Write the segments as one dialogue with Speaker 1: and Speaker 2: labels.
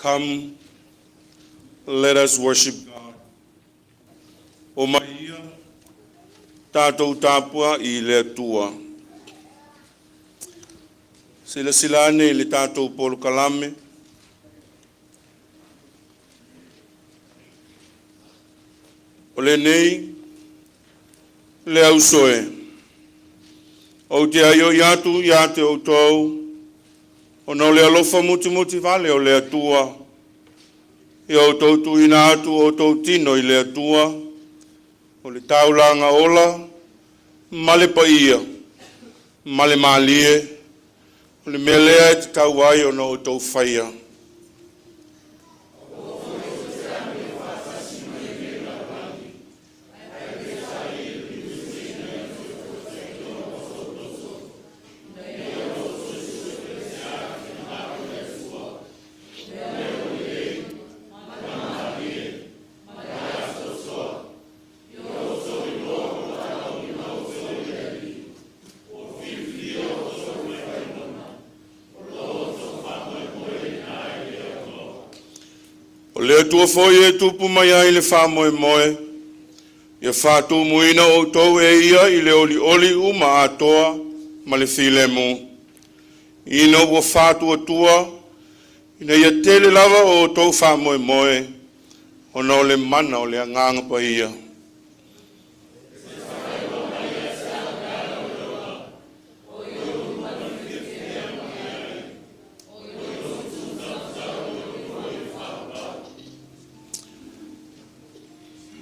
Speaker 1: Come, let us worship God. O maia, tātou tāpua I le atua. Sila silane le tātou polo kalame. O le nei, le au soe. O te aio iatu, iate o tau. O no le alofa muti vale o le atua. I o tau tu ina atu o tau tino I le atua. O le taulanga ola. Malepeai. Malemalie. O le melea te tau ai o no o Tofaeono. Le tua foi e tupu mai ai le wha moe moe. Ia whātou muina o tau e ia I le oli oli uma atoa ma le while mu. Ina ua whātou atua, ina ia tele lava o tau wha moe moe, o na o le mana o le anganga pa ia.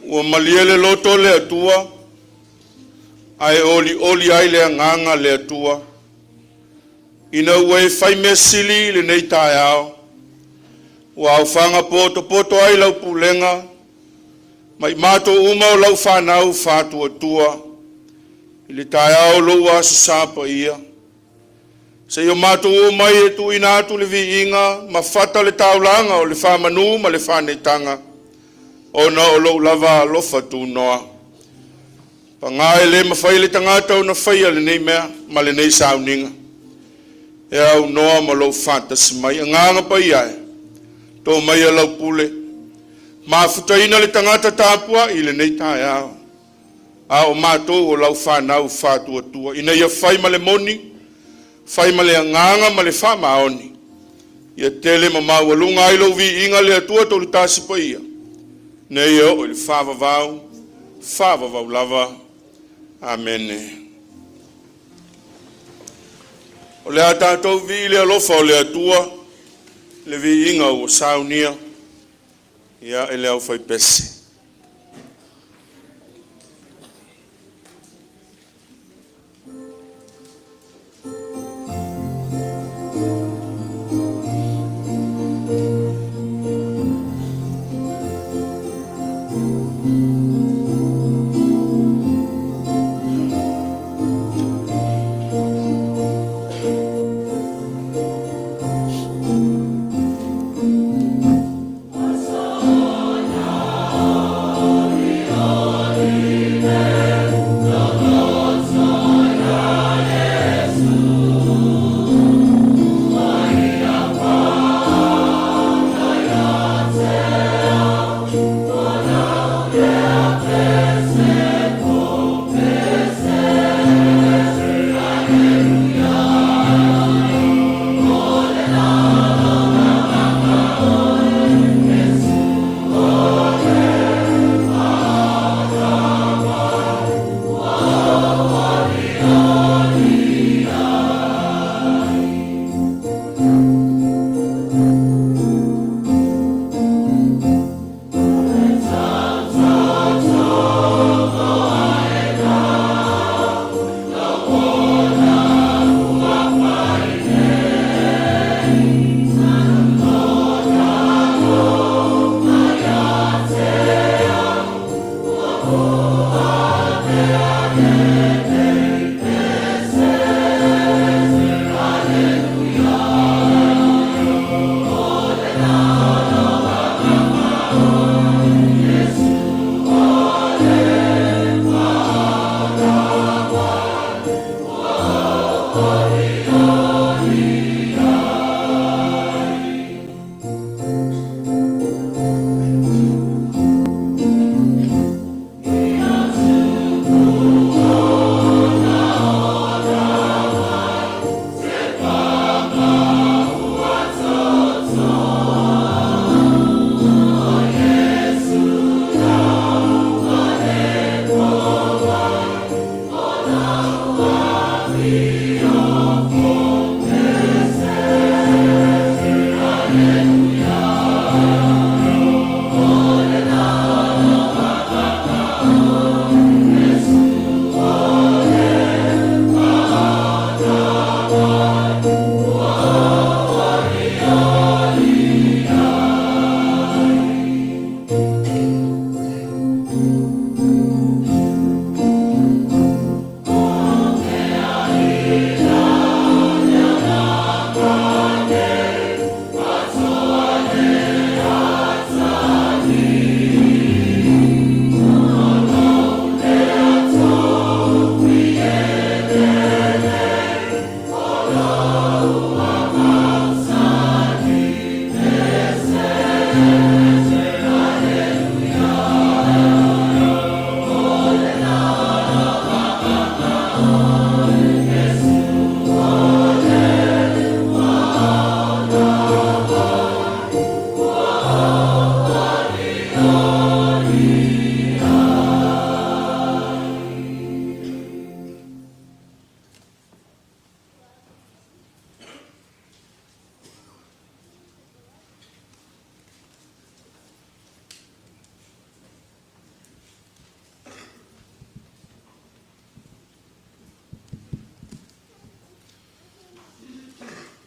Speaker 1: Ua maliele loto le atua, ai oli ai le anganga le atua. Ina ua e whai mea sili le nei tae ao. Ua au whanga poto ai lau pulenga. Mai mato uma o lau whanau whātu atua. I le tae ao lou aso sāpa ia. Se yo mato uma e tu ina atu le vi inga, ma fata le taulanga o le whamanu ma le whanetanga. O na o lou lava lofa tu noa. Pa ngā e le mawhai le tangata o na whaia le nei mea, ma le nei sauninga. E au noa ma lou whantas mai, a nganga pa iai. Tō mai a lau pule. Ma futaina le tangata tāpua I le nei tae ao. A o mātou o lau whanau whātua tua. Ina ia whai ma le moni, whai ma le anganga ma le whamaoni. Ia tele ma maualunga I lau vi inga le atua tō le tāsi pa ia. Nei o le whawavau lava. Amen. O le a tātou vi le alofa o le atua, le vi inga o saunia, ia e le au whai pese.
Speaker 2: Oh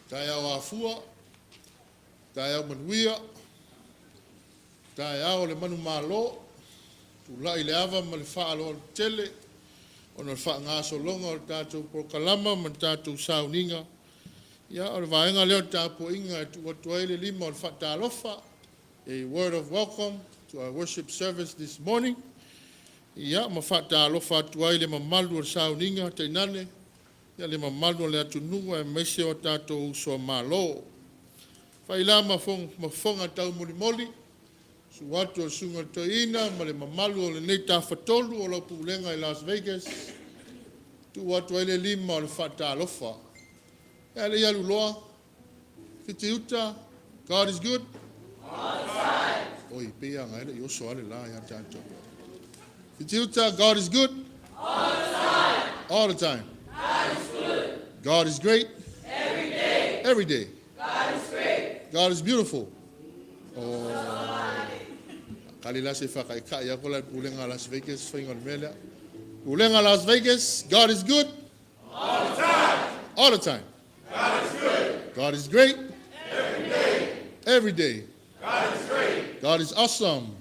Speaker 2: tai au afua, tai au manuia, tai au le manu malo, tu lai le ava ma le wha alo le tele, o na le wha ngā solonga o le tātou prokalama ma le tātou sauninga. Ia, o le vaenga leo tāpo inga tu watuai le lima o le wha tālofa, a word of welcome to our worship service this morning. Ia, ma wha tālofa atuai le mamalu o le sauninga, te nane, ia le mamalu o le atunua e meise o tātou so malo. Whaila ma fonga tau moli moli, su watu o sunga toina, ma le mamalu o le nei tawhatolu o la Pulega Las Vegas, tu watu ele lima o le whata alofa. Ia le ialu loa, Fitiuta, God is good. All the time. Oi, pia ngai le yoso ale la ya tātou. Fitiuta, God is good. All the time. All the time. God is good. God is great. Every day. Every day. God is great. God is beautiful. Oh. Kalila se whakaika ia kola Pulega Las Vegas whainga le mele. Pulega Las Vegas, God is good. All the time. All the time. God is good. God is great. Every day. Every day. God is great. God is awesome.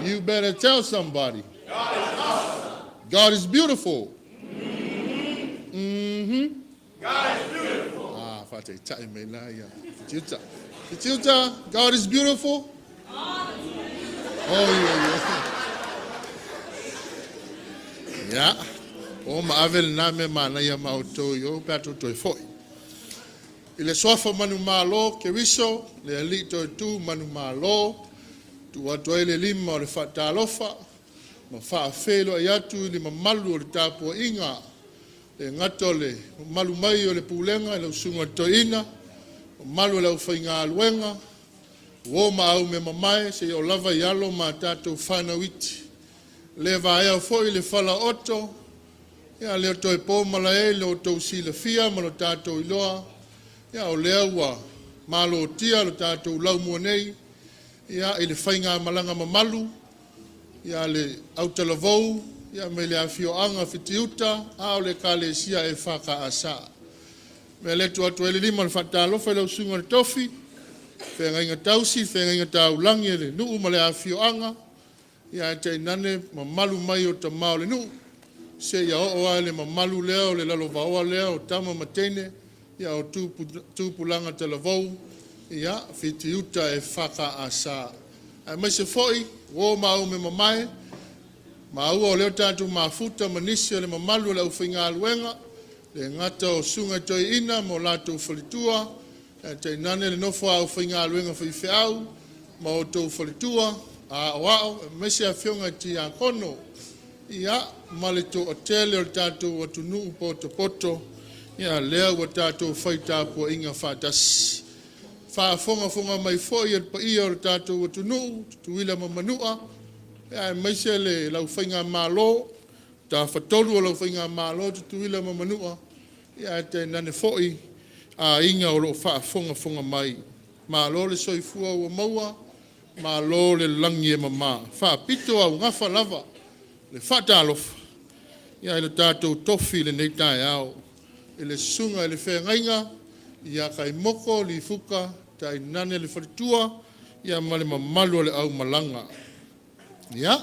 Speaker 2: You better tell somebody. God is awesome. God is beautiful. Mm-hmm. God is beautiful. Ah, fate tai me la ya. Fitiuta, God is beautiful. Oh yeah. Yeah. O ma avel na me mana ya mauto yo pato toi foi. Ile sofa manu malo ke riso le alito tu manu malo tu watu ile lima o le fatalofa ma fa felo ya tu ile mamalu o le tapo inga le ngatole malu mai o le pulenga le sunga toina malu le ufainga alwenga wo ma au me mamae se o lava yalo ma tato fana witi le va ya foi le fala oto ya le to e po mala e lo to si le fia ma lo tato iloa ya o le wa malo tia lo tato lau mo nei ya ile fainga malanga mamalu ya le autelavou ya me le afio anga Fitiuta a le kale sia e faka asa me le tu atu ele lima le fatalo fa lo sunga tofi fenga inga tausi fenga inga taulangi le nu ma le afio anga ya te nane mamalu mai o tamao le nu se ya o le mamalu leo le lalo vaoa leo o tama matene ya o tu pulanga telavou ya Fitiuta e faka asa ai mai se foi wo mau me mamae ma ua o leo tātou mafuta manisi o le mamalu le uwhinga aluenga, le ngata o sunga toi ina mo lātou whalitua, te nane le nofo a uwhinga aluenga whiwhiau, ma o tau whalitua, a wao, mesi a whionga ti a kono, ia male to o tele o tātou o tunu poto poto, ia lea o tātou whaitapu inga whātasi. Whaafonga mai foi e pa ia o tātou o tunu, tuila Manu'a, ya maise le lau whainga malo, ta whatolu o lau whainga malo, tutuila Manu'a, ya te nane foi, a inga o lo whaafonga mai. Malo le soifua o maua, malo le langi e mama. Whaapito au ngafa lava, le whatalofa. Ya le tātou tofi le neitai au, le sunga le whengainga, ya Kaimoko Lifuka, tai nane le wharitua, ya male mamalu le au malanga. Ya,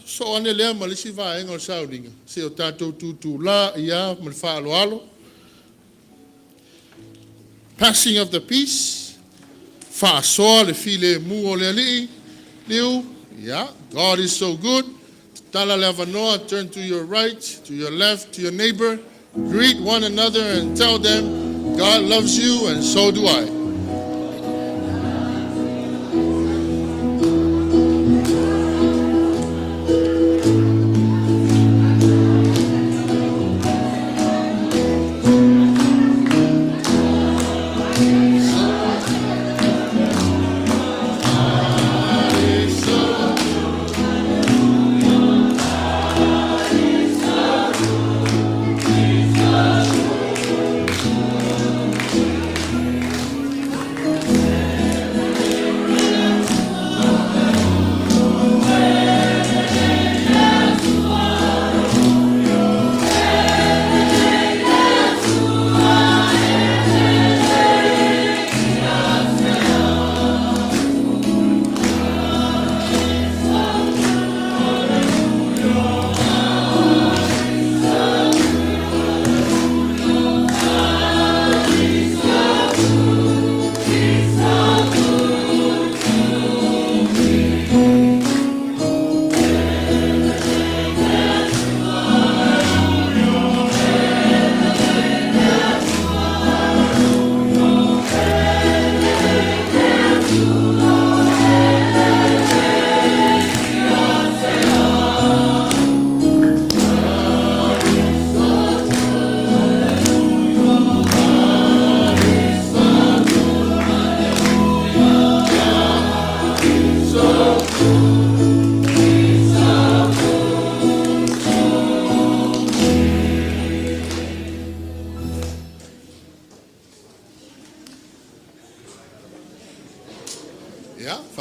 Speaker 2: so ane lea malisi vaenga o sauninga. Se o tātou tutu la, ia, mal whaalo alo. Passing of the peace. Whaasoa le file mu o le alii. Liu, ya, God is so good. Tala le avanoa, turn to your right, to your left, to your neighbor. Greet one another and tell them, God loves you and so do I.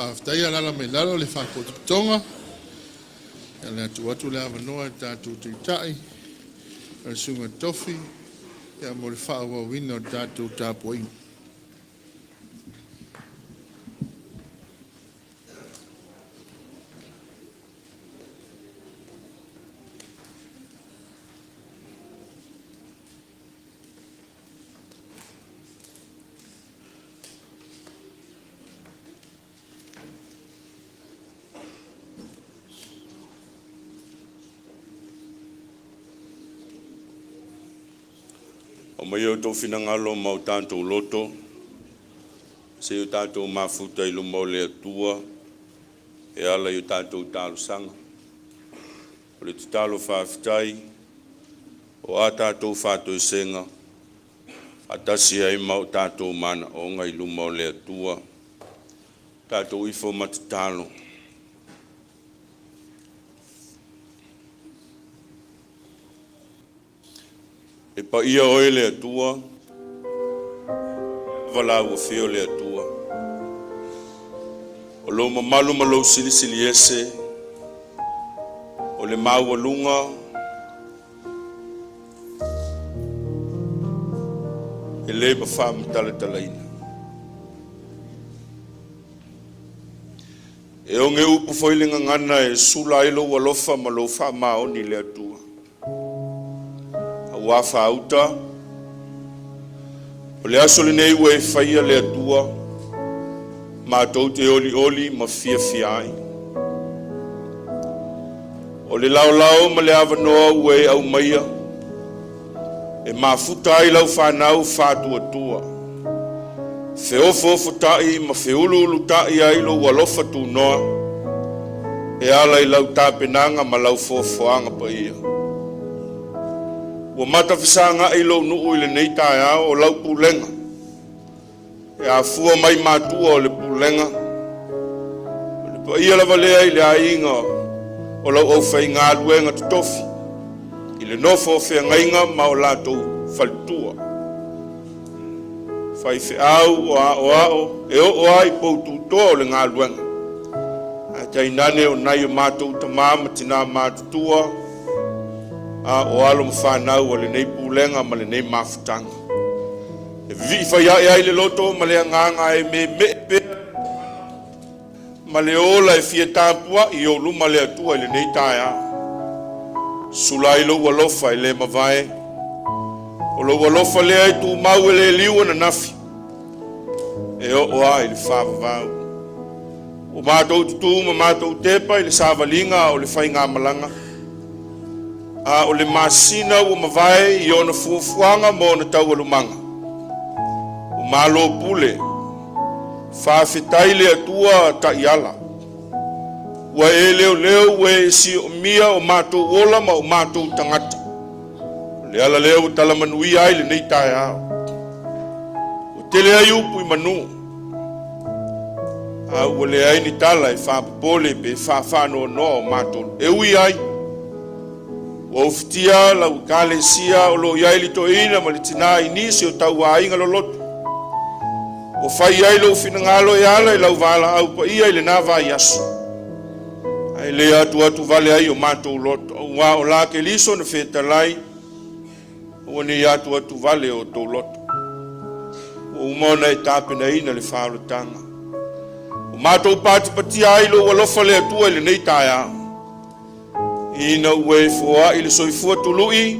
Speaker 2: whaaftai alala mai lalo le whakototonga. E le atu le avanoa tātou teitai. E sunga tofi. E mo le whaua wina o tātou tāpoina.
Speaker 1: O mai o tō whinangalo mau tātou loto, se o tātou mafuta i luma o le atua, e ala i o tātou tālo sanga. O le tālo whaafitai, o a tātou whātou senga, atasi ai mau tātou mana o ngai luma o le atua, tātou ifo matatalo. E pa ia oe le atua, wala ua whio le atua. O lo mamalu ma lo sili sili ese, o le mau alunga, e le pa wha matala talaina. E o nge upu whailinga ngana e sula ilo walofa ma lo wha maoni le atua. Wa fauta o le aso le nei ue whaia le atua ma tau te oli ma fia ai o le lao ma le avanoa ue au maia e ma futa ai lau whanau whātua tua feofo tai ma feulu tai ai lo walofa tu noa e ala i lau tāpenanga ma lau fofoanga pa ia. Wa mata fisanga i lo nuu ile nei tae o lau pulenga. E a fua mai matua o le pulenga. Le pa ia lava lea i le ainga o lau au fai ngā luenga tutofi. I le nofo fea ngainga ma o latou falitua. Fai fe au o e o ai poutu toa o le ngā luenga. A tainane o nai o matou tamama tina matutua. O alo mwhanau o le nei pulenga ma le nei mafutanga. E vi whai ai le loto ma le anganga e me pe ma le ola e fia tāpua i o luma le atua i le nei tae a. Sulai lo walofa i le mawai. O lo walofa le ai tu mau e le liua na nafi. E o ai le whawawau. O mātou tutu ma mātou tepa i le sāwalinga o le whai ngā malanga. O le masina o mawai i ona fuafuanga mo na tau alumanga. O malo pule, whawhetai le atua ta iala. Ua e leo ue si o mia o mātou ola ma o mātou tangata. Le ala leo tala manui ai le nei tae ao. O tele ai upu i manu. Ua le ai ni tala e whapapole pe whawhano no o mātou. E ui ai. O fitia la kalesia o lo yai li toina ma li tina inisi o tau ainga lo lotu. O fai ai lo finangalo e ala i lau vala au pa ia i le nava i asu. Ai le atu vale ai o matou loto. O wa o la ke liso na fetalai. O ni atu vale o tau loto. O umona e tapena ina le whaalo tanga. O matou pati ai lo walofa le atua i le nei tae ao. Ina ue fua i le soifua tului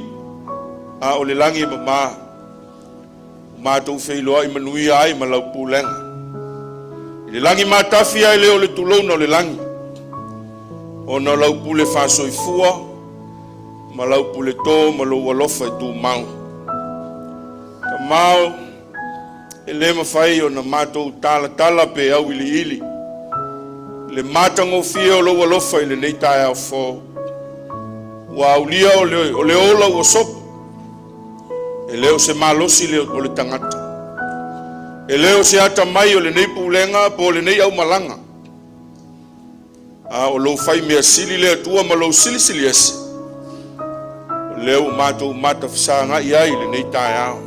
Speaker 1: a o le langi mama mātou whailoa i manui ai ma lau pulenga i le langi mātafi ai le o le tulou na o le langi o na lau pule wha soifua ma lau pule tō ma lau walofa i tū mau ta mau e le mawhai o na mātou tala pe au ili le mātango fia o lau walofa i le nei tae au fō wa ulia o le ola o sopo. E leo se malosi o le tangata. E leo se ata mai o le nei pulenga po le nei au malanga. O lo fai mea sili le atua ma lo sili ese. O leo mātou mata fisanga i ai le nei tae ao.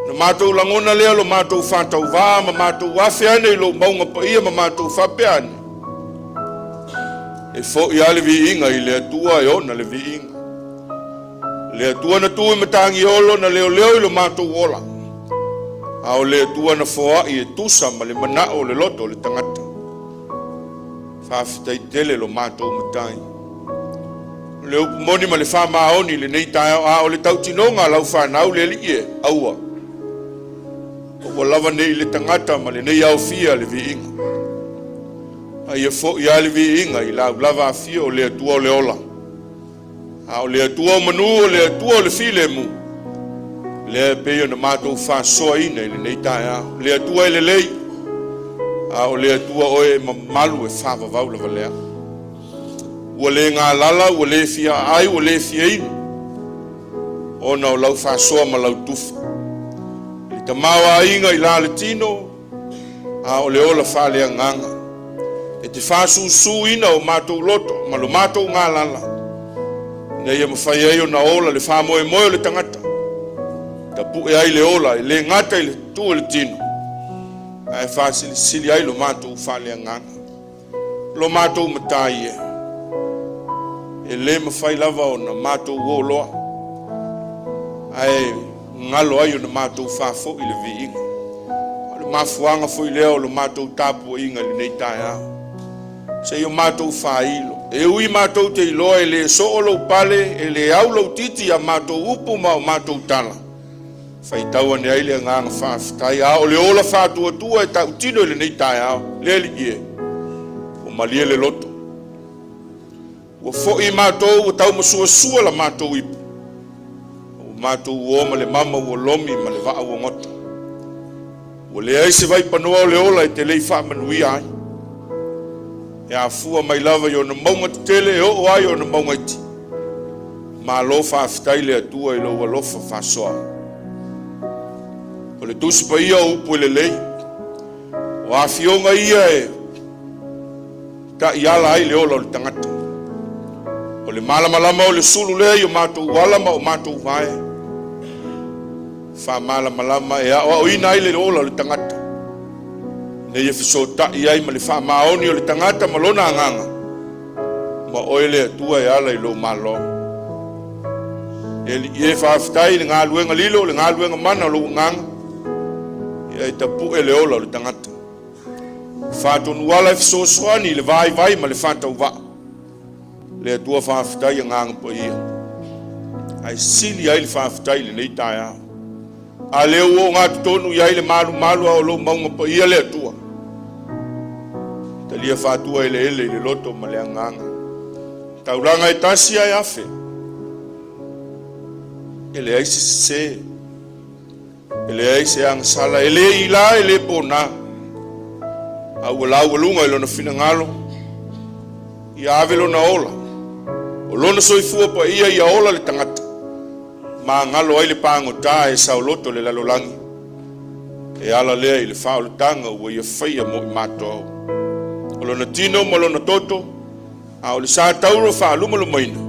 Speaker 1: Na mātou langona lea lo mātou whātau wā, ma mātou wafe ane lo maunga pa ia, ma mātou whape ane. E fo i ale vi inga i lea tua e ona le vi inga. Lea tua na tui matangi olo na leo leo i lo mātou ola. A o lea tua na foa i e tusa ma le manao le loto le tangata. Whawhitai tele lo mātou matangi. Le upu moni ma le wha maoni le nei tae a o le tautinonga lau whanau le li e aua. O lava nei le tangata ma le nei au fia le vi inga. A ia fo i ale vi inga i lau lava fia o lea tua o le ola. A o lea tua o manu o lea tua o le file mu. Lea peo na mātou wha soa ina i le nei tae a. Lea tua i le lei. A o lea tua o e malu e whawa vau lava lea. Ua le ngā lala, ua le fia ai, ua le fia inu. O na o lau wha soa ma lau tufa. Li ta maua inga i la le tino. A o le ola wha lea nganga. E te wha su ina o mātou loto, ma lo mātou ngā lala. Nei e mawhai ai o na ola le wha moe moe o le tangata. Ta pu e ai le ola, e le ngata i le tu le tino. A e wha sili ai lo mātou wha lea nganga. Lo mātou matai e. E le mawhai lava o na mātou woloa. Ai ngalo ai o na mātou whafo i le vi inga. O le mafuanga fo i leo o le mātou tapu inga le nei tae au. Se i o mātou whailo. E ui mātou te iloa e le so o lau pale, e le au lau titi a mātou upu ma o mātou tala. Whaitaua ne aile a nganga whawhitai a o le ola whātua tua e tau tino i le nei tae au. Le li ie. O malie le loto. Ua fo'i mātou ua tau masua sua la mātou ipu. O mātou uoma le mama ua lomi ma le waa ua ngota. Ua le aise vai panoa o le ola e te lei wha manui ai. E a fua mai lava i o na maunga te tele e o ai o na maunga iti. Ma lo whawhitai le atua i lo walofa whasoa. O le tusi pa ia upu le lei. O a fionga ia e ta iala ai le ola o le tangata. O le malamalama o le sulu lea i o mātou walama o mātou vae. Wha malamalama e a o ina ai le ola o le tangata. Nei e fisota i ai ma le wha maoni o le tangata ma lona anganga. Ma oe le atua e ala i lo malo. E li e whawhitai le ngā luenga lilo, le ngā luenga mana o lo nganga. E ai tapu e le ola o le tangata. Whātonu wala e fisosoani le vai vai ma le whātau waa. Le atua whawhitai a nganga po ia. Ai sili ai le whawhitai le nei tae au. A leo o ngā tutonu i ai le malu a o lo maunga po ia le atua. Ta lia whātua ele i le loto ma le anganga. Tauranga e tasi ai afe. Ele ai se. Ele ai se angasala. Ele i la ele pona. Au lau walunga ilo na fina ngalo. I ave lo na ola. O lona soifua pa ia i a ola le tangata. Ma ngalo ai le pango ta e sauloto le lalolangi. E ala lea i le whao le tanga ua ia whaia mo i mātou. O lona tino mo lona toto. A o le sa tauro wha luma lo maina.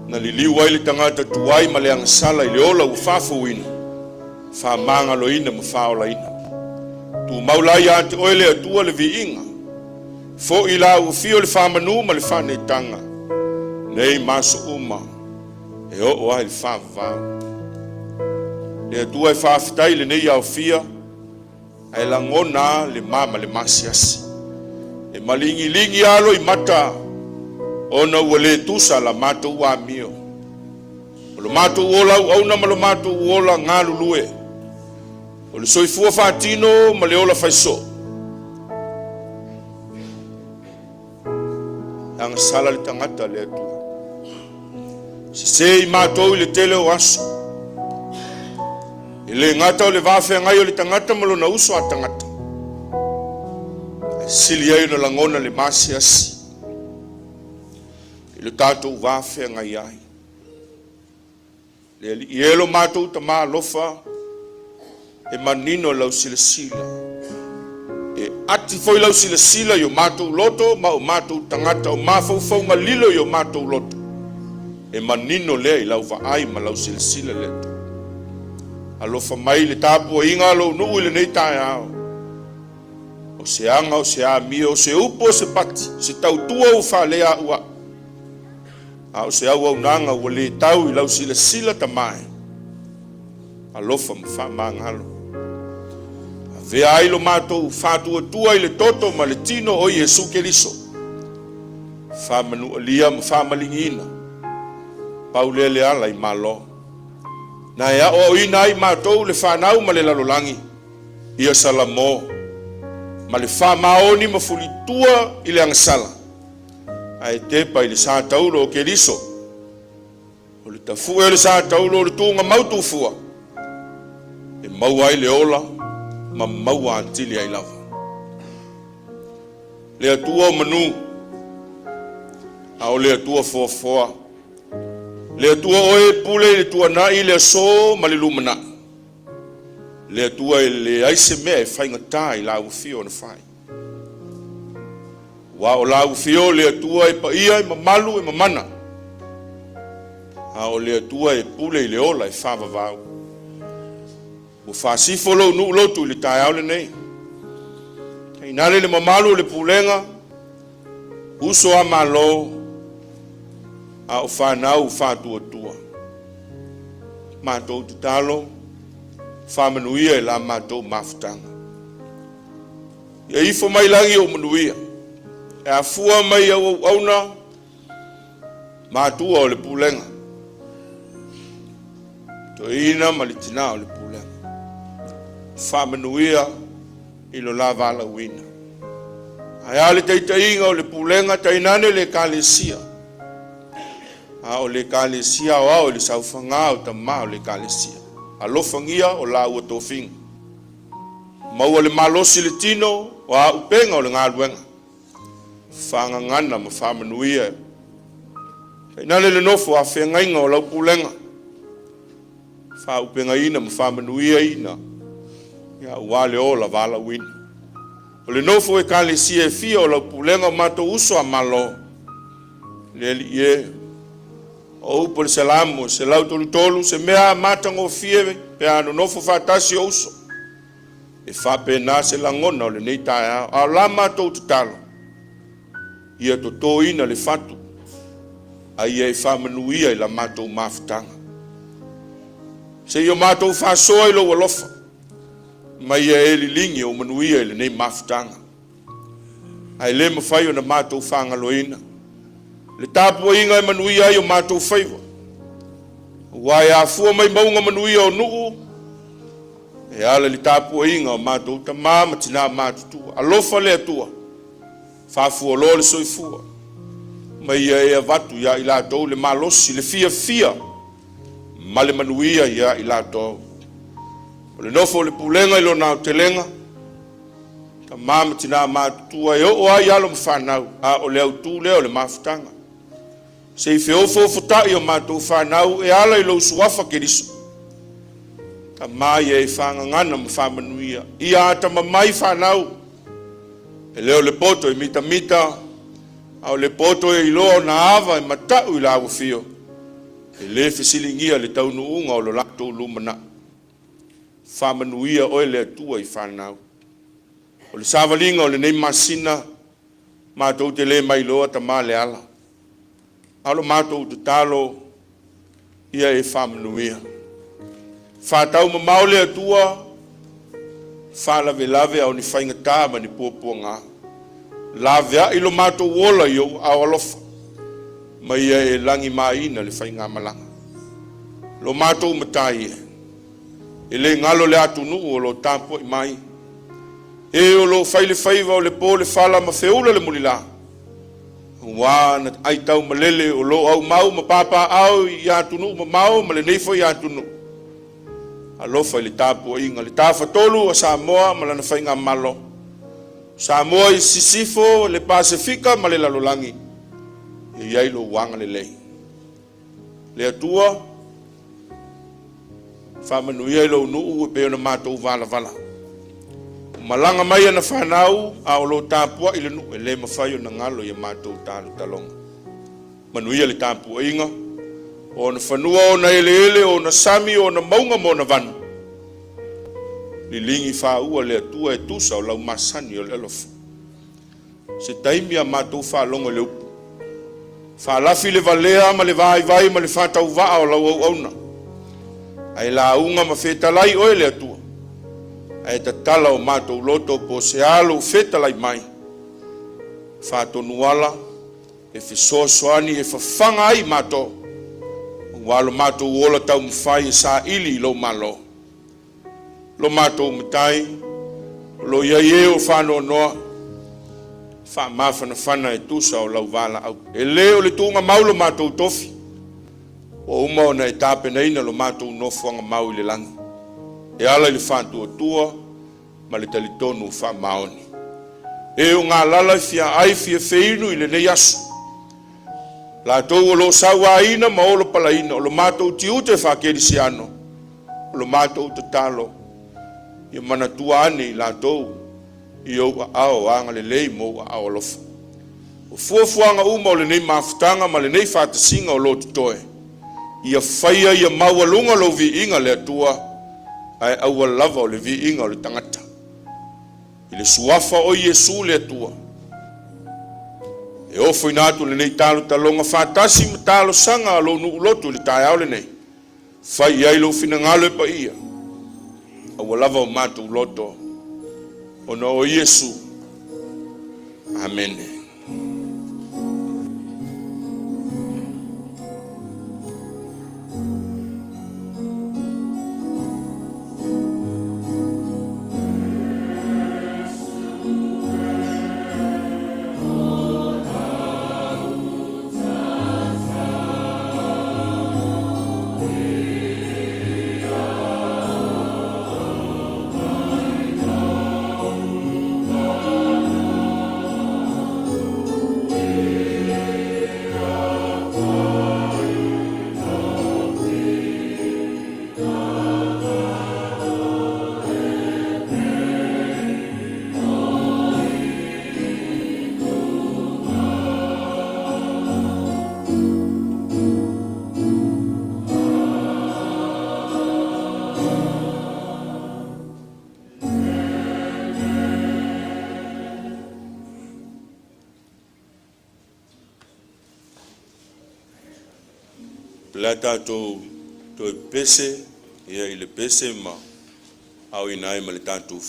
Speaker 1: Na li liu ai le tangata tuai ma le angasala i le ola u whafo ina. Wha mangalo ina ma whao la ina. Tu maulai ante oele atua le vi inga. Fo i la u fio le whamanu ma le whane tanga. Nei maso uma. E o ai le whawau. Le atua e whawhitai le nei au fia. Ai la ngona le mama le masiasi. E malingi lingi alo i mata. Ona ua le tusa la mato ua mio. O lo mato uola au na ma lo mato uola ngā lulue. O le soifua whātino ma le ola whaiso. Anga sala le tangata le atua. Se i mātou i le tele o aso. I le ngata o le wāwhea ngai o le tangata malo na uso a tangata. Sili ai na langona le masiasi. I le tātou wāwhea ngai ai. Le i elo mātou ta mā lofa e manino lau sila sila. E ati foi lau sila sila yo mātou loto ma o mātou tangata o māwhau ngalilo yo mātou loto. E manino lea i lau vaai ma lau sila sila lea. alofa mai le tapu inga lo nuu le nei tae ao. O se anga, o se amia, o se upo, se pati, se tautua u whalea ua. O se au au nanga ua le tau I lau sila sila tamae. Alofa mawhamangalo. Vea ai lo mātou whātua tua I le toto ma le tino o Yesu Keriso. Whamanu alia ma whamalingina. Paule le ala I malo. Na ea o ina I mātou le whanau ma le lalolangi. Ia salamo. Ma le whamaoni ma fulitua I le angasala. Ai te pa I le sātaulo o Keriso. O le tafua I le sātaulo o le tūnga mautufua. E mau ai le ola. Ma maua antili ai lava. Le atua o manu. A o le atua foa. Le atua oe pule le tua nai le so ma le lumana. Le atua le aise mea e whaingata I lau fio na whai. Wa o lau fio le atua e pa ia e mamalu e mamana. A o le atua e pule I le ola e whavavau. O whasifo lo nu lotu le tae au le nei. Kei nale le mamalu le pulenga. Uso a malo. A o whanau whatua tua. Mātou te talo. Whamanuia e la mātou mafutanga. Ia ifo mai langi o manuia. E a fua mai au auna. Mātua o le pulenga. To ina malitina o le pulenga. Whamanuia I lo la vala wina. Ai ale teitainga o le pulenga tainane le kalesia. A o le kalesia o au le saufanga o tama o le kalesia. A lofangia o la ua tofinga. Maua le malosi le tino o a upenga o le ngaluenga. Whangangana ma whamanuia. Tainane le nofo a whengainga o lau pulenga. Wha upenga ina ma whamanuia ina. Ya wale ola vala win. O le nofo e kalesia e fia o lau pulenga mato uso a malo. Le li ye. O upo le salamu, se lau tolu se mea matango fie pe ano nofo fatasi o uso. E whape na se langona o le nei tae a la mato tutalo. Ia to to ina le fatu. A ia e whamanuia I la mato mafutanga. Se io mato whasoa I lo walofa. Mai e lilingi o manuia I le nei mafutanga. Ai le mawhai o na mātou whangaloina. Le tāpua inga e manuia ai o mātou whaiwa. Wai a fua mai maunga manuia o nuu. E ala le tāpua inga o mātou tamama tina mātutua. Alofa le atua. Whafua lo le soifua. Mai e avatu ia I lātou le malosi le fia. Ma le manuia ia I lātou. O le nofo le pulenga I lo nao telenga. Ta mama tina mātua e o ai alo mwhanau. A o le autu leo le mafutanga. Se I feofo futai o mātou whanau e ala I lo usuafa Keriso. Ta mai e whangangana mwhamanuia. Ia ata mamai whanau. E leo le poto e mita. A o le poto e ilo na ava e matau I lago fio. E le fesilingia le taunu unga o lo lato lumana. Whamanuia o le atua I whanau. O le savalinga o le nei masina. Mātou te le mai loa ta mā le ala. Alo mātou te talo. Ia e whamanuia. Whātau ma mau le atua. Whalawe au ni whaingata ma ni pōpua ngā. Lavea ilo mātou wola yo au alofa. Ma ia e langi maina le whainga malanga. Lo mātou matai e. E le ngalo le atu nuu o lo tāpua I mai. E o lo whaile whaiva o le pō le whala ma whiula le mulila. Wā na aitau malele o lo au mau ma pāpā au I atu nuu ma mau ma le neifo I atu nuu. A lo whaile tāpua inga le tāwhatolu a Samoa ma lana whainga malo. Samoa I Sisifo le Pasifika ma le lalolangi. E iai lo wanga le lei. Le atua. Whamanuia I lo nuu e peo na mātou vala. Malanga mai ana whanau a o lo tāpua I le nuu e le mawhai o na ngalo I mātou tālu talonga. Manuia le tāpua inga. O na whanua o na ele o na sami o na maunga mo na vanu. lilingi whaua le atua e tusa o lau masani o le alofa. Se taimi a mātou whalongo le upu. Whalafi le valea ma le vai ma le whatau waa o lau au auna. Ai la unga ma whetalai oe le atua. Ai ta tala o mātou loto po se alo whetalai mai. Whatonuala e whisosoani e whawhanga ai mātou. Walo mātou ola tau mwhai e sa ili lo malo. Lo mātou mitai, lo iaie o whano noa. Wha mawhana whana e tusa o lau wala au. E leo le tuunga maulo mātou tofi. O uma o na e tāpena ina lo mātou nofuanga mau i le langi. E ala i le whantua tua, ma le talitonu wha maoni. E o ngā lala i fia ai fia whiinu i le nei asu. La tau o lo sawa ina ma o lo pala ina, o lo mātou tiute whakeri si ano. O lo mātou te talo. Ia mana tua ane i la tau. I au ao anga le lei mo a ao lofa. O fuafuanga uma o le nei mafutanga ma le nei whatasinga o lo tutoe. Ia whaia ia maualunga lo vi inga le atua. Ai aua lava o le vi inga o le tangata. I le suafa o Iesu le atua. E ofo inatu le nei talo talonga whatasi ma talo sanga lo nuulotu le tae au le nei. Whai ai lo finangalo e pa ia. Aua lava o matu loto. Ona o Iesu. Amen. La tatou to pese ia i le pese ma au inai ma le tatou.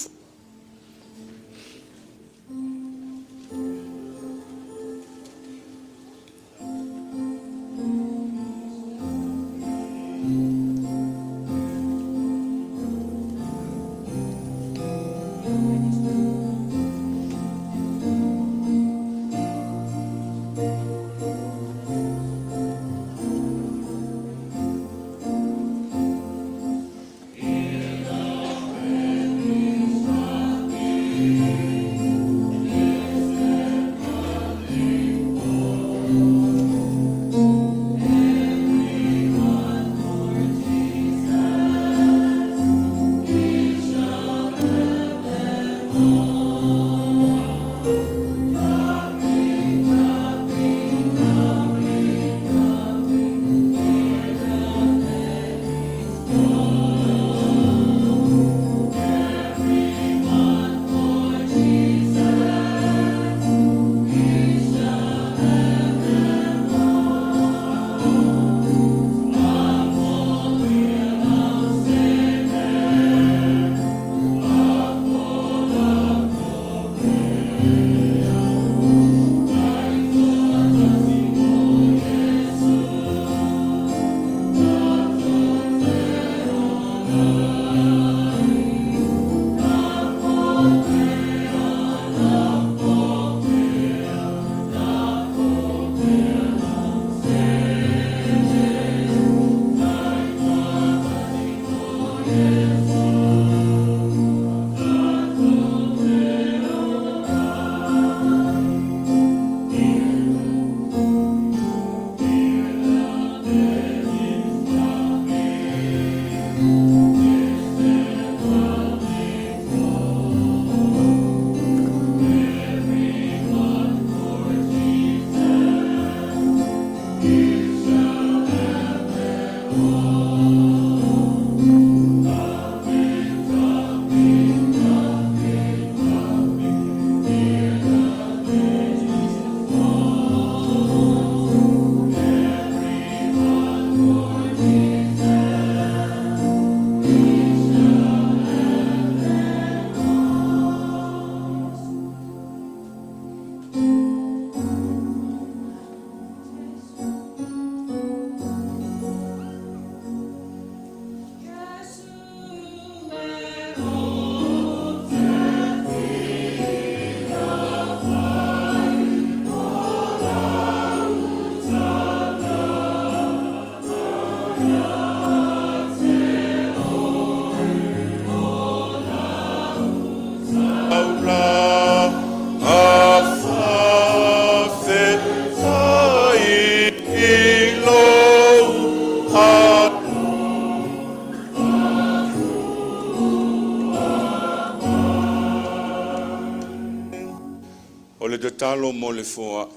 Speaker 1: talo mo le foa.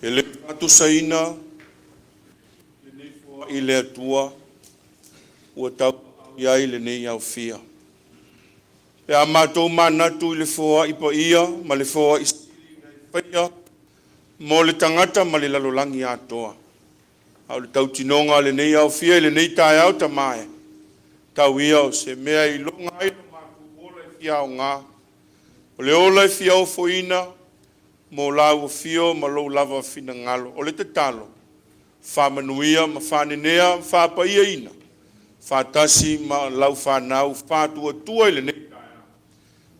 Speaker 1: E le atu saina, le nei foa i le atua, ua tau iai le nei au fia. Pe a mātou manatu i le foa i pa ia, ma le foa i stili paia, mo le tangata ma le lalolangi atoa. Au le tau tinonga le nei au fia, le nei tae au ta mae. Tau ia o se mea i longa ai le mātou ola i fia o ngā. O le ola i fia o foina, mo lau o fio ma lou lava fina ngalo. O le te talo, wha manuia ma whanenea, wha paia ina. Wha tasi ma lau whanau, wha tua tua i le nei.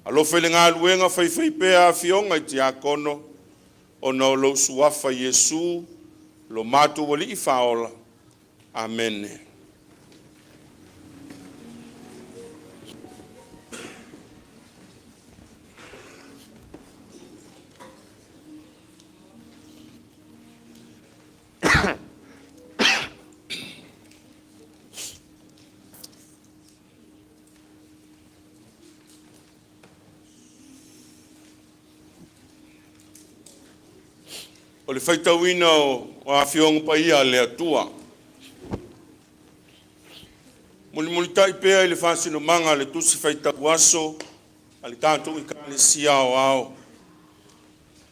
Speaker 1: Alofa i le ngā luenga whai pēa a fionga i te akono, o no lo suafa Yesu, lo mātou wali i whaola. Amen. O le whaitauina o a fionga pa ia le atua. Muli tai pēa i le whasino manga le tusi whaitau aso, a le tātou i kāle sia o ao.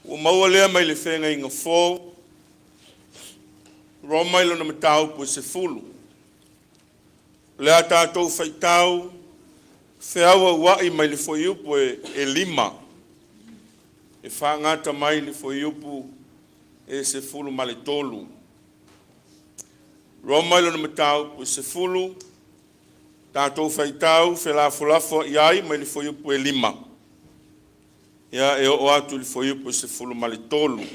Speaker 1: O maua lea mai le whenga i ngā fō, Roma ilo na matau po se fulu. Le a tātou whaitau, whiaua wai mai le whaiupu e lima. E whangata mai le whaiupu e se fulu male tolu. Roma ilo na matau po se fulu, tātou whaitau, whelafulafo iai mai le whaiupu e lima. Ia e o atu le whaiupu se fulu male tolu.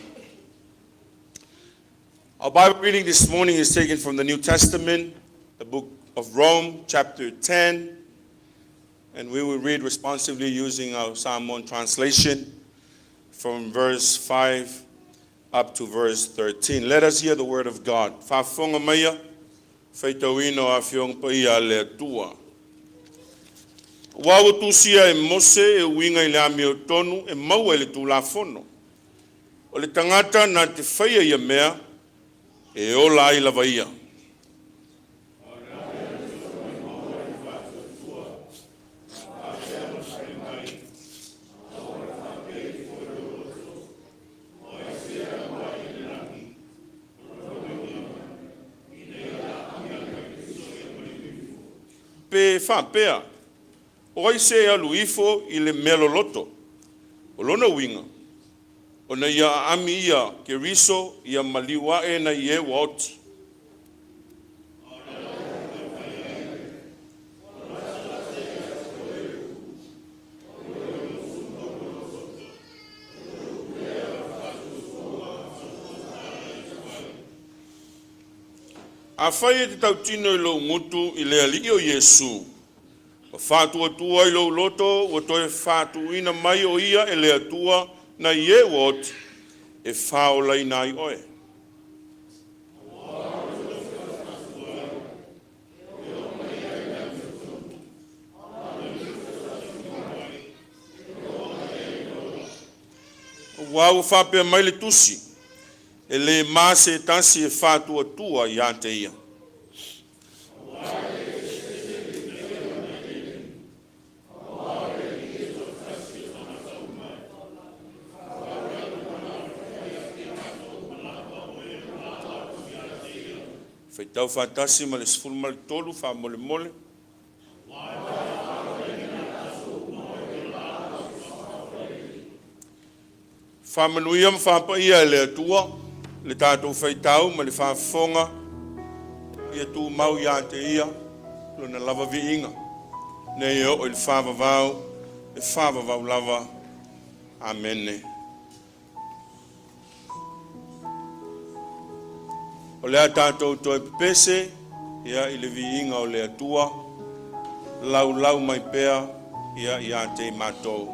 Speaker 1: Our Bible reading this morning is taken from the New Testament, the book of Rome, chapter 10, and we will read responsively using our Samoan translation from verse 5 up to verse 13. Let us hear the word of God. Whafonga maia, whaitauino a whiong paia le atua. Wawa tusia e mose e uinga i le ami o tonu e maua e le tulafono. O le tangata na te whaia ia mea, e ola ai lava ia. Pe whapea, o ai se alu ifo i le meloloto, o lona winga. O na ia ami ia ke riso ia maliwa e na ie wauti. A whai e te tautino i lo ngutu i le ali o Yesu. O whātua tua i lo loto, o toi whātu ina mai o ia e le atua, na ie wot e whaola i nai oe. Wau whapea mai le tusi, e le māse tansi e whātua tua i ante ia. Tau whātasi ma le sifuru ma le tolu, wha mole mole. Wha manuia ma whapaia e le atua, le tātou whaitau ma le whafonga, ia tū mau ia te ia, lo na lava vi inga. Nei o il whavavau, e whavavau lava. Amene. O lea tātou toi pese, ia i le viinga o lea tua, lau mai pea, ia te mātou.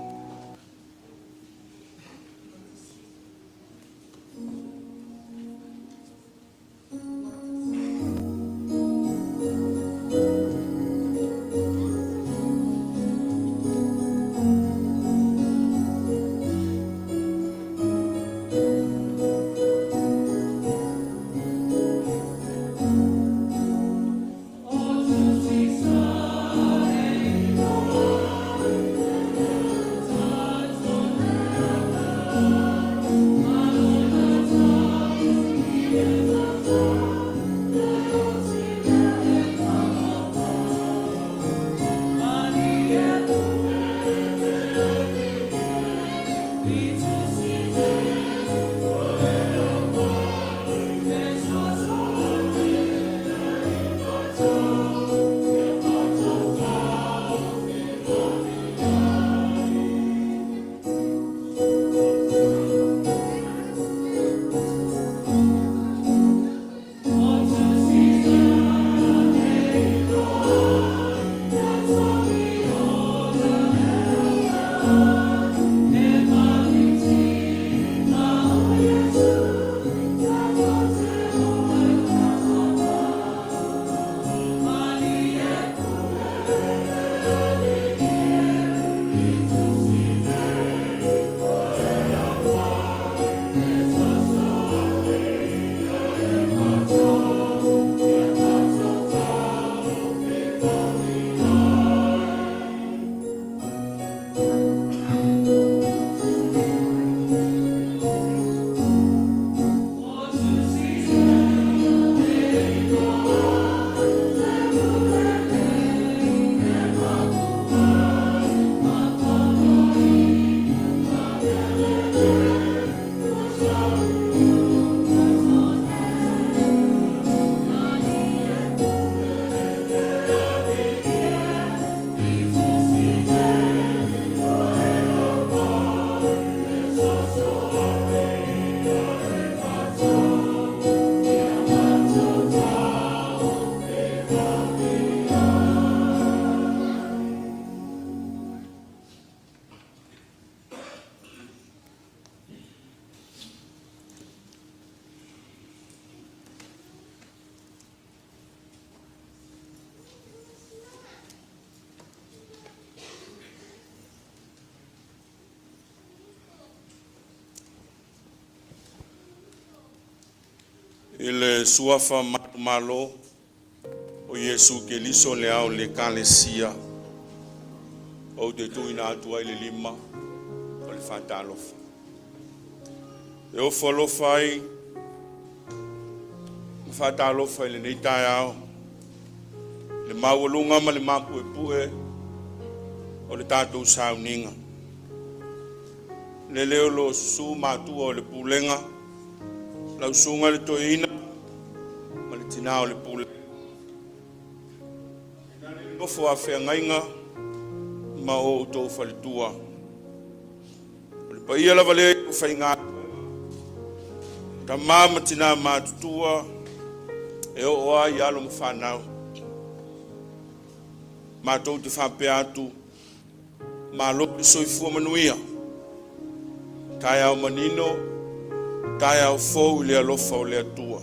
Speaker 1: Ele suafa malo o Yesu ke liso le au le kalesia o te tuina atua ile lima o le fatalofa. E o folofai fatalofa ile nei tai au le mawalunga ma le mapuepue o le tātou sauninga. Le leo lo su matua o le pulenga lau sunga le toina ma le tina o le pulenga. Ofo a whengainga ma o tō whalitua. O le paia la vale o whainga ta mama tina mātutua e o oa i alo mwhanau. Mātou te whape atu ma lopi Soifua Manu'a. Tai au manino, tai au fōu le alofa o le atua.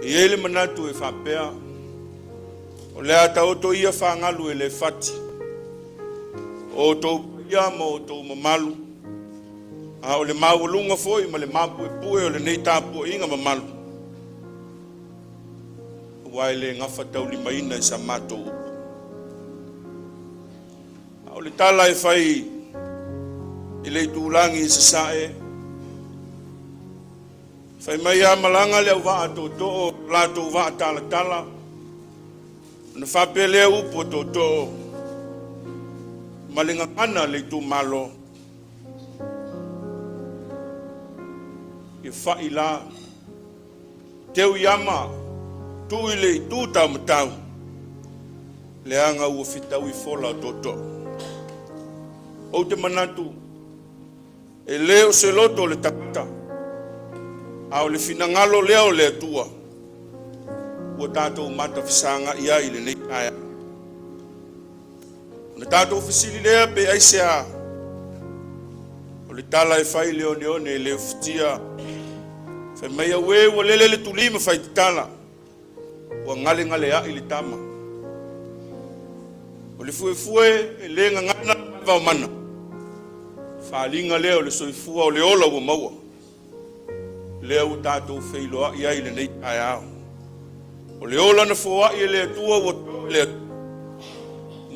Speaker 1: I ele manatu e whapea, o le ata o to ia whangalu e le fati. O to ia ma o to mamalu. A o le mawalunga foi ma le mapu e pue o le nei tāpua inga mamalu. Wai le ngafa tau li maina i sa mato upu. A o le tala e whai i le tūlangi i sasae. Whai mai a malanga leo waa tō lato waa tala tala. Na whape lea upo tō malinga ana le tū malo. I whai la teu yama tu i le tū tau matau. Le anga ua fitau i fola tō. O te manatu e leo se loto le takata. Au le finangalo leo le atua. Ua tātou mata fisanga ia i le nei kaya. Na tātou fisili lea pe aisea. O le tala e whai leo neone leo fitia. Whai mai awe ua lele le tulima whai te tala. Ua ngale ngale a i le tama. O le fue e le ngangana vau mana. Whalinga leo le soifua o le ola ua maua. Leo tātou whailoa ia i le nei tai au. O le ola na fua i le atua ua le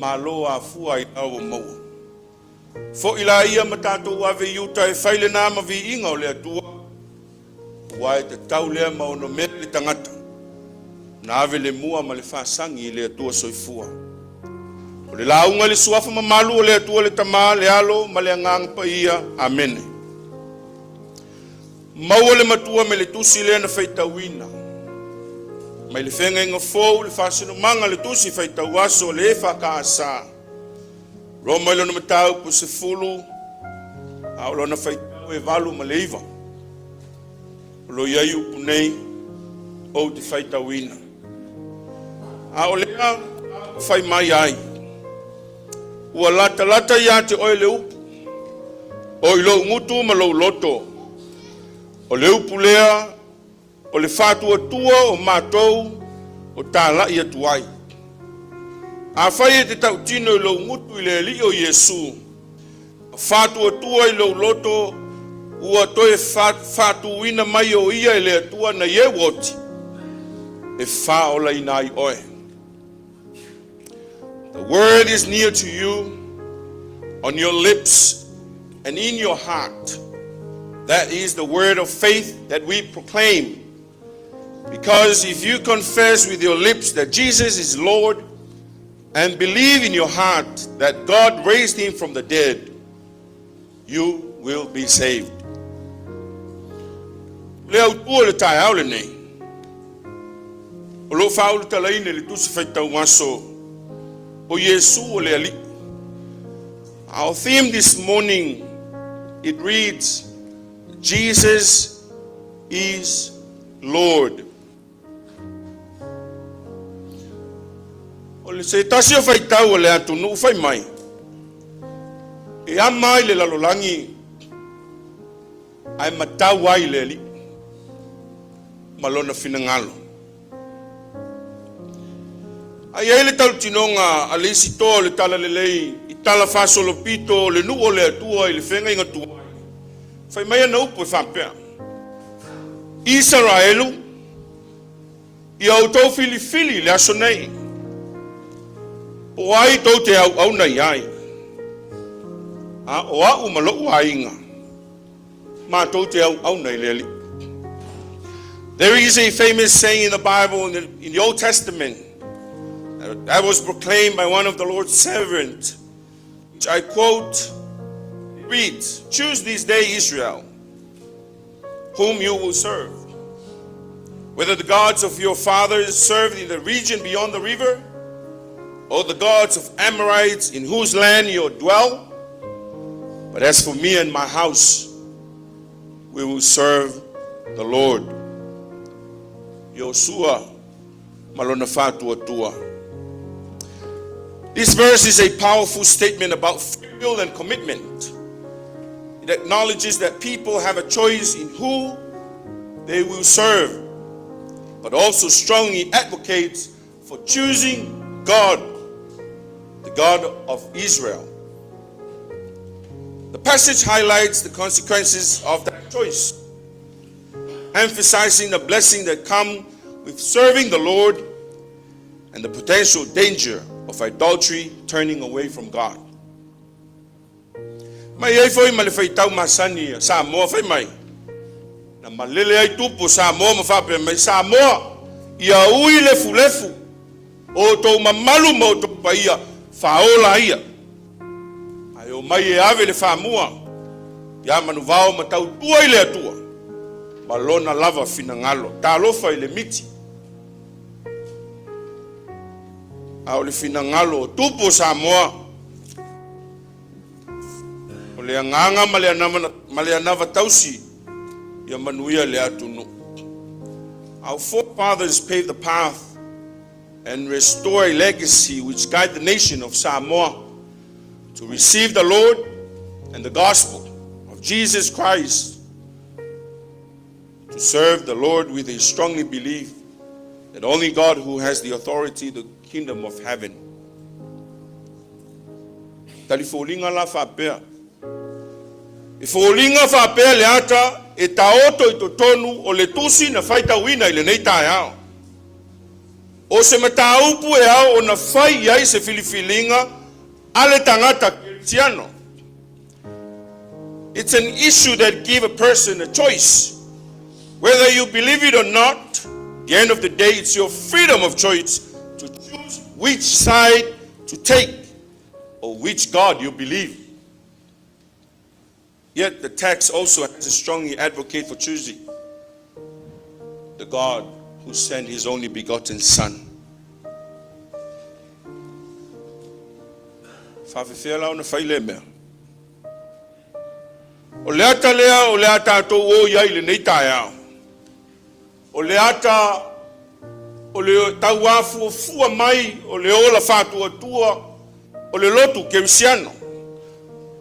Speaker 1: malo a fua i au ua maua. Fo ila ia ma tātou ave iuta e whaile nā ma vi inga o le atua. Ua e te tau lea ma ono mea le tangata. Na ave le mua ma le whasangi i le atua soifua. O le launga le suafa ma malu o le atua le tama le alo ma le angang pa ia. Amene. Maua le matua me le tusi le na whaitawina. Mai le whenga inga fōu le whasino manga le tusi whaitawaso le EFKAS. Roma ilo na matau po se fulu. Aulo na whaitau e valu ma le iwa. Lo iai upu nei o te whaitawina. A o lea whai mai ai. Ua lata ia te oe le upu. O ilo ngutu ma lo loto. O le upu lea, o le whātua tua o mātou o tā lai atu ai. A whai e te tau tino i lo ngutu i le li o Yesu. Whātua tua i lo loto ua toe whātuina mai o ia i le atua na ie woti. E whā ola i nai oe. The word is near to you, on your lips and in your heart. That is the word of faith that we proclaim. Because if you confess with your lips that Jesus is Lord and believe in your heart that God raised him from the dead, you will be saved. Leo tua le tai au le nei. O lo whau le talaine le tusi whaitau maso. O Yesu o le ali. Our theme this morning, it reads, Jesus is Lord. O le se tasi o whaitau o le atu nu whai mai. E amai le lalolangi ai matau ai le ali. Malona finangalo. Ai ele tau tinonga alisi to le tala le lei i tala fasolo pito le nu o le atua i le whenga inga tua. Whai mai ana upo e whampea. Israelu, ia o tau filifili le aso nei. O ai tau te au nei ai. O au malo ainga. Ma tau te au nei le ali. There is a famous saying in the Bible, in the Old Testament, that was proclaimed by one of the Lord's servants, which I quote, reads, "Choose this day, Israel, whom you will serve. Whether the gods of your fathers served in the region beyond the river, or the gods of Amorites in whose land you dwell. But as for me and my house, we will serve the Lord." Yosua malona fatua tua. This verse is a powerful statement about free will and commitment. It acknowledges that people have a choice in who they will serve, but also strongly advocates for choosing God, the God of Israel. The passage highlights the consequences of that choice, emphasizing the blessing that come with serving the Lord and the potential danger of idolatry, turning away from God. Mai ai foi malefai tau masani Samoa fai mai. Na malele ai tupu Samoa mafape mai Samoa ia ui lefu o tau mamalu mo tau paia faola ia. Ai o mai e ave le famua ia manuvao matau tua ile atua. Malona lava finangalo talofa ile miti. Au le finangalo tupu Samoa. O le anganga male anava tausi ia manuia le atunu. Our forefathers paved the path and restore a legacy which guide the nation of Samoa to receive the Lord and the gospel of Jesus Christ, to serve the Lord with a strongly belief that only God who has the authority, the kingdom of heaven. Talifolinga la fapea. E folinga fapea le ata e taoto I totonu o le tusi na faita wina I le nei tae ao. O se mataupu e ao o na fai iai se filifilinga ale tangata Cristiano. It's an issue that gives a person a choice. Whether you believe it or not, at the end of the day, it's your freedom of choice to choose which side to take or which God you believe. Yet the text also has to strongly advocate for choosing the God who sent his only begotten Son. Fafefela ona faile mea. O le ata lea o le ata atou o iai le nei tae ao. O le ata o le tauafu o fua mai o le ola fatua tua o le lotu Cristiano.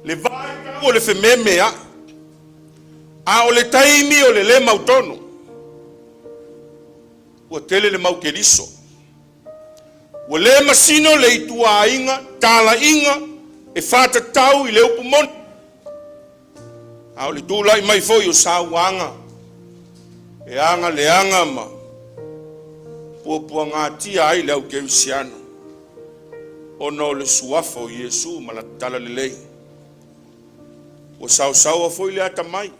Speaker 1: Le vai o le fememe a o le taimi o le mautono. O tele le mau keriso. O le masino le itua inga, tala inga, e fata tau I le upumon. A o le tula I mai foi o sauanga. E anga le anga ma. Pua ngā tia ai leo Cristiano. O no le suafa o Yesu ma la tala le lei. O sau a foi le ata mai.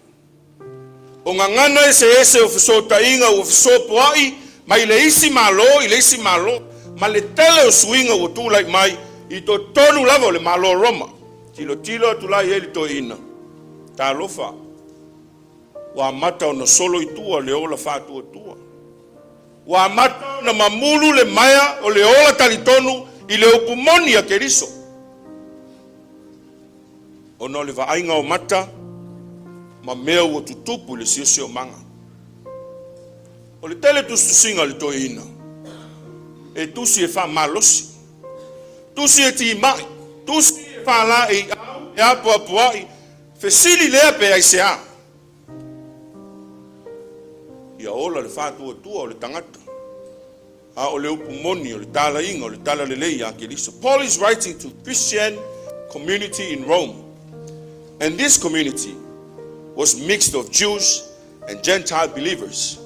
Speaker 1: O ngangana ese o fisota inga o fisopo ai, mai le isi malo, I le isi malo, ma le tele o suinga o tula I mai, I to tonu lava o le malo Roma. Tilo tula I eli to ina. Ta lofa. Wa mata o na solo I tua le ola fatua tua. Wa mata na mamulu le maya o le ola talitonu I le upumoni a keriso. O no le vainga o mata, ma mea o tutupu le siose o manga. O le tele tustusinga le to ina. E tusi e fa malosi. Tusi e ti mai. Tusi e fa la e au, e apu ai. Fesili lea pe ai se a. Ia ola le fatua tua o le tangata. A o le upumoni, o le tala inga, o le tala lelei a keriso. Paul is writing to Christian community in Rome. And this community was mixed of Jews and Gentile believers.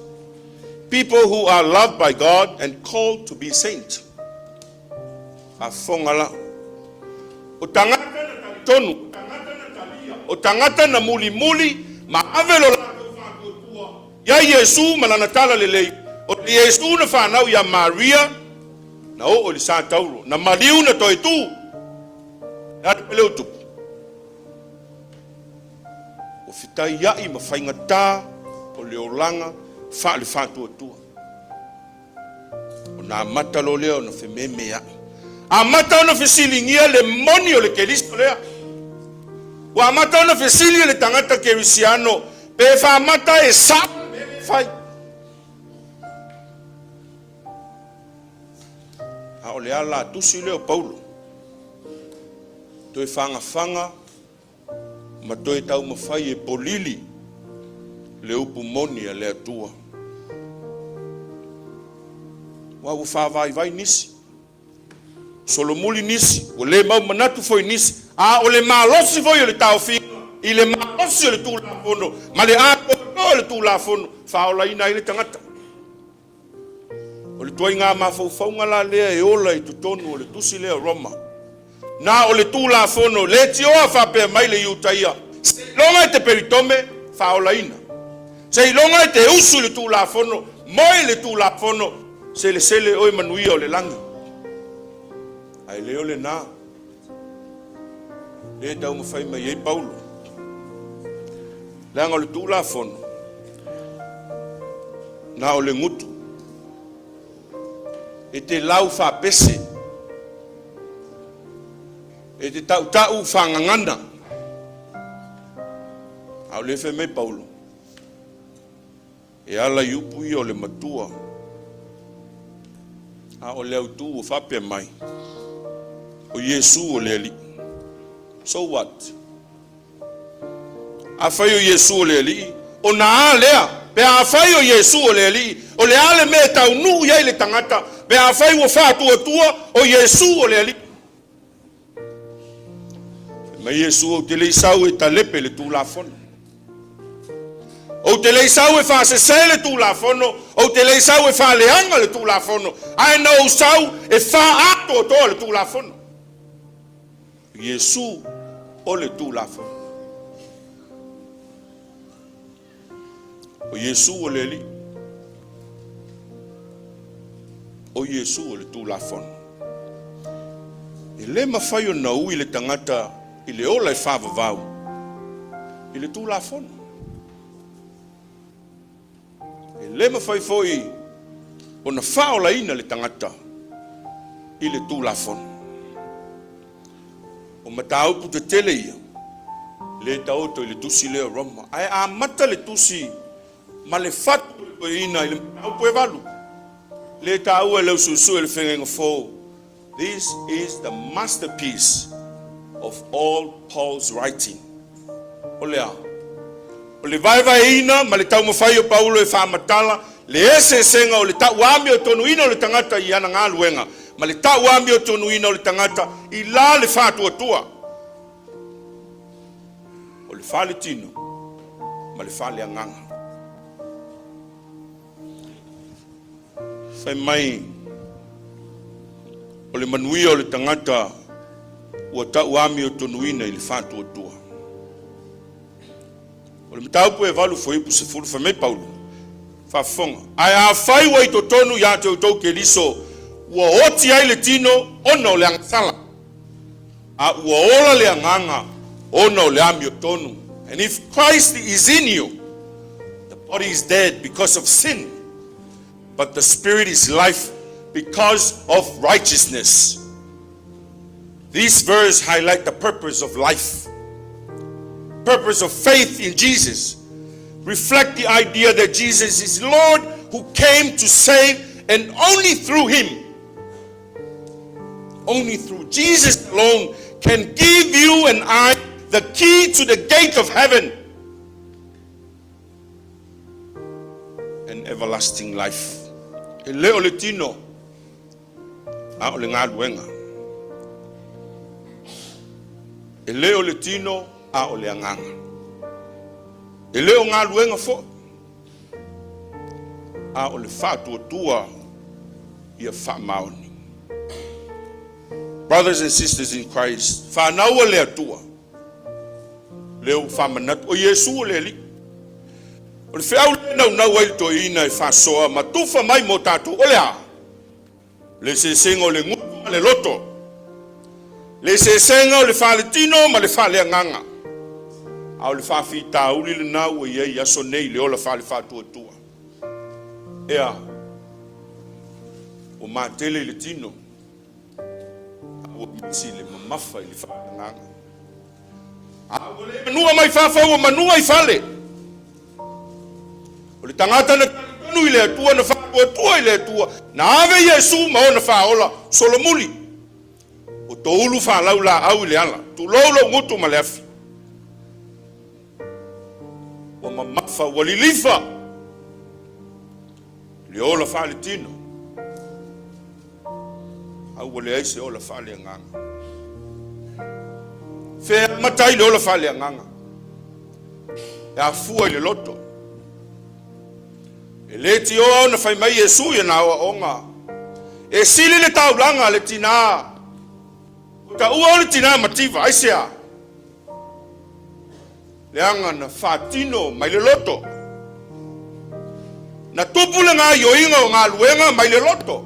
Speaker 1: People who are loved by God and called to be saints. Afongala. O tangata na tonu, o tangata na muli, maavelo la tofaeono. Ya Yesu malanatala lelei. O Yesu na whanau ya Maria, na o li Santauro, na Mariu na toi tu. Ya te peleu tupu. O fitai iai mawhaingata, o leolanga, wha le whātua. O nā mata lo leo na whememe iai. A mata ona whesilingia le moni o le Keristo lea. Wa mata ona whesilingia le tangata kerisiano, pe wha mata e sa whai. A o le ala tusi leo Paulo. Toi whanga, ma toi tau mawhai e polili le upu moni a le atua. Wa u whawai nisi. Solomuli nisi, o le mau manatu foi nisi, o le malosi foi o le taufi, i le malosi o le tulafono, ma le o le tulafono, whaola ina i le tangata. O le tuai ngā mawhauwhaunga la lea e ola i tutonu o le tusi lea Roma. Na o le tulafono, le tioa whapea mai le iutaia, se longa e te peritome, whaola ina. Se longa e te usu le tulafono, moi le tulafono, se le sele oi manuia o le langi. Ai leo le nā. Le tau mawhai mai ei Paulo. Leanga o le tulafono. Nā o le ngutu. E te lau whapese. E te tau whangangana. Au le whai mai Paulo. E ala iupu i o le matua. A o le autu o whapea mai. O Yesu o le ali. So what? A whai o Yesu o le ali. O na lea. Pe a whai o Yesu o le ali. O le ale me tau nu iai le tangata. Pe a whai o whātua tua o Yesu o le ali. Ma Yesu o te leisau e talepe le tulafono. O te leisau e whasese le tulafono. O te leisau e whaleanga le tulafono. Ai na o sau e wha ato toa le tulafono. Yesu o le tulafono. O Yesu o le li. O Yesu o le tulafono. E le mawhai o nau i le tangata i le ola e whavavau. I le tulafono. E le mawhai foi o na whaola ina le tangata i le tulafono. O matau pu te tele ia. Le tau to le tusi leo Roma. Ai a mata le tusi ma le fatu le ina le matau pu e valu. Le tau e leo susu e le whengenga fo. This is the masterpiece of all Paul's writing. O lea. O le vai ina ma le tau mawhai o Paulo e whamatala. Le ese senga o le tau ami o tonu ina o le tangata i ana ngā luenga. Ma le tau ami o tonu ina o le tangata i la le whātua tua. O le whale tino, ma le whale anganga. Whai mai, o le manuia o le tangata ua tau ami o tonu ina i le whātua tua. O le mataupu e valu fo ipu se furu, whai mai Paulo, whafonga. Ai a whai wai to tonu ia te utau ke liso, ua oti ai le tino, ona o le angasala. A ua ola le anganga, ona o le ami o tonu. And if Christ is in you, the body is dead because of sin, but the spirit is life because of righteousness. These verses highlight the purpose of life, purpose of faith in Jesus, reflect the idea that Jesus is Lord who came to save, and only through him, only through Jesus alone, can give you and I the key to the gate of heaven and everlasting life. E leo le tino a o le ngā luenga. E leo le tino a o le anganga. E leo ngā luenga fo. a o le whātua ia whamaoni. Brothers and sisters in Christ, whānaua le atua. Leo whamanatu o Yesu o le li. O le whiau le nau ai to ina e whasoa matufa mai mo tātou o le a. Le se sengo le ngutu le loto. Le se sengo le whaletino ma le whale nganga. Au le whawhita uli le nau e iei aso nei le ola whale whātua tua. Ea, o mātele le tino. O misi le mamafa i le whale nganga. Au le manua mai whawhau o manua i whale. O le tangata na tanu i le atua na whātua tua i le atua. Na ave Yesu ma o na whaola solomuli. O to ulu whalau la au i le ala. Tu lolo ngutu ma le afi. O mamafa walilifa. Le ola whale tino. Au wale aise ola whale nganga. Whea matai le ola whale nganga. E a fua i le loto. E le ti o na whai mai Yesu i na o onga. E sili le taulanga le tina. Ta ua o le tina mativa, aisea. Le anga na whatino mai le loto. Na tupu le ngā ioinga o ngā luenga mai le loto.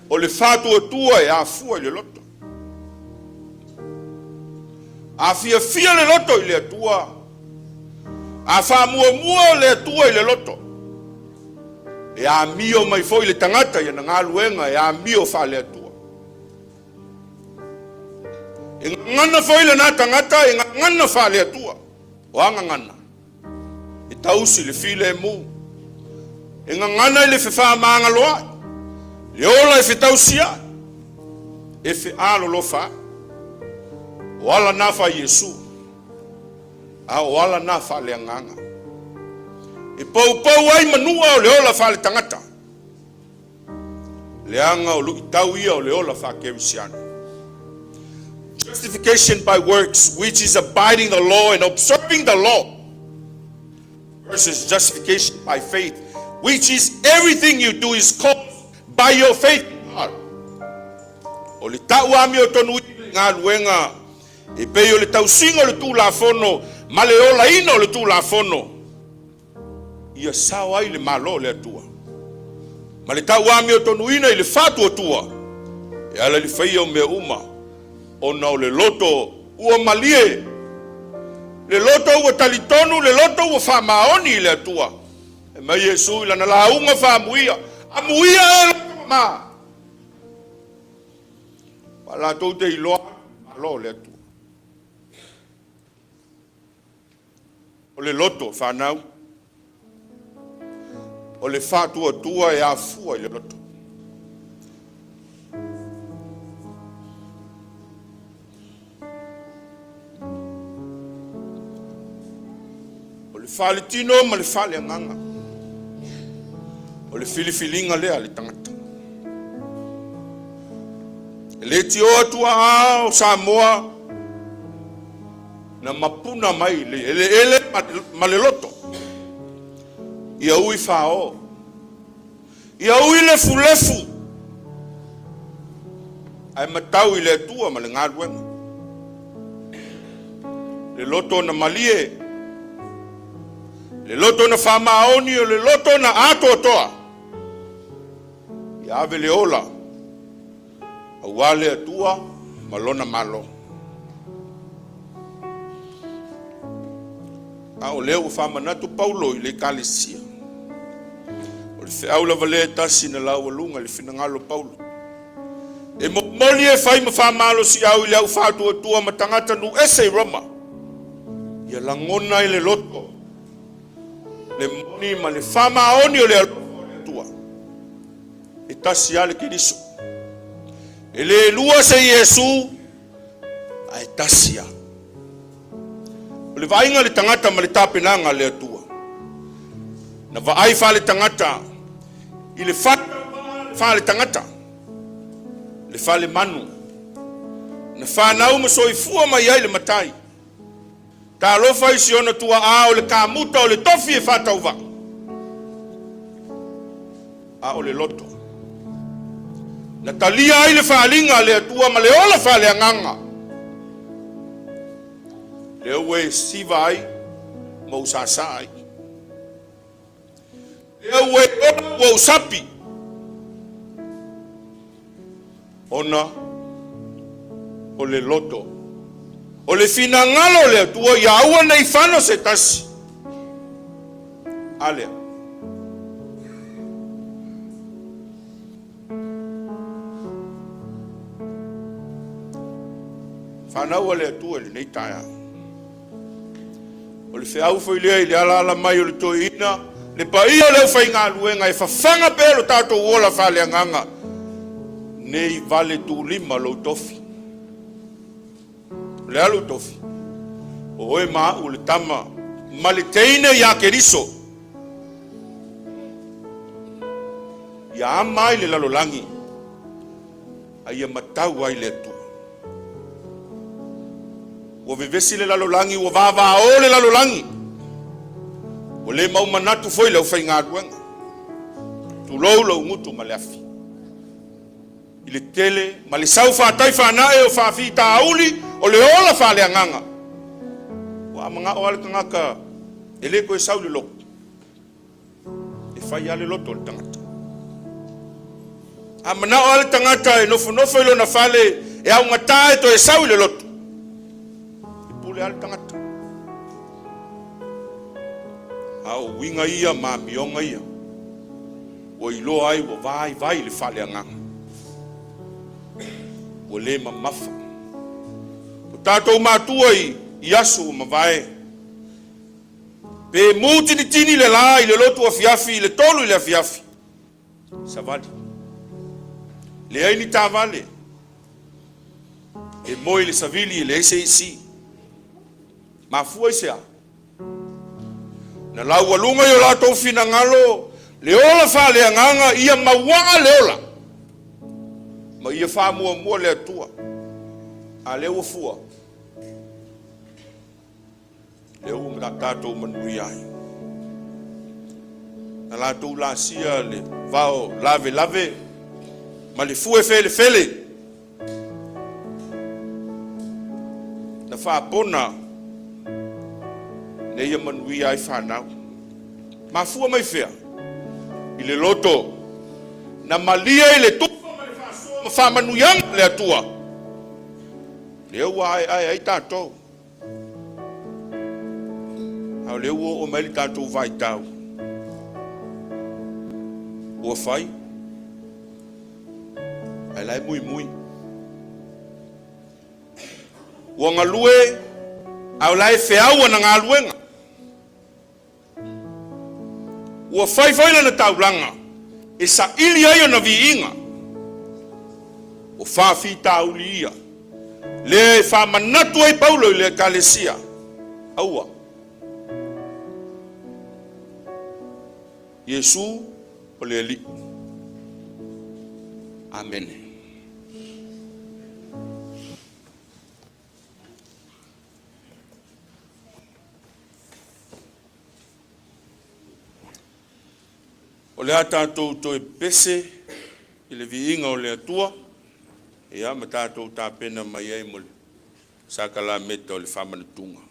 Speaker 1: O le whātua tua e a fua i le loto. A fia le loto i le atua. A wha mua le atua i le loto. E a mio mai foi le tangata i na ngā luenga e a mio wha le atua. E ngana foi le nā tangata e ngana wha le atua. O anga ngana. E tausi le file e mu. E ngana i le whewha maanga loa. Le ola e whetausia. E whe alo lo wha. O ala nā wha Yesu. A o ala nā wha le anganga. E pau ai manua o le ola wha le tangata. Le anga o lui tau ia o le ola wha kerisiano. Justification by works, which is abiding the law and observing the law. Versus justification by faith, which is everything you do is called by your faith in God. O le tau ami o tonu ngā luenga. E pei o le tau singo le tū la fono. Ma le ola ino le tū la fono. Ia sao ai le malo le atua. Ma le tau ami o tonu ina i le fatu atua. E ala li whaia o mea uma. O na o le loto ua malie. Le loto ua talitonu, le loto ua whamaoni i le atua. E mai Yesu ila na launga whamuia. Amuia e loto ma. Wala tau te iloa, malo le atua. O le loto whanau. O le whātua tua e a fua i le loto. Fale tino ma le fale anganga. O le filifilinga lea le tangata. Le tio atua o Samoa. Na mapuna mai le ele ma le loto. Ia ui whao. Ia ui le fulefu. Ai matau i le atua ma le ngāruenga. Le loto na malie. Le loto na whamaoni o le loto na ato toa. Ia ave le ola. Awale atua malona malo. A o leo whamanatu Paulo i le kalesia. O le whiau lava le tasi na lau alunga le whinangalo Paulo. E moli e whai ma whamalo si au i le au whātua tua ma tangata nu ese Roma. Ia langona i le loto. Le moni ma le whamaoni o le atua. E tasi ale kiriso. E le lua se Yesu. A e tasia. O le vainga le tangata ma le tāpenanga le atua. Na vaai wha le tangata. I le wha le tangata. Le wha le manu. Na whanau ma soifua mai ai le matai. Ta alofa i si ona tua a o le kamuta o le tofi e whatau wa. a o le loto. Na talia ai le whaalinga le atua ma le ola whaaleanganga. Le ue siva ai, ma usasa ai. Le ue ona ua usapi. Ona o le loto. O le fina ngalo le atua ia aua nei whano se tasi. Alea. Whanau le atua le nei taia. O le whiau fo ilea i le ala mai o le toina, le paia leo whai ngā luenga e whawhanga pēlo tātou uola whale anganga. Nei vale tu lima lo tofi. Le alu tofi. O oe maa u le tama, ma le teine ia ke riso. Ia amai le lalolangi. A ia matau ai le atua. Ua vevesi le lalolangi, ua vava o le lalolangi. O le mau manatu foi leo whai ngā ruenga. Tu lou lau ngutu ma le afi. I le tele, ma le sau whātai whānae o whāwhi tā auli, o le ola whāle anganga. Ua mga o ale tangaka, e le koe sau le loko. E whai ale loto le tangata. A mana o ale tangata e nofo ilo na whale, e au ngata e to e sau le loto. Le al tangata au winga ia ma mionga ia o ilo ai o vai le fale anga o le mamafa o tatou matua i asu ma vai pe muti ni tini le la i le lotu a fiafi le tolu i le fiafi savali le ai ni tavale e moi le savili le isi ma fua isia. Na lau alunga yo la tau fina ngalo, le ola wha le anganga, ia mawanga le ola. Ma ia wha mua le atua. A le ua fua. Le ua mga tātou manui ai. Na la tau la sia le vao lave, ma le fua fele. Na wha pona, le ia manui ai whanau. Ma fua mai whea. I le loto. Na malia i le tufa mai whasoa. Ma wha manuianga le atua. Le ua ai tātou. Au le ua o mai li tātou vai tau. Ua whai. Ai lai mui. Ua ngalue. Au lai wheaua na ngā luenga. Ua whai na taulanga. E sa ili ai o na viinga. O whawhi tauli ia. Le whamanatu ai paulo i le kalesia. Aua. Yesu o le li. Amen. O le tātou to e pese, i le viinga o le atua, e ama tātou tāpena mai ai mo le sakala meta o le whamanatunga.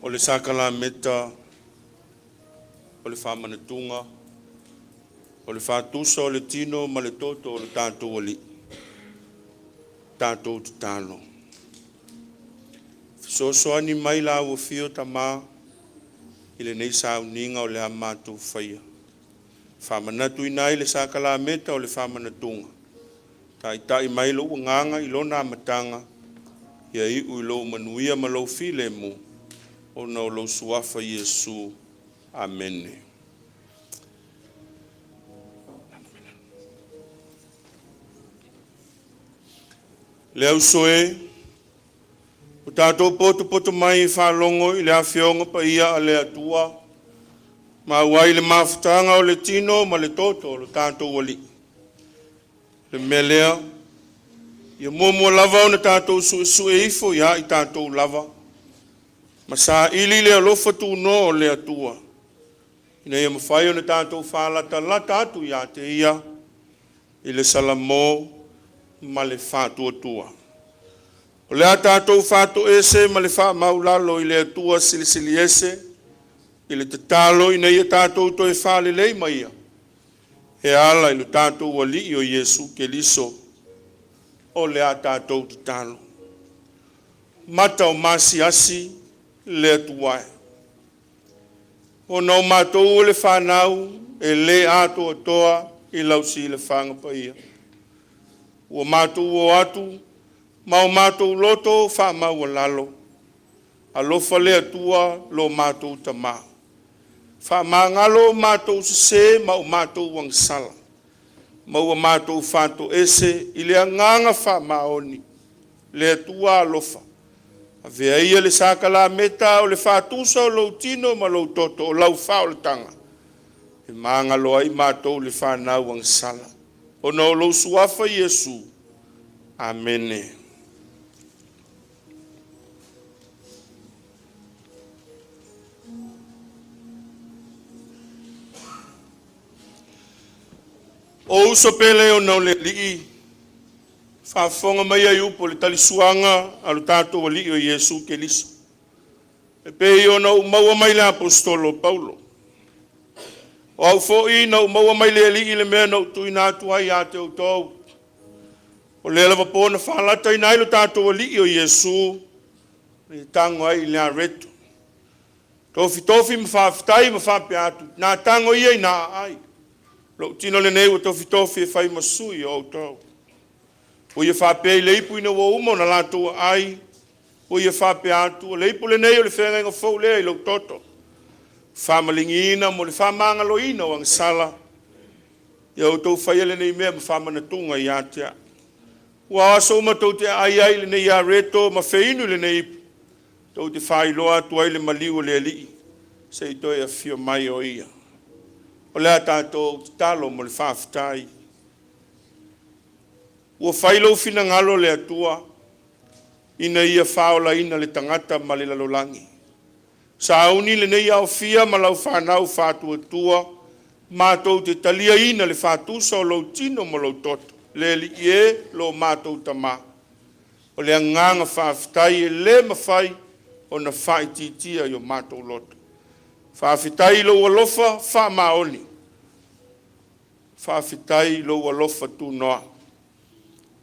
Speaker 1: o le sakala meta, o le whamanatunga, o le whātusa o le tino ma le toto o le tātou ali, tātou te tālo. Fisosoani mai la ua Fitiuta Manu'a, i le nei sauninga o le a mātou whaia. Whamanatu i nai le sakala meta o le whamanatunga. Tai mai lo nganga i lona matanga, ia i ui lo manuia ma lo file mu, o na lo suafa Yesu. Amen. Le au soe, o tātou poto mai whalongo i le awhionga pa ia a le atua, ma wai le mawhutanga o le tino ma le toto o le tātou wali. Le melea, ia mua lava o na tātou sue ifo ia i tātou lava, ma sa ili le alofa tu no o le atua. Ina ia mawhai o na tātou whalata la tātou ia te ia, i le salamo ma le whātua tua. O lea tātou whātu ese ma le wha maulalo i le atua silisili ese, i le tatalo ina ia tātou toi whale lei maia. E ala i le tātou wali o Yesu ke liso, o lea tātou tatalo. Mata o masi asi le atuae. O nau mātou o le whanau e le ato atoa i lausi le whanga pa ia. O mātou o atu, mau mātou loto wha mau lalo. Alofa le atua lo mātou tama. Wha mangalo mātou se mau mātou wangsala. Mau mātou whanto ese i le anganga wha maoni. Le atua alofa. A vea ia le sakala meta o le whātusa o lau tino ma lau toto o lau wha o le tanga. E mangalo ai mātou le whanau wangsala. O no lau suafa Yesu. Amene. O uso pele o nau le lii. Whafonga mai ai upo le talisuanga alu tātou wa lii o Yesu ke liso. E pei o nau maua mai le apostolo Paulo. O au fo'i nau maua mai le lii le mea nau tui nātu ai a te utou. O le lava pōna whalata i nailu tātou wa lii o Yesu. Ni tango ai le a reto. Tofi ma whawhitai ma whawhi atu. Nā tango ia i nā ai. Lo tino le nei o tofi e whai masui o tau. O ia whapei leipu ina wa umo na lātou ai. O ia whape atu. O leipu le nei o le whenga inga whau lea i lau toto. Whamalingi ina mo le whamangalo ina o ang sala. Ia o tau whai le nei mea ma whamanatunga i atea. Ua aso umatou te ai le nei a reto ma wheinu le nei. Tau te whai loa tu ai le maliu le alii. Se i toi a whio mai o ia. O lea tātou talo mo le whawhitai. Ua whailo fina ngalo le atua. Ina ia whaola ina le tangata ma le lalolangi. Sa auni le nei au fia ma lau whanau whātua tua. Mātou te talia ina le whātusa o lau tino mo lau toto. Le li e lo mātou tama. O le nganga whawhitai e le mawhai o na whaititia i o mātou loto. Whawhitai lo alofa wha maoni. Whawhitai lo alofa tu noa.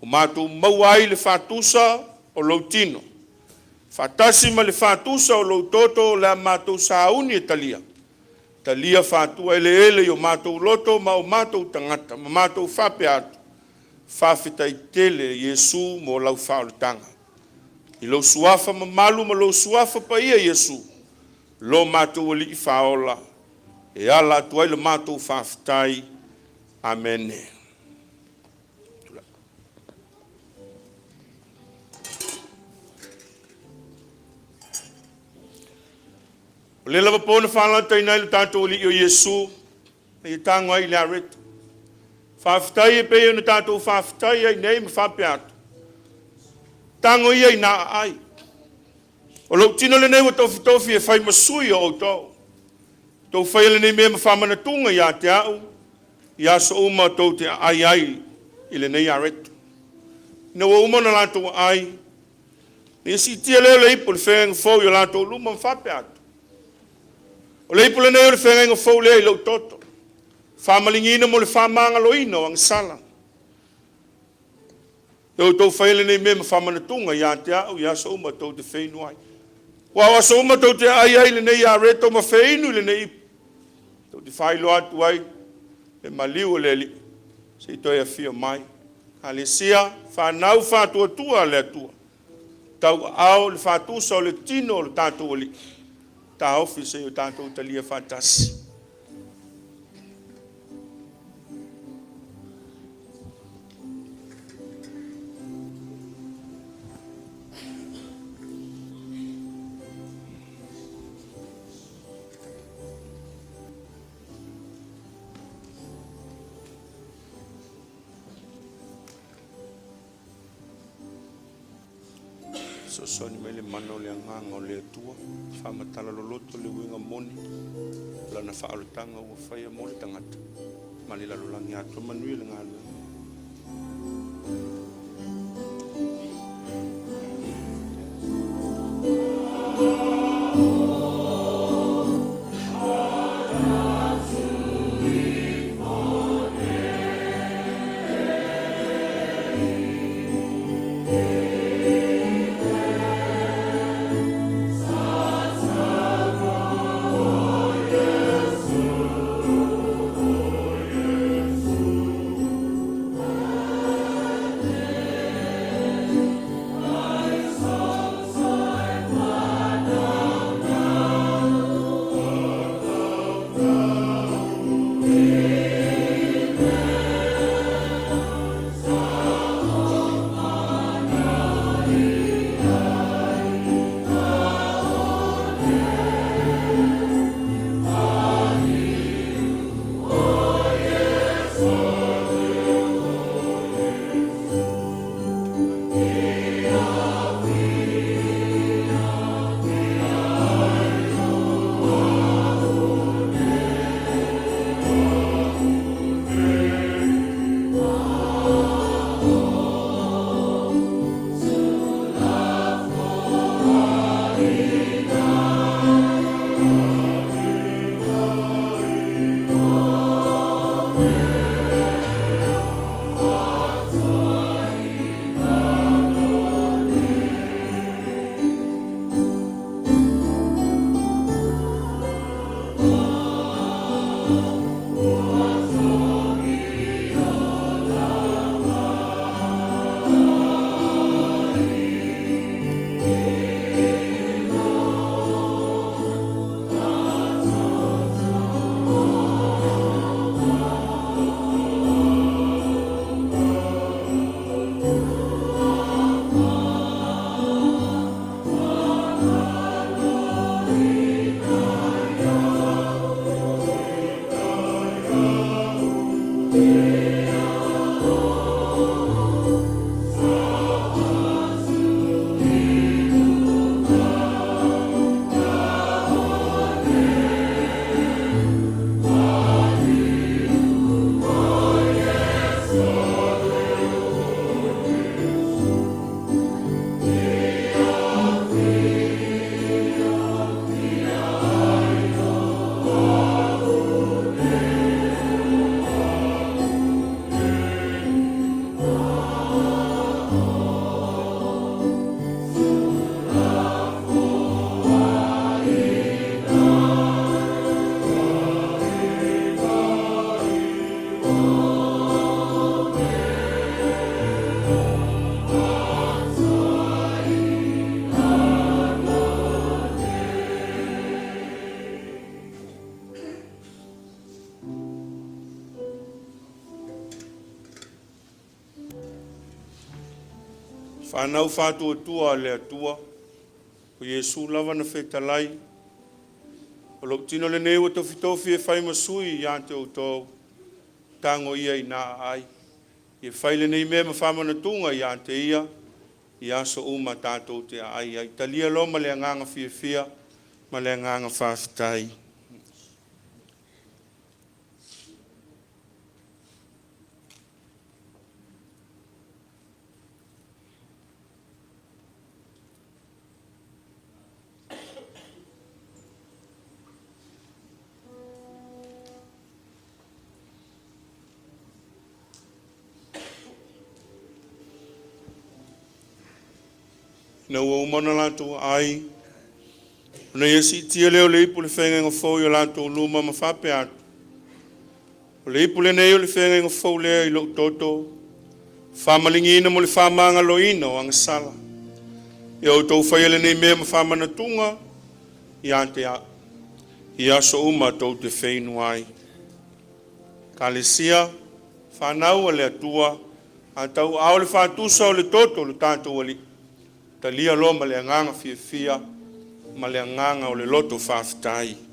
Speaker 1: O mātou mauai le whātusa o lau tino. Whātasi ma le whātusa o lau toto le mātou sauni e talia. Talia whātua ele i o mātou loto ma o mātou tangata. Ma mātou whape atu. Whawhitai tele Yesu mo lau whaoletanga. I lau suafa ma malu ma lau suafa pa ia Yesu. Lo mātou wali i whaola. E ala tuai le mātou whawhitai. Amene. O le lava pōna whalata i nai le tātou wali o Yesu. E tango ai le areto. Whawhitai e pei o na tātou whawhitai ai nei ma whape atu. Tango ia i nā ai. O lau tino le nei wa tofi e whai masui o tau. Tau whai le nei mea ma whamanatunga i a te au. I aso uma tau te ai i le nei areto. Ina wa uma na lātou ai. Ni si tia leo le ipo le whenga fau i o lātou luma ma whape atu. O le ipule nei o le whenga fau le ilo toto. Whamalingina mo le whamanga loina o ang sala. Tau tau whaile nei mema whamanatunga ia te au ia so uma tau te whenua ai. Wa so uma tau te ai le nei a reto ma wheinu le nei. Tau te whailo atu ai le maliu le li. Se toi a fia mai. Alesia whanau whatua tua le atua. Tau au le whatu sa o le tino o le tātou oli. Ta ofi se o tātou talia whatasi. So soni mai le mana o le anganga o le atua. Whamatala loloto le winga moni. Lana whaalutanga ua whaia mo le tangata. Mali lalulangi atua manui le ngālu. Whanau whātua tua le atua. O Yesu lava na whetalai. O lok tino le neu to fitofi e whai masui i ante o tō. Tango ia i nā ai. I whai le nei mea ma whamana tunga i ante ia. I aso uma tātou te ai. I talia lo ma le anganga fia fia. Ma le anganga whawhitai. na ua umana latou ai. Ona ia si'itia lea o le ipu le whainga fau i o latou luma ma whape atu. O le ipu le nei o le whainga fau lea i lo toto. Whamalingi ina mo le whamanga lo ina o angasala. I au tau whaiele nei mea ma whamana tunga i ante a. I aso uma tau te whainu ai. Ka le sia, whanau a le atua, a tau au le whatusa o le toto le tātou ali. Ta lia lo ma le anganga fia fia, ma le anganga o le loto whaftai.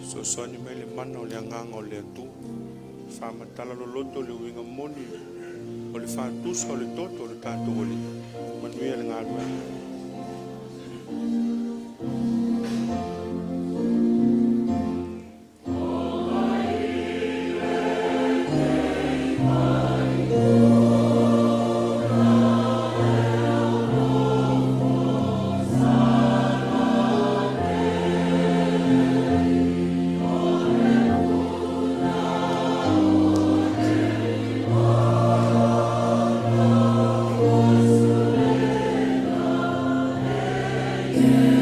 Speaker 1: So soani mai le mana o le anganga o le atu. Whamatala lo loto le uinga moni. O le whatusa o le toto o le tātou oli. Manuia le ngā rua.
Speaker 3: Yeah.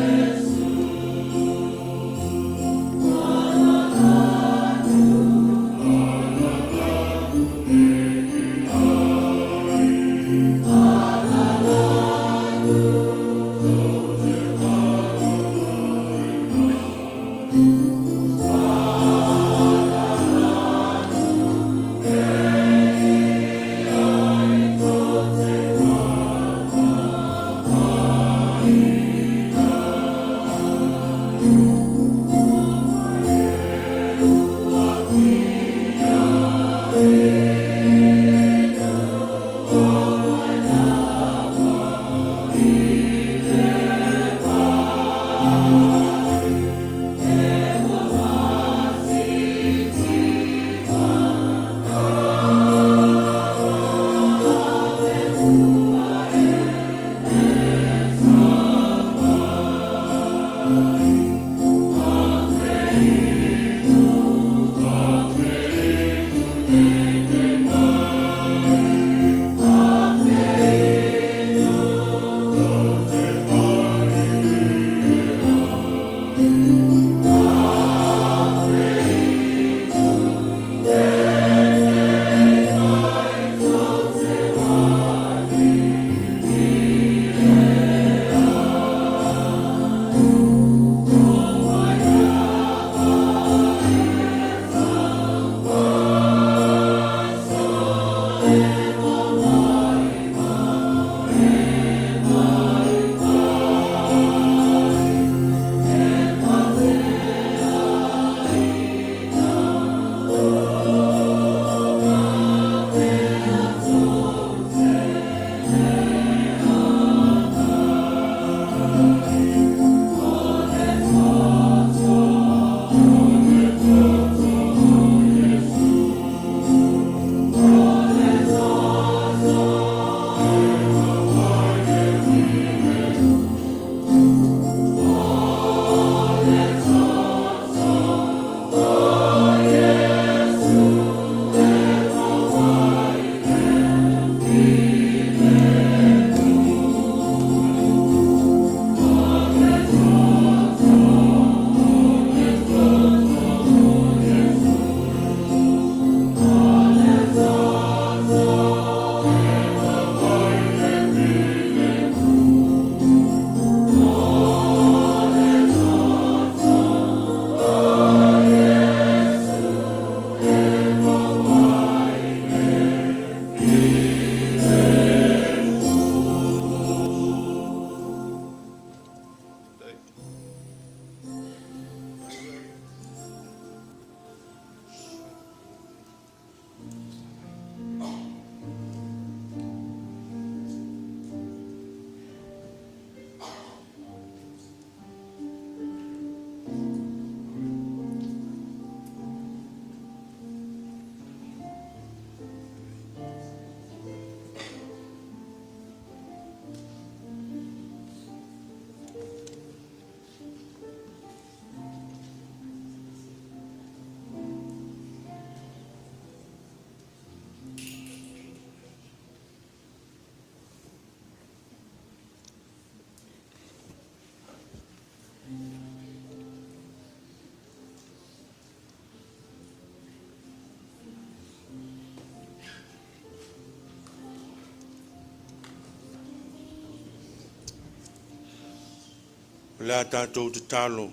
Speaker 1: Le tātou te talo.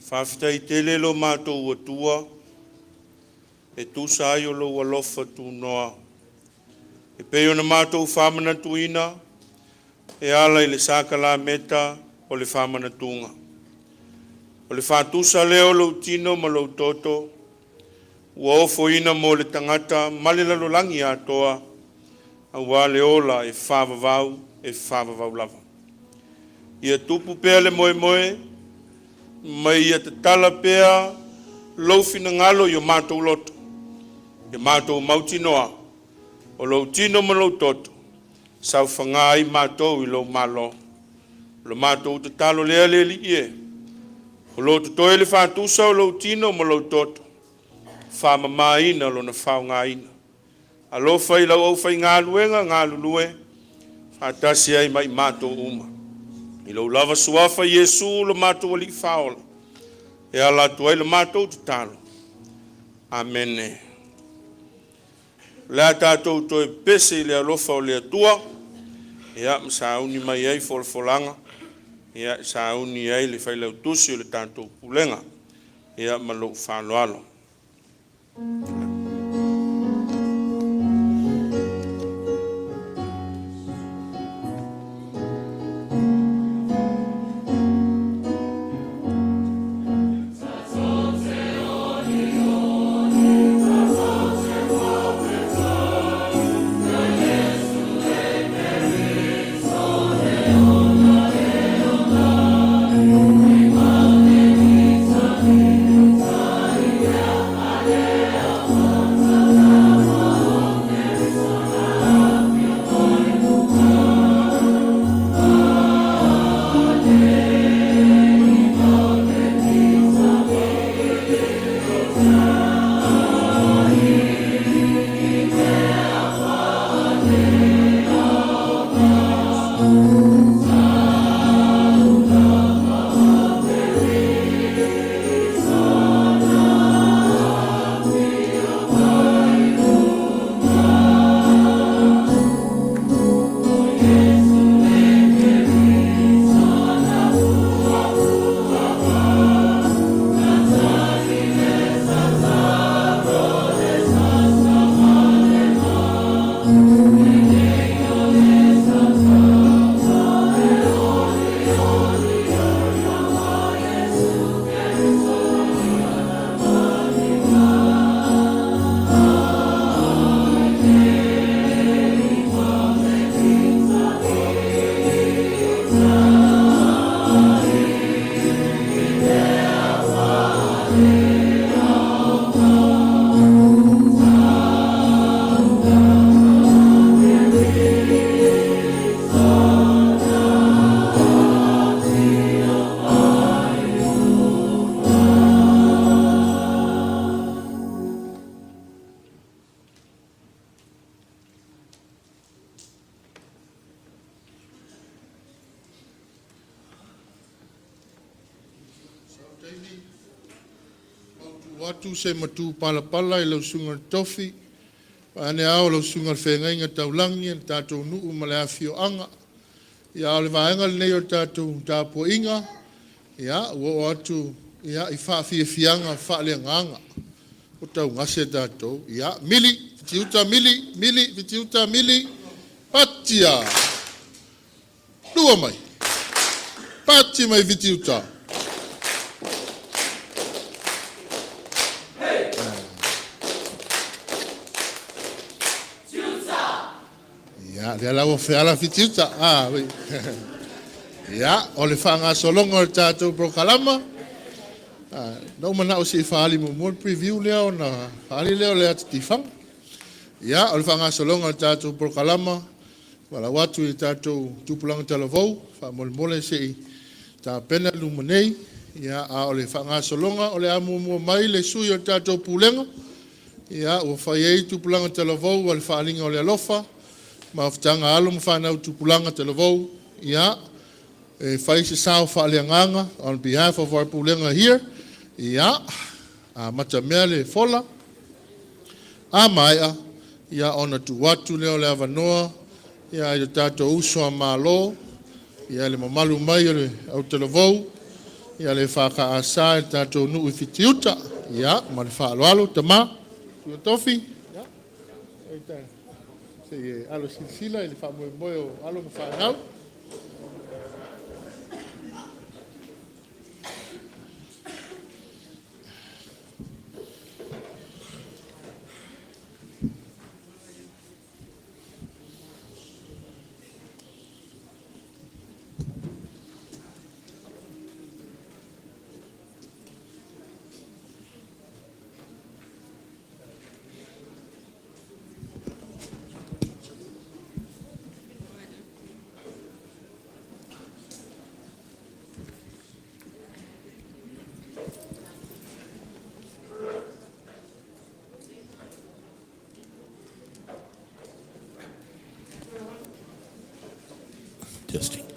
Speaker 1: Whawhitai te lelo mātou atua, e tūsa ai o lo alofa tū noa. E peo na mātou whamana tuina, e ala i le sākala meta o le whamana tunga. O le whātusa leo lo tino ma lo toto, ua ofo ina mo le tangata male lalolangi atoa, a wale ola e whawavau, e whawavau lava. Ia tupu pea le moe moe, mai ia te tala pea loufina ngalo i o mātou loto. I mātou mautinoa, o lo tino ma lo toto, sau whanga ai mātou i lo malo. Lo mātou te talo lea le li ie. O lo te toe le whātusa o lo tino ma lo toto. Whamama ina lo na whaunga ina. A lo whai lau au whai ngā luenga, ngā lulue, whātasi ai mai mātou uma. I lo lava suafa Yesu lo mātou ali whaola. E ala tuai lo mātou te talo. Amene. Lea tātou toi pese i le alofa o le atua. Ea msauni mai ai folfolanga. Ea sauni ai le whailau tusi o le tātou pulenga. Ea malo whaloalo.
Speaker 2: Watu se matu pala pala I lau sunga tofi. Ane ao lau sunga whenga inga taulangi and tātou nuu ma le awhio anga. Ia o le vaenga le nei o tātou tāpo inga. Ia ua atu ia I whaafia fianga whaale nganga. O tau ngase tātou. Ia mili, Fitiuta mili, Fitiuta mili. Patia. Lua mai. Pati mai Fitiuta. Ia lau wheala Fitiuta. Ia, o le whanga solonga o tātou prokalama. Nau mana o si whaali mo more preview leo na whaali leo lea titifang. Ia, o le whanga solonga o tātou prokalama. Wala watu I tātou tupulanga talavou. Wha mole mole se I tā pena lumanei. ia a o le whangasolonga o le amu mua mai le sui o tātou pulenga ia ua whai ei tupulanga te lavou o le whaalinga o le alofa ma whatanga alo ma whanau tupulanga te lavou ia e whai se sao whaaleanganga on behalf of our pulenga here ia a mata mea le fola a maia ia ona tu watu leo le avanoa ia i tātou usua mālo ia le mamalu mai o le au te lavou ia le whaka asa e tātou nuu i Fitiuta ia ma le whaaloalo tamā tua tofi ia eita se alo silsila i le whamoe o alo ma whanau
Speaker 3: Testing.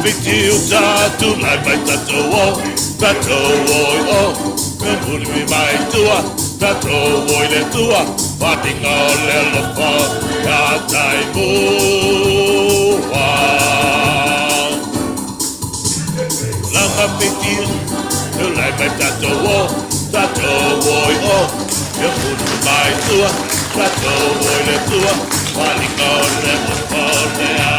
Speaker 3: Fitiuta tu lai mai tato oi o me muri mi mai tua tato oi le tua patinga o le lofa ya tai mua langa Fitiu tu lai mai tato oi o me muri mi mai tua tato oi le tua patinga o le lofa ya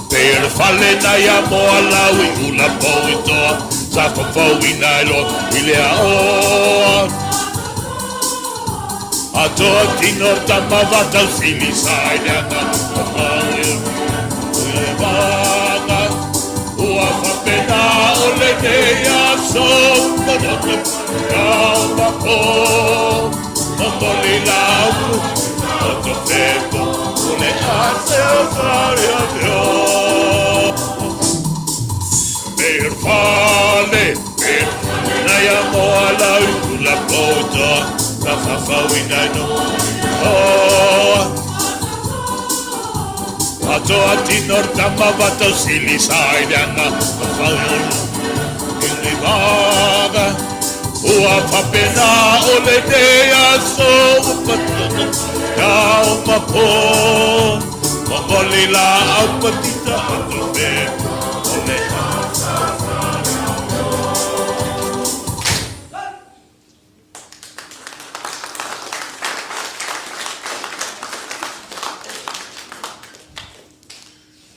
Speaker 3: Per falle na ya moa lawi una poito sa fowi na lo ilea o a to tino tamavata sili sai na vaga o a pena o le ya so no ya ma po no le la o to tempo le hace osaria Dio per fale na ya moa la pota la fa wina no a to atinor tamavata sili sai dana fa il vaga o a pena o le dea so ya ma po Mongolila au petita atobe ole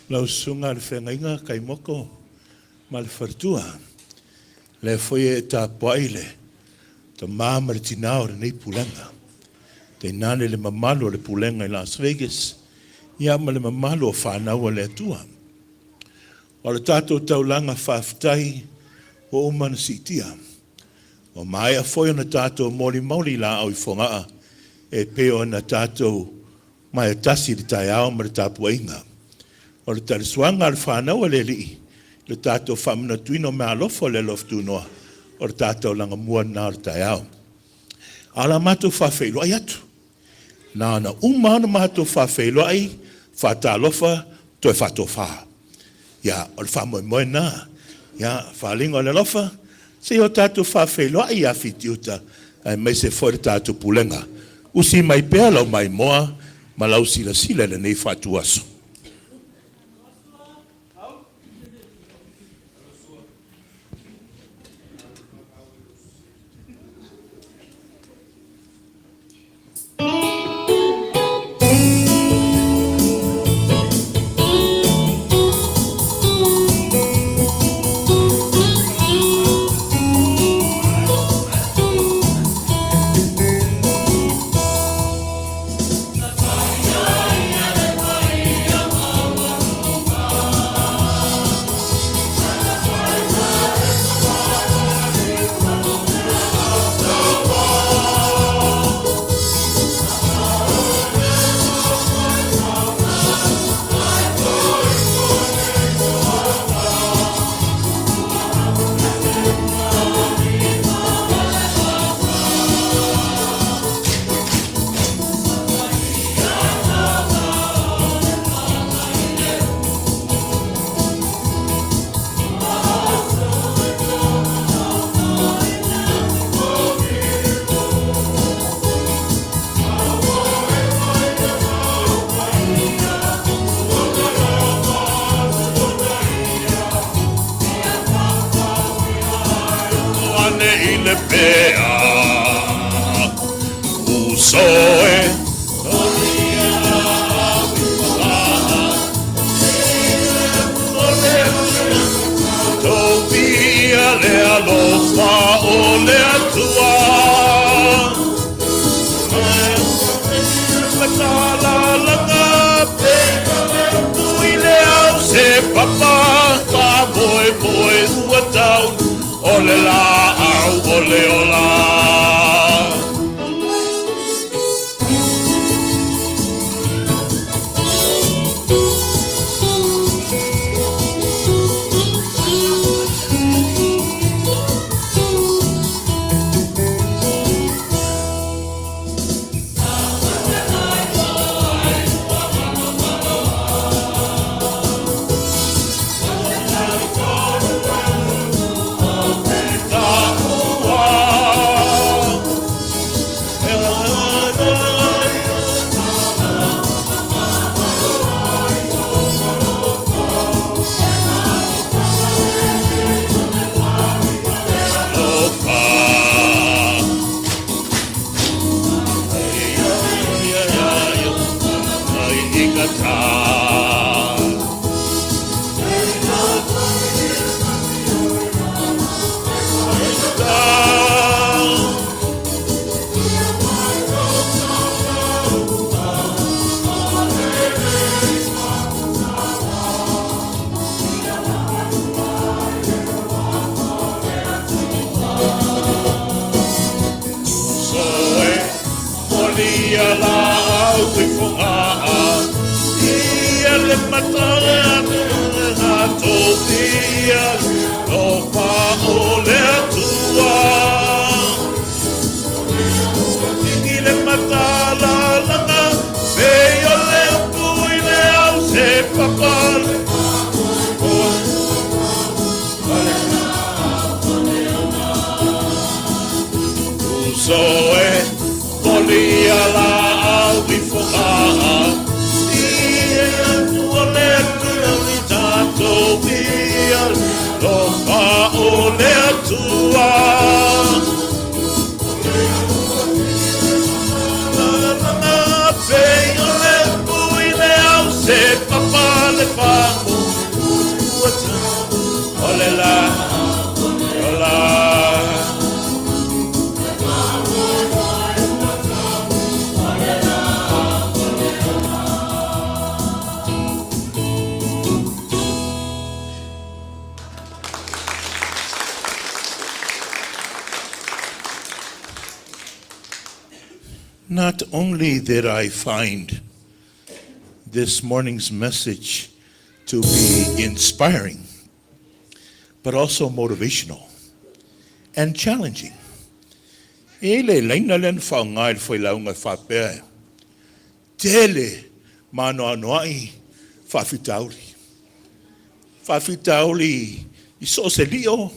Speaker 3: Lau sunga le whengainga Kaimoko Malepeai le foi e ta poile ta mamar tinao re nei Pulega te nane le mamalo le Pulega i Las Vegas ia ma le mamalo o whanau le atua o le tātou taulanga whawhtai o umana sitia o mai a foi ona tātou mori la au I whangaa e peo na tātou mai a tasi le tai ao ma le tāpuainga o le tariswanga le whanau le li le tātou whamuna tuino me alofo le loftu noa o le tātou langa mua na le tai ao ala mātou whawhelo ai atu na umana mātou whawhelo ai whatalofa to e whatofa ya o le whamoe na ya whalingo le lofa se o tātou whawhelo ai a Fitiuta ai mai se fore tātou Pulega usi mai pēa lau mai moa ma lau sila le nei whatuaso Malepeai usoe Tobia le alofa o le atua Matala langa Tui le au se papa Pa boy ua down Ole la au ole ola le matale a topia no pa ole tua le matala langa veio le pui le au se papal so e polia la au bifoka Tofa ole tua na pei ole pui le au se papa le famo ole la ola Not only did I find this morning's message to be inspiring, but also motivational and challenging. Ele laina len whaungai foi launga whapea. Tele manoa noai whawhitauri. Whawhitauri I so se lio,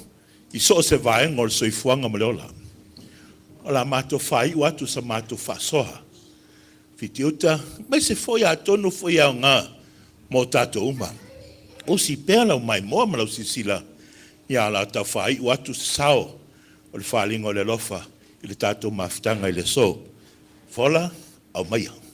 Speaker 3: I so se vaenga o soifuanga maleola. O la mato whai watu sa mato whasoha. Fitiuta, mai se foi a tonu foi a ngā mō tato uma. O si pēla o mai moa malau si sila. Ia la ta whai watu sao. O le whalingo le lofa. I le tato mawhitanga I le so. Fola au maia.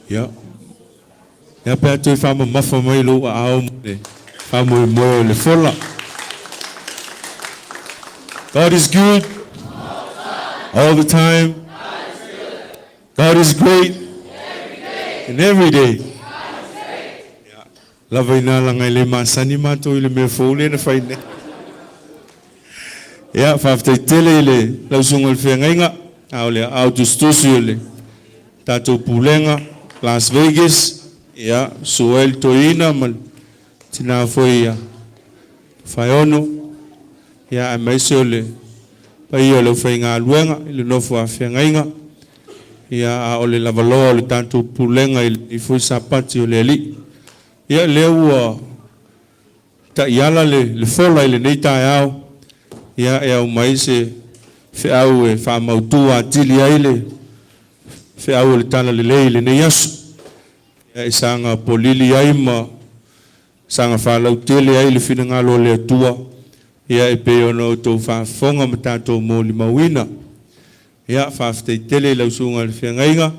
Speaker 4: Ja. Ja, per tu fa ma fa mai lo a le. Fa mo le folla. God is good all the time. God is great and every day. Lava ina la ngai le masani mato ile me fole na faine. Ja, fa te tele ile la sungal fenga aule autostusule. Tato Pulega Las Vegas ya suel toina mal tina foi ya Tofaeono ya maisole pa ia lo fenga luenga ile no fo afenga ya ole la valo le tanto Pulega il foi sapati ole ali ya leo ta yala le fola ile neita yao ya o maise fe au e fa mautua tili ile fe au le tana le leile ne yasu e sanga polili ai ma sanga fa lau tele ai le fina ngalo le tua ia e pe ono to fa fonga matato mo li mawina ia fa fte tele lau sunga le fengainga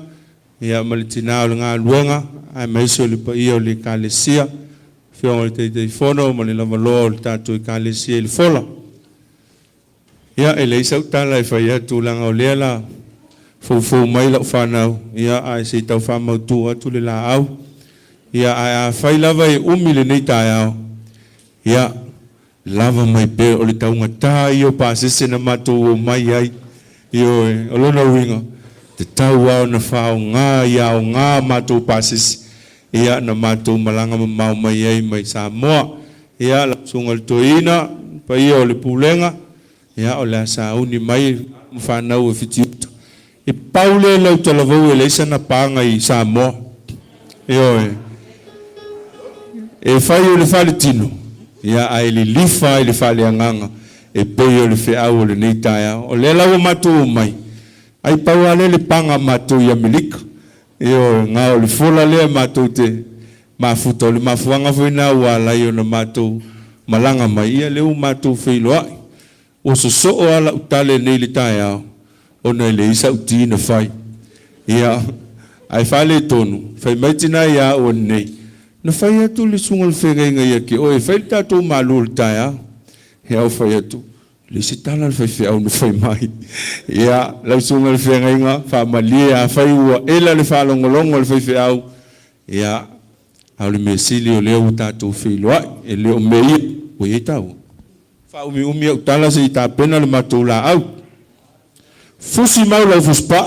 Speaker 4: ia malitina o nga luenga ai maiso le pa ia le kalesia fe o te fono mo le lavalo le tato i kalesia le fola ia e le isa tala e fa ia tu langa o lela fo mai la fana ia ai se tau fa mau tu atu le la au ia ai fai lava e umile nei taia ia lava mai pe o le tau ngata io pa se na matu o mai ai io o lona winga te tau au na fa nga ia o nga matu pa se ia na matu malanga mau mai ai mai Samoa ia la sungal toina pa ia o le Pulega ia o la sa uni mai mfana o Fitiuta e paule lau talavou e leisa na panga i Samoa e fai o le fale tino ia ai le lifa i le fale anganga e pei o le feau o le neitaia o le lau matu mai ai pau ale le panga matu i Amerika nga o le fola lea matu te mafuta o le mafuanga fuina ua lai o na matu malanga mai ia leu matu feilo ai o so o ala utale nei le taia ona le isa utina fai ia ai fale tonu fai maitina ia o nei na fai atu le sungal fenga ia ki o e fai tatu malul taia ia o fai atu le sitala fai fai no fai mai ia la sungal fenga fa malia fai ua ela le fa longolongo le fai fai ia au le mesili o leo tātou whiloa e leo mei o i tau whaumi umi au tala se i tā pena le matou la au fusi mau lau fuspa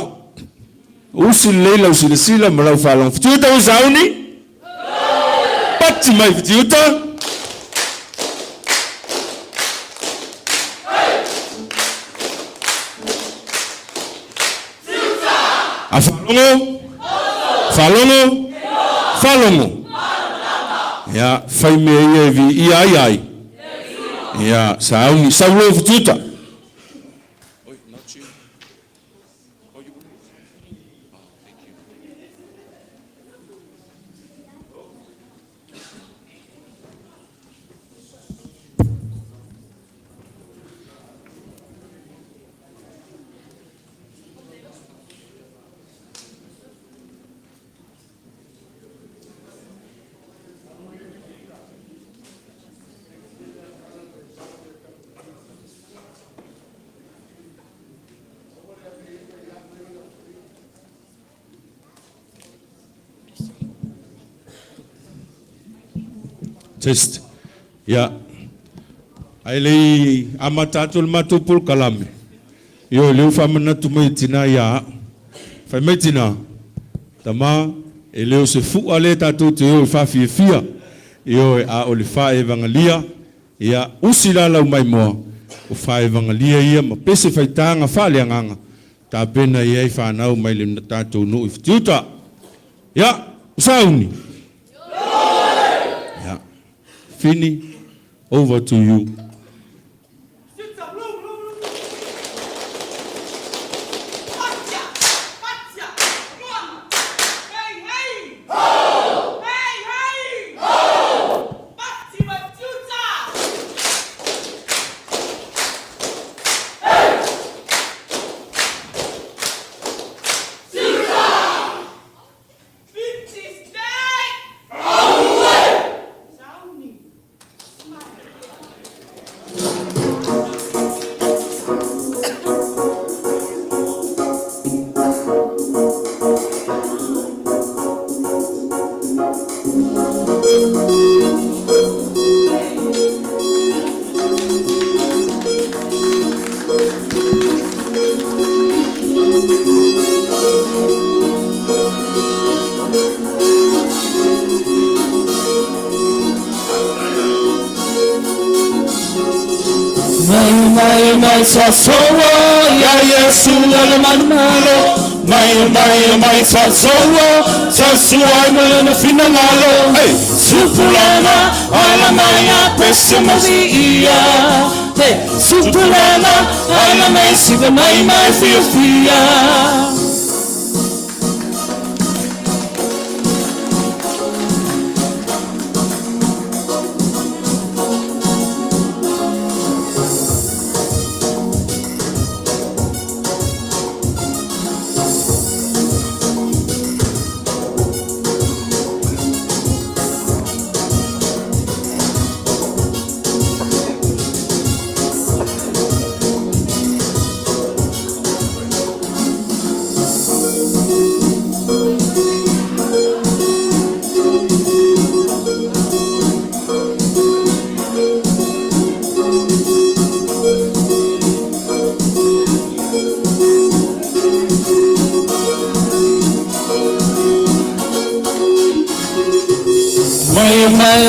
Speaker 4: usi leila usi le sila ma lau whalong Fitiuta o sauni pati mai Fitiuta a whalongo ia whai mea ia vi ia ai ia sauni saulo Fitiuta test ya ai amatatul matupul kalame yo le famana tumaitina ya famaitina tama eleo se fu ale tatu te yo fa fia yo a olifa evangelia ya usila la mai mo o fa evangelia ia ma pese faitanga fa le nganga ta pena ye fa na mai le tatu no Fitiuta ya sauni Fini, over to you.
Speaker 5: Mai sasoa ya Yesu la manalo mai sasoa sasua mana fina malo supulana ala maya pese mazia supulana ala mai siga mai fia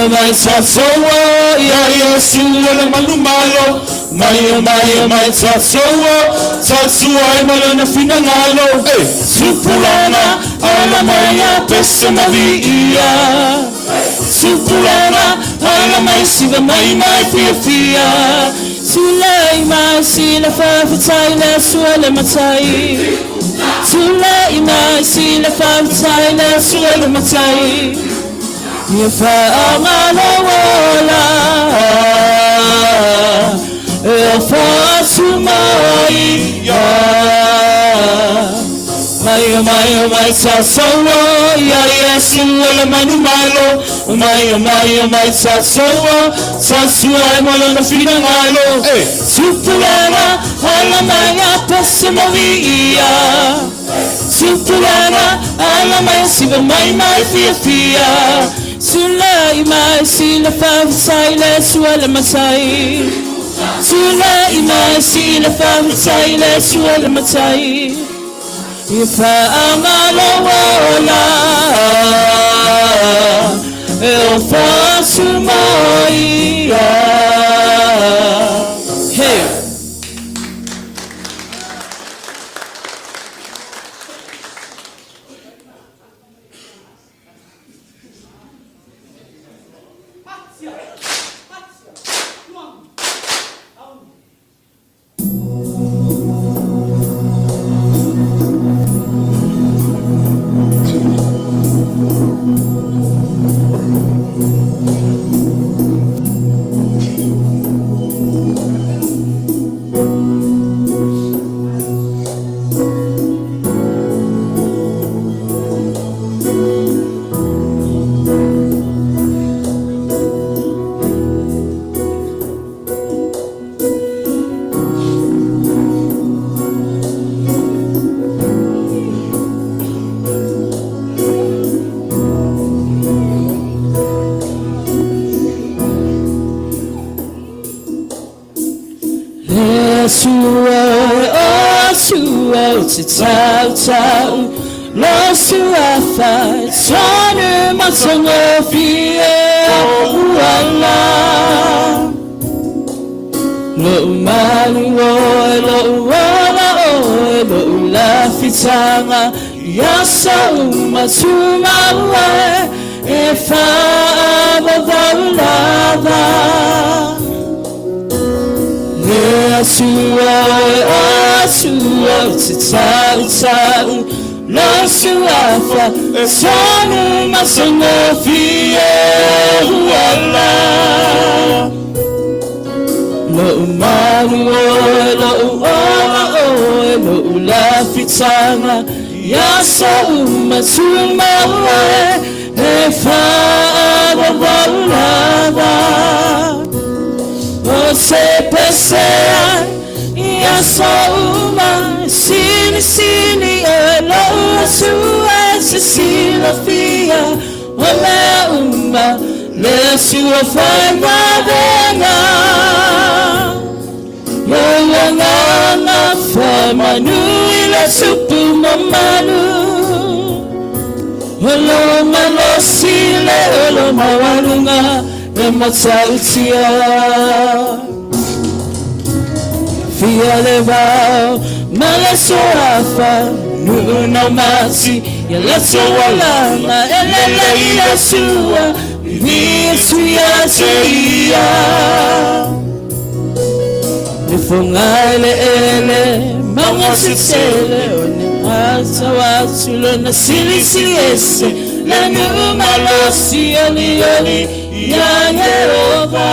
Speaker 5: Mai sasoa ya Yesu la manumalo mai sasoa sasua mana fina ngalo supulana ala maya pese mavia supulana ala mai siga mai fia sulai mai sila fa fitaina suele matai sulai mai sila fa fitaina suele matai Yefa'amana wala Efasumai Mai sasoa ya Yesu la manumalo mai sasoa sasua mana fina ngalo supulana ala maya pese mavia Pulega ala mai siva mai fia fia Sulai mai sila favitai le suele matai Sulai mai sila favitai le suele matai Ifa amalo wala El fa sumoia Hey Tau lo suafa tonu matongo fie uala lo malu lo wala lo la fitanga yasa masuma e fa babalava Tau lo suafa tonu matongo fie uala lo malu lo la fitanga yasa masuma e fa babalava Você pesea e a sua sini ela sua Cecília fia uma le sua fama venga na fama nu ile supu mamanu Hello malosile hello mawalunga Matautia Fia levao Malasoafa Nuna mati Yalato walana Elela ila sua Vivia suya teia Nifungaile ele Mama sitele One hata watulo Na sili ese Na numa losi Oli Ya Yehova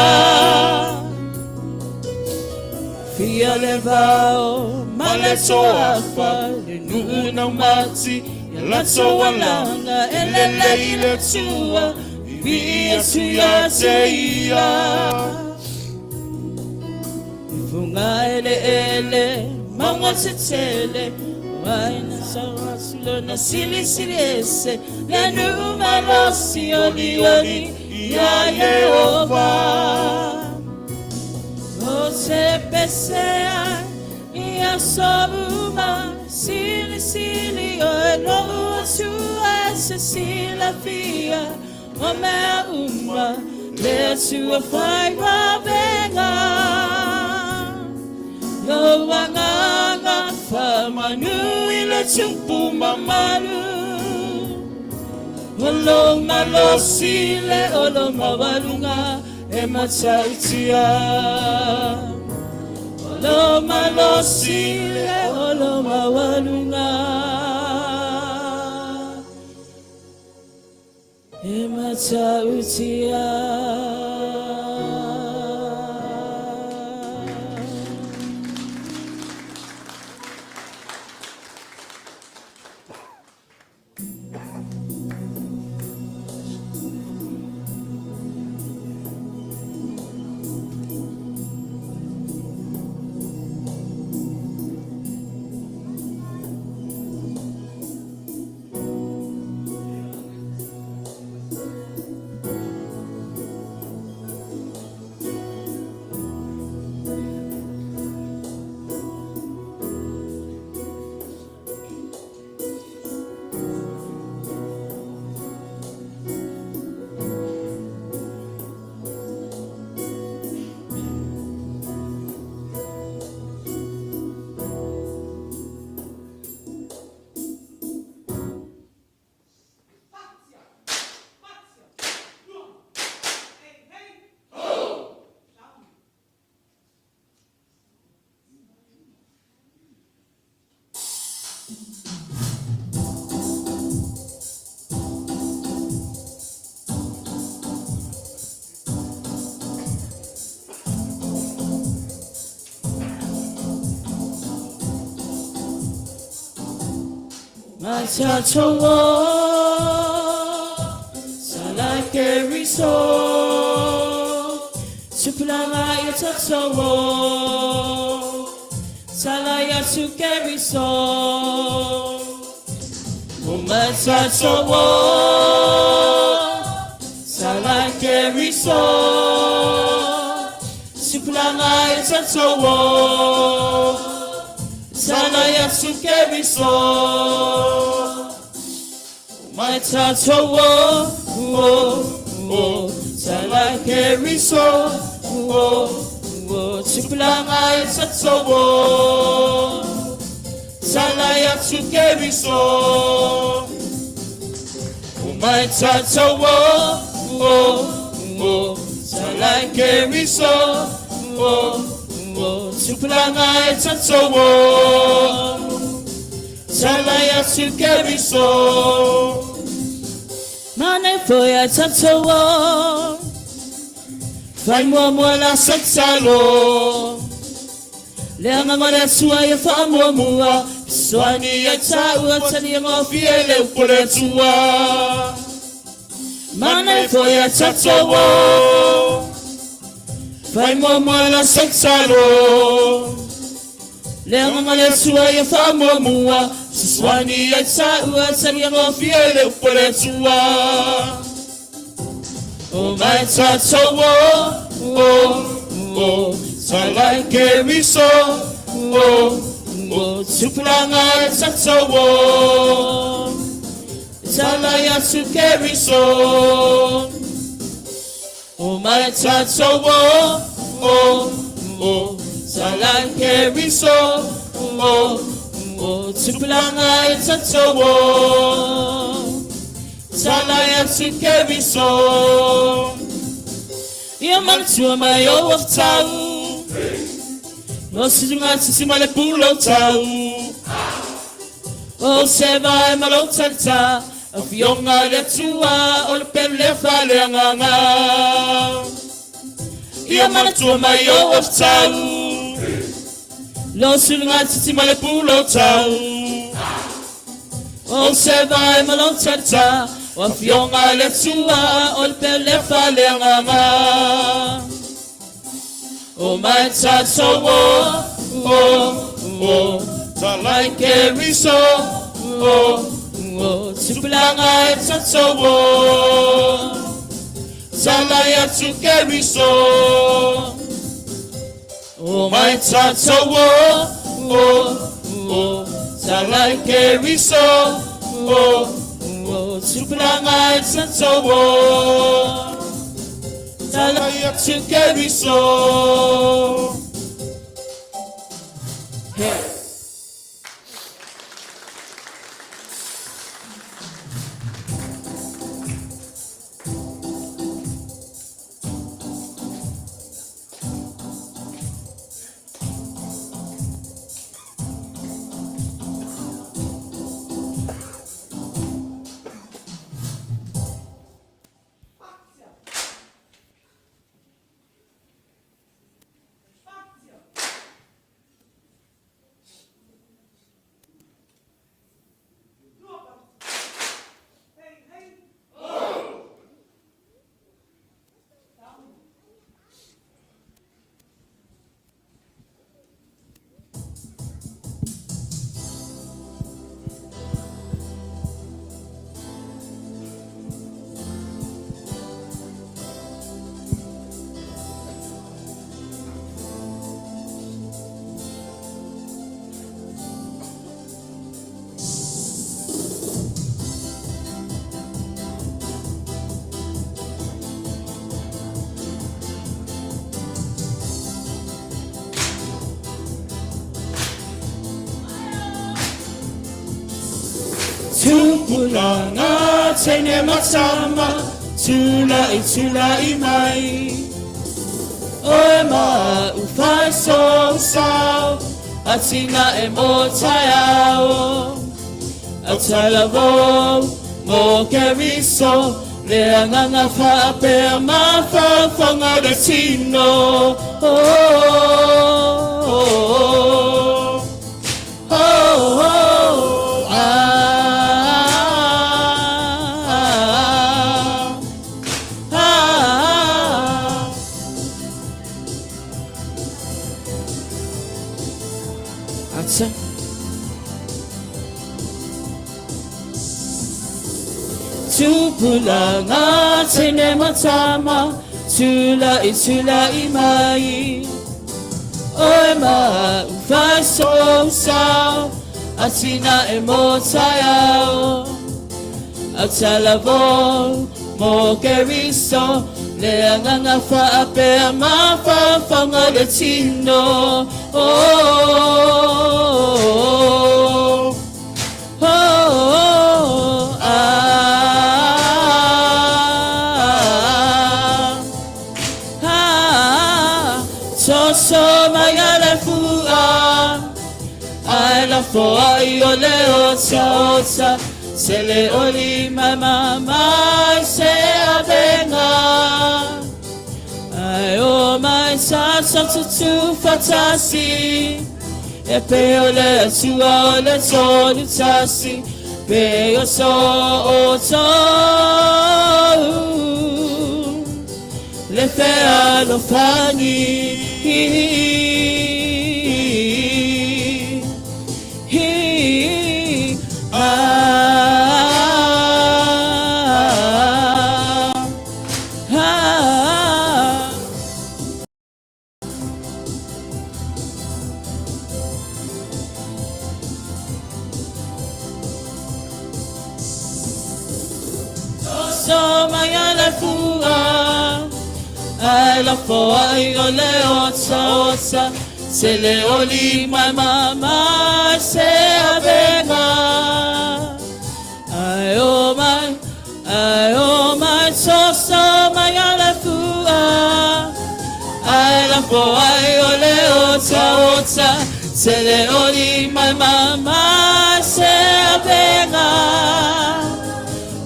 Speaker 5: Fia levao Maleto afa Nuna mati Yalato walanga Elele ile tua Vivia suya teia Ifunga ele Mama sitele Waina sawasulo Na sili ese Na numa losi Oli Ya Yehova Você pesea E a sobuma Sili Olo sua Cecília fia Uma Le sua faiva venga Yo wanganga Fama nu ile tumpu mamaru Olo malosile, olo mawalunga, matautia. Olo malosile, olo mawalunga, matautia. Matato Salai Keriso Supulanga Yatato Salaya Sukeriso Matato Salai Keriso Supulanga Yatato Salaya Sukeriso My tato Salaya Keriso Supulanga Yatato Salaya Sukeriso My tato Salaya Keriso Supulanga Yatato Salaya Sukeriso Mane foi a tato Fai mua la satsalo Leanga mara sua ya fa mua Swani ya tau tani ngofiele upole tua Mane foi a tato Fai mua la satsalo Leanga mara sua ya fa mua Swani ya tau tani ngofiele upole tua Oh my tato Salai Keriso Supulanga Yatato Salaya Sukeriso Oh my tato Salai Keriso Supulanga Yatato Salaya Sukeriso Yaman to my of tau No sitting at Malepeai tau Oh Seva Malotata of young Aletua or Pelefa Leanga Yaman to my of tau No sitting at Malepeai tau Oh Seva Malotata of young Aletua or Pelefa Leanga Oh my tato Salai Keriso Supulanga Yatato Salaya Sukeriso Oh my tato Salai Keriso Supulanga Yatato Salaya Sukeriso Hey Tupulanga tene masama Tulai mai Oe ma ufai so sao Atina e mo taiao Atalavo mo keriso Leanga fa pe ma fa fanga de sino Oh ota. Tupulanga tene matama, tula i mai. Oe ma ufai so sao, atina e motayao. Atalavo mo keriso, le anganga fa apea ma fa fanga le tino. So magala fua, Ailao fo ai o le ota, se le oli mai se avenga. Ai o mai sa tu fatasi, e pe o le tua o le tonu tasi, pe o so o to, le fea lo fani. So magala fua, Ailao fo ai o le ota, se le oli mai se avenga. Ai o mai so magala fua, Ailao fo ai o le ota, se le oli mai se avenga.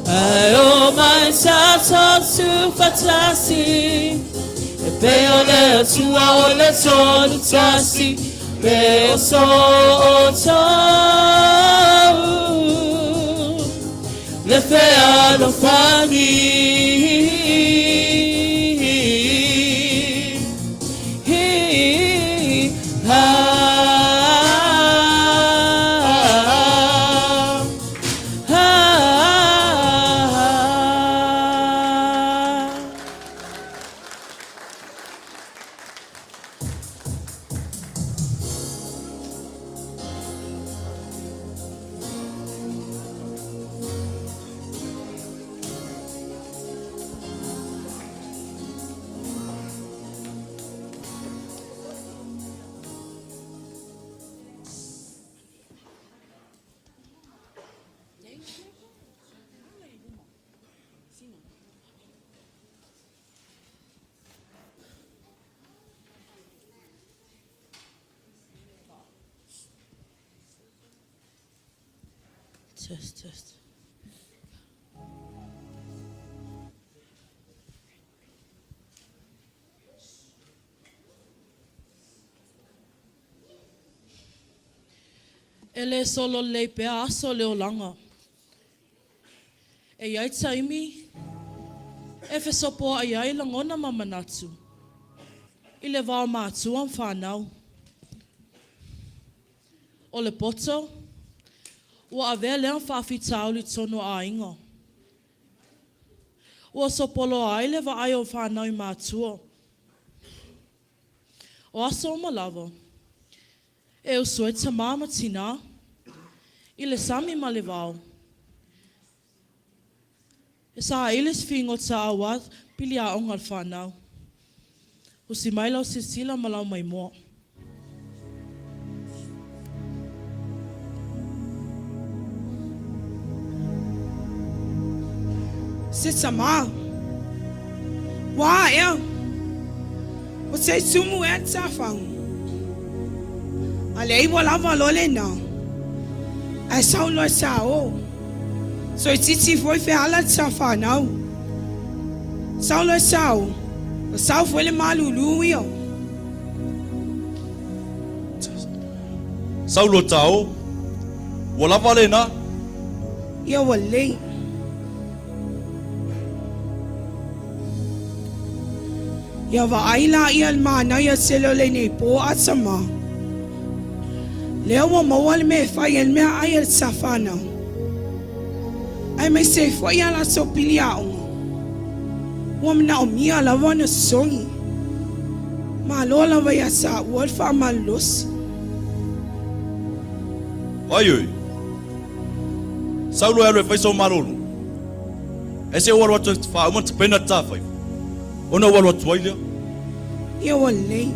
Speaker 5: Ai o mai sa tu fatasi, e pe o le tua o le tonu tasi, pe o so o to, le fea lo fani. Test. Ele solo le pe aso le olanga. E iai taimi, e fesopo ai ai langona mamanatu. I le vao mātua am whanau. O le poto, ua avea lea whawhitau li tono a ingo. Ua sopolo ai le va ai o whanau I mātua. O aso o malawa, e usue ta mama tina, I le sami ma le vau. E sa iles fingo ta awad, pili a ongal whanau. O si mai lau sisila malau mai moa.
Speaker 6: Sisa ma. Wa ea. O se sumu e tafang. Ale ibo lava lole na. Ai sau lo sao. So titi foi fe ala tafa now. Sau lo sao. Sao foi le malulu yo.
Speaker 7: Sau lo tao. Wala vale na.
Speaker 6: Ya wale. Ya va aila ial mana ya selole ne po asama. Leo wa mawal me fai el mea ai el safana. Ai me se foi ala so pilia o. Wa mna o mia la wana songi. Ma lola va ya sa wal fa malos.
Speaker 7: Ai. Saulo alo fai so marolo. Ese wal wat fa mo pena ta fai. Ona wal wat waile.
Speaker 6: Ia wale.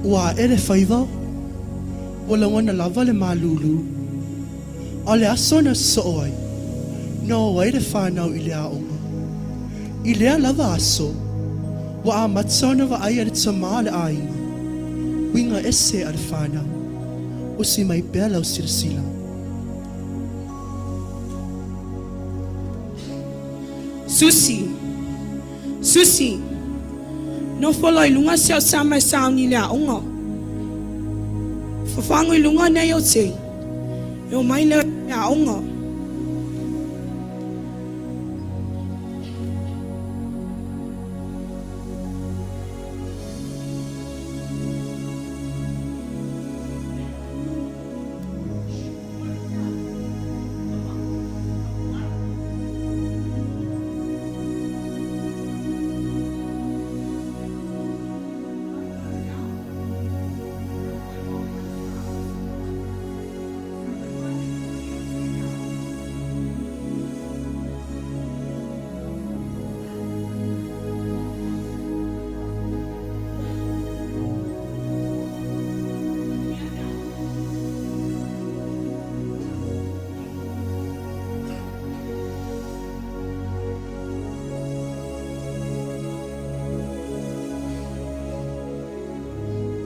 Speaker 8: Wa ere faiva o la wana lava le malulu o le asona soai no wa ere whanau i le aonga i lea lava aso wa a matsona wa ai ere tama le ainga winga ese ar whanau o si mai pēlau sirsila
Speaker 6: Susi no follow lunga sia sama sound ni la onga. Fafango lunga na yo se. Yo mai la onga.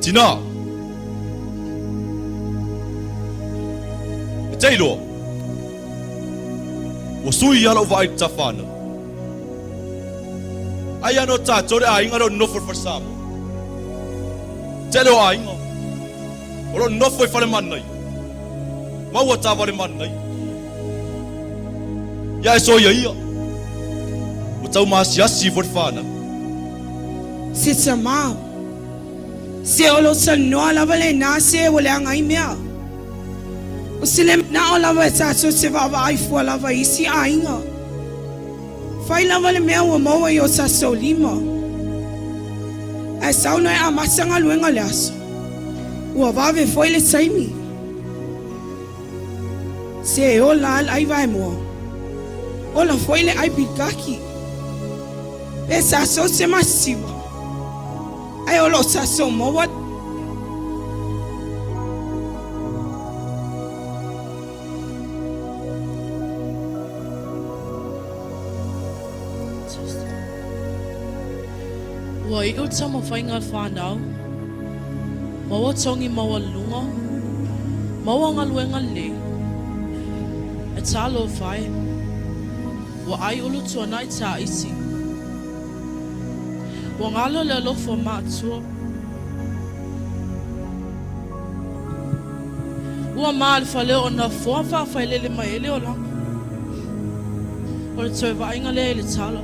Speaker 7: Tina. Tailo. Wasui yalo vai tafana. Ayano ta tore ainga ro no for samo. Telo ainga. Ro no foi fale manai. Ma wata vale manai. Ya so ya. Wata mas ya si for fana.
Speaker 6: Sitsama. Se olo sa no ala vale na se wala ngai mea. O sile na ala va sa so se va vai fu ala va isi ainga. Fai la vale mea wa mo yo sa so lima. Ai sa no a masanga luenga laso. Wa va ve foi le saimi. Se ola ai vai mo. Ola foi le ai bikaki. Esa so se masiva. Ai olo sa so mo what
Speaker 5: Wa i uta mo whainga whanau. Maua tongi maua lunga. Maua ngaluenga le. E talo whai. Wa ai ulu tua nai ta isi. Wa ngalo le lofo mātua. Ua maal whale o na whawha whailele mai ele o langa. O le toi wainga le ele talo.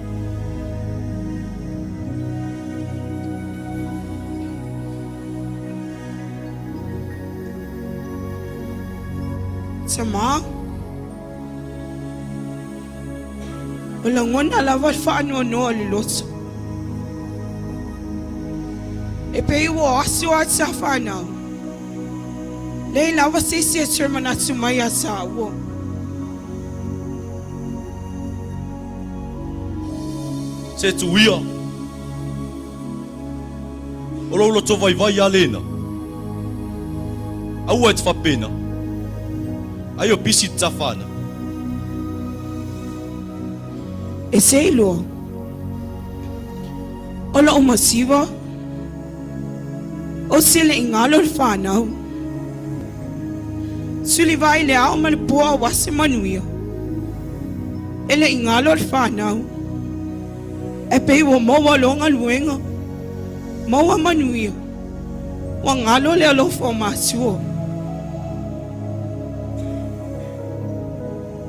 Speaker 6: Sama. O la ngona la va whaano no le loso. E pei wo asu at sa whanau. Lei lawa se se sermon at sumaya sa wo.
Speaker 7: Se tuia. Olo lo to vai vai alena. Au et fa pena. Ayo bisi tafana.
Speaker 6: E sei lo. Ola o masiva. O sile ingalo whanau. Suli vai le au Malepeai wase manuia. Ele ingalo whanau. E pei wo maua longa luenga. Maua manuia. Wa ngalo le alofo masuo.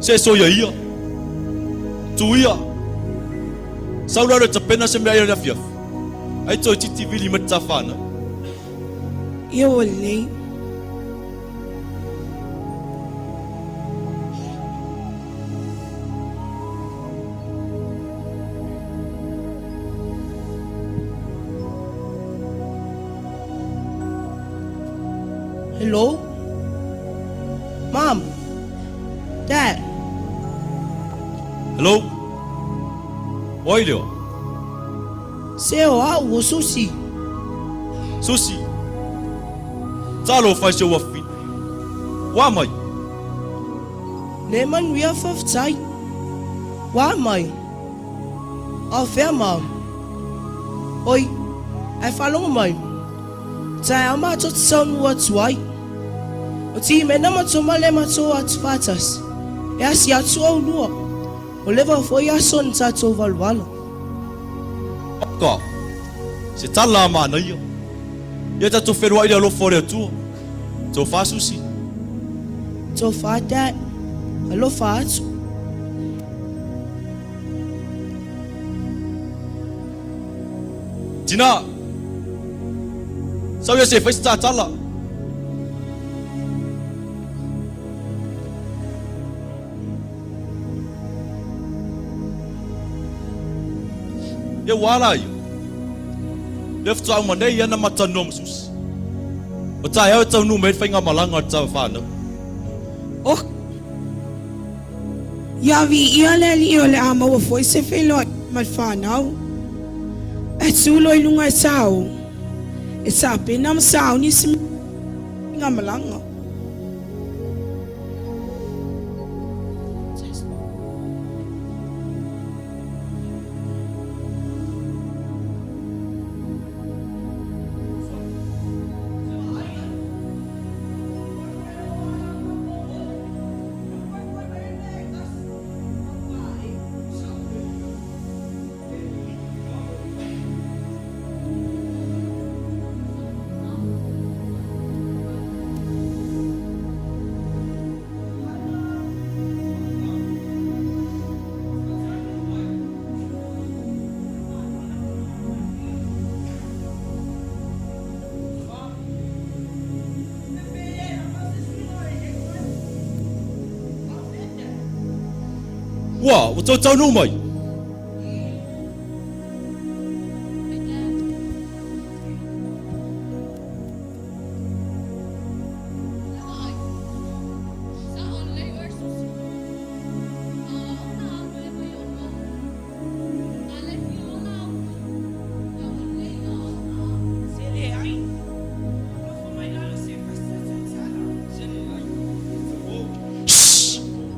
Speaker 7: Se so ya ia. Tu ia. Saula le tapena se mea ia fiaf. Ai to titi vili matafana.
Speaker 6: Ia o nei.
Speaker 8: Hello? Mom? Dad?
Speaker 7: Hello? Oi leo.
Speaker 8: Se o au o Susi.
Speaker 7: Susi. Talo fai se wafi. Wa mai.
Speaker 8: Le manuia whawhtai. Wā mai. Au whea mau. Oi, ai whalonga mai. Tai ama tot saunu atu ai. O ti me nama to male mato atu patas. E asi atu au lua. O lewa foi ason tato valwala.
Speaker 7: Ka. Se tala ma na ia. Ia ta to ferwa ia lo fore tu. To fa Susi.
Speaker 8: To fa dad. Alo fa atu.
Speaker 7: Tina. Sao ia se fai sta tala. Ia wala ia. Left au mane ia na matanom Susi. O tai au tau nu me fai nga malanga tau fana.
Speaker 6: Oh. Ia vi ia le li o le ama o foi se felo mal fanau. E sulo i lunga sao. E sa pena ma sao ni sim nga malanga. Wa, o tau nu mai.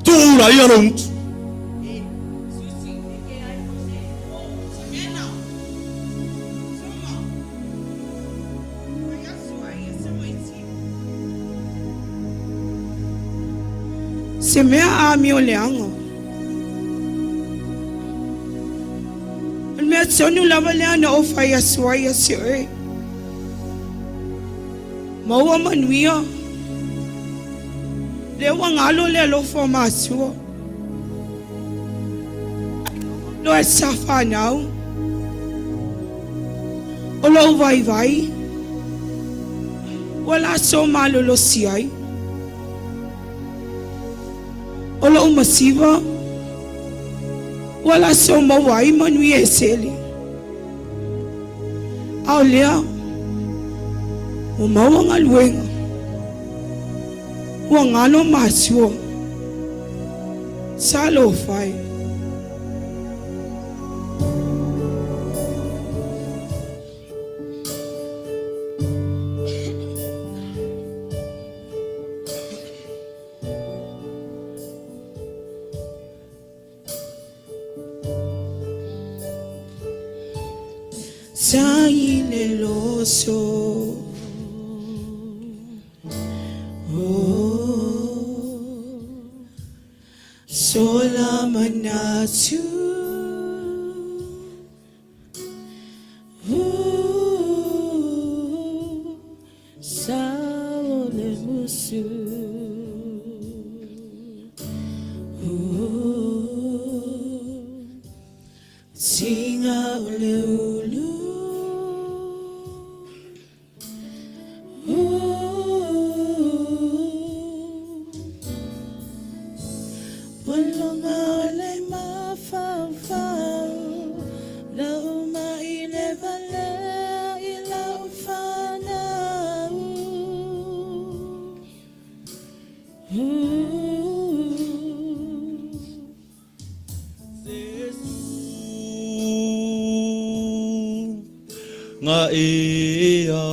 Speaker 6: Tu la ia long. Se mea a mi o leanga. Mea tsonu lava leana o fai a suai a se oe. Maua manuia. Le wangalo le alofa masua. Lo e safa nau. O lo vai vai. Wala so malo lo siai. Ola umasiva wala so mawai manui eseli au lea o mawanga luenga wangano masio salo fai Saileloso, oh, sola manatu, oh, saole musu, oh.
Speaker 7: Nga ea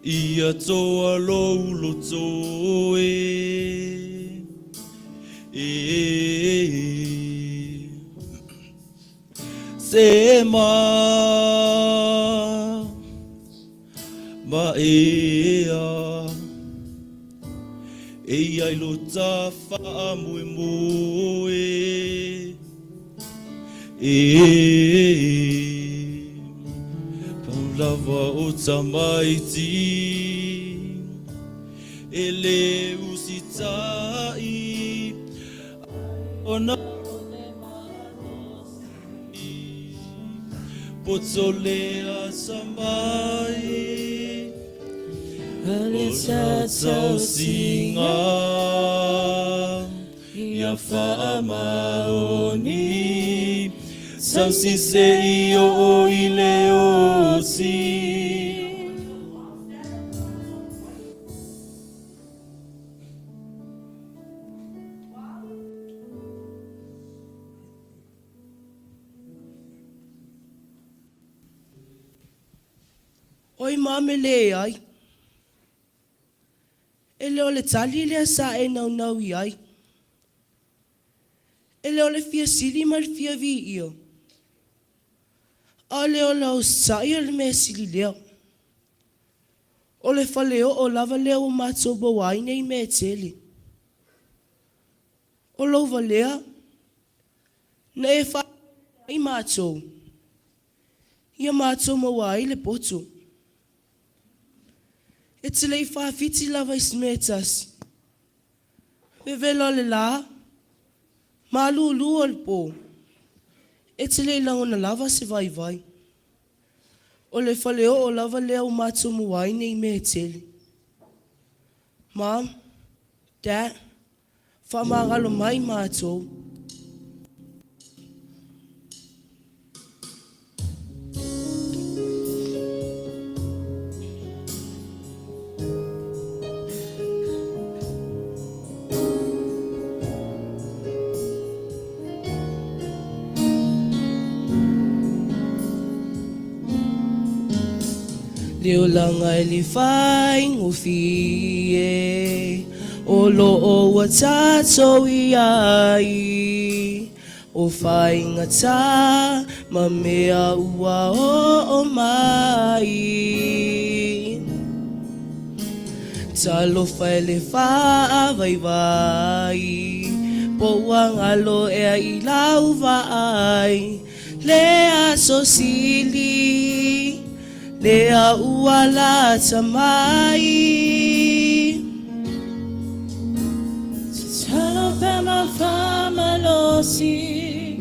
Speaker 7: ia toa lo toe se ma ea ai lo ta fa mue Paulava o tamaiti ele usitai ona potsolea samai alisa singa ia fa maoni Sansi se io ileo si
Speaker 6: Oi Malepeai. Ele ole tali le sa e nau iai. Ele ole fia sili mar fia vi io. Ale o lau sai le me sili leo. Ole faleo o lava leo o matso bawai nei me teli. O lau valea. Na e fa i matso. Ia matso mawai le poto. E te lei fa fiti lava ismetas. Vevelo le la. Malu lu al po. E te lei langona lava se vai. O le faleo o lava leo matso muai nei me tele. Mom, Dad, fa magalo mai matso. Leo langa li fai ngufie o lo o watato iai o fai ngata mamea ua o mai talo fai le fa vai po wangalo e Ailao vai le asosili Lea uala tamai Talo pema fama losi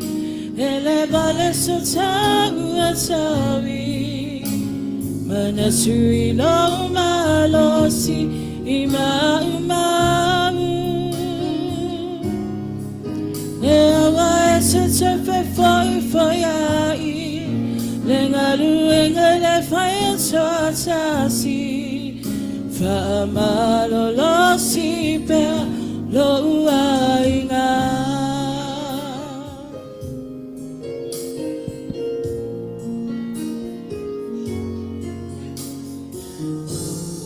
Speaker 6: Ele vale sota uatawi Manasui lo malosi Ima Lea wa sota fe foi ai Lengalu engale fire tasi fa malo lo si per lo ainga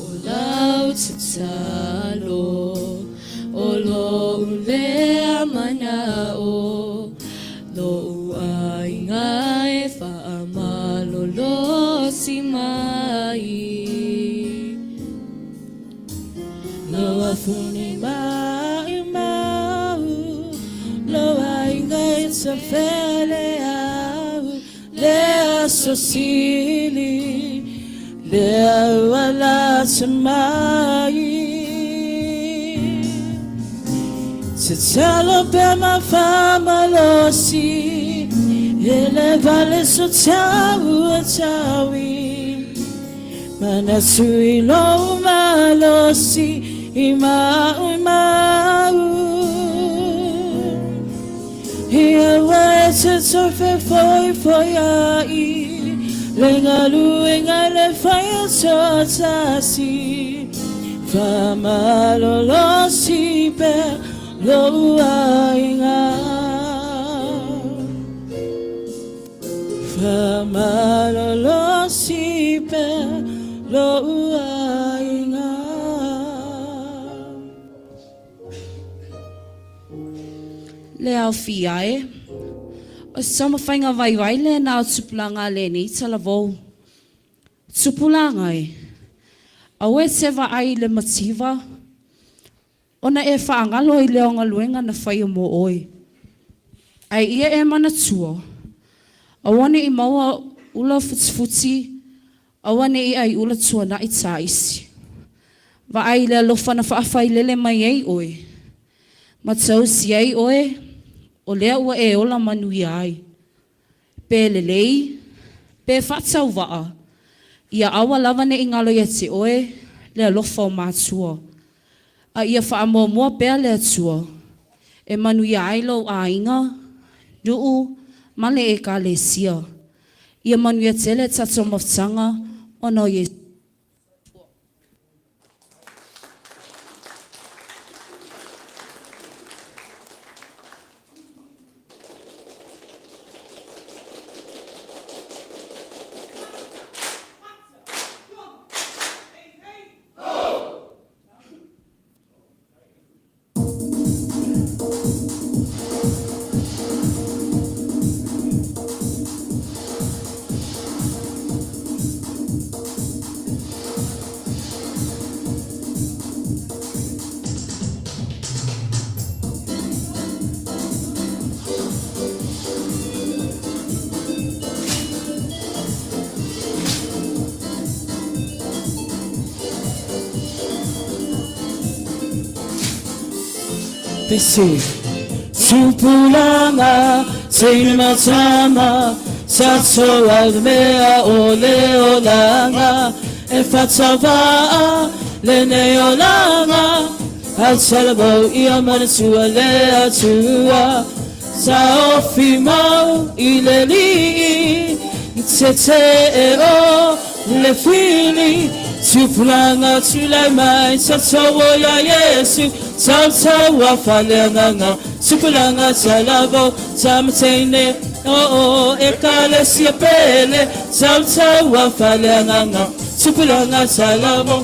Speaker 6: Olau tsalo olo le manao lo ainga e fa lo si mai lo afuni mai lo ainga sa fele au le asosili le wala mai se talo pe ma fama lo si
Speaker 5: Ele vale so tau tawi Manasui lo malosi Imau Ia wete tofe foi ai Lenga luenga le faya so tasi Fama lo si pe lo ainga Fama lo si pe lo ainga Le au fiae o sama whainga vai le na tupulanga le ni talavou tupulanga au e sewa ai le mativa ona e whaangalo i leonga luenga na whaia mo oi ai ia e mana tua awane i maua ula futi awane i ai ula tua na i taisi va ai le lofa na whaafai lele mai ei oi matau si ei oi o lea ua e ola manui ai. Pe lelei, pe whatau waa. Ia awa lava ne ingalo ia te oe, lea lofa o mātua. A ia wha mua pea lea tua. E manui ai lo a inga, nuu, male e ka le sia. Ia manui a tele tato maftanga, ono ye. Pesi Tupulanga Seima Tama Sato Almea Ole Olanga E Fatava Lene Olanga Al Salabo Iamana Tua Lea Tua Saofimo Ileli Tete O Le Fili Tupulanga Tulamai Sato Ya Yesu Salsa wa falenganga Supulanga salabo Samtene Oh ekale siapele Salsa wa falenganga Supulanga salabo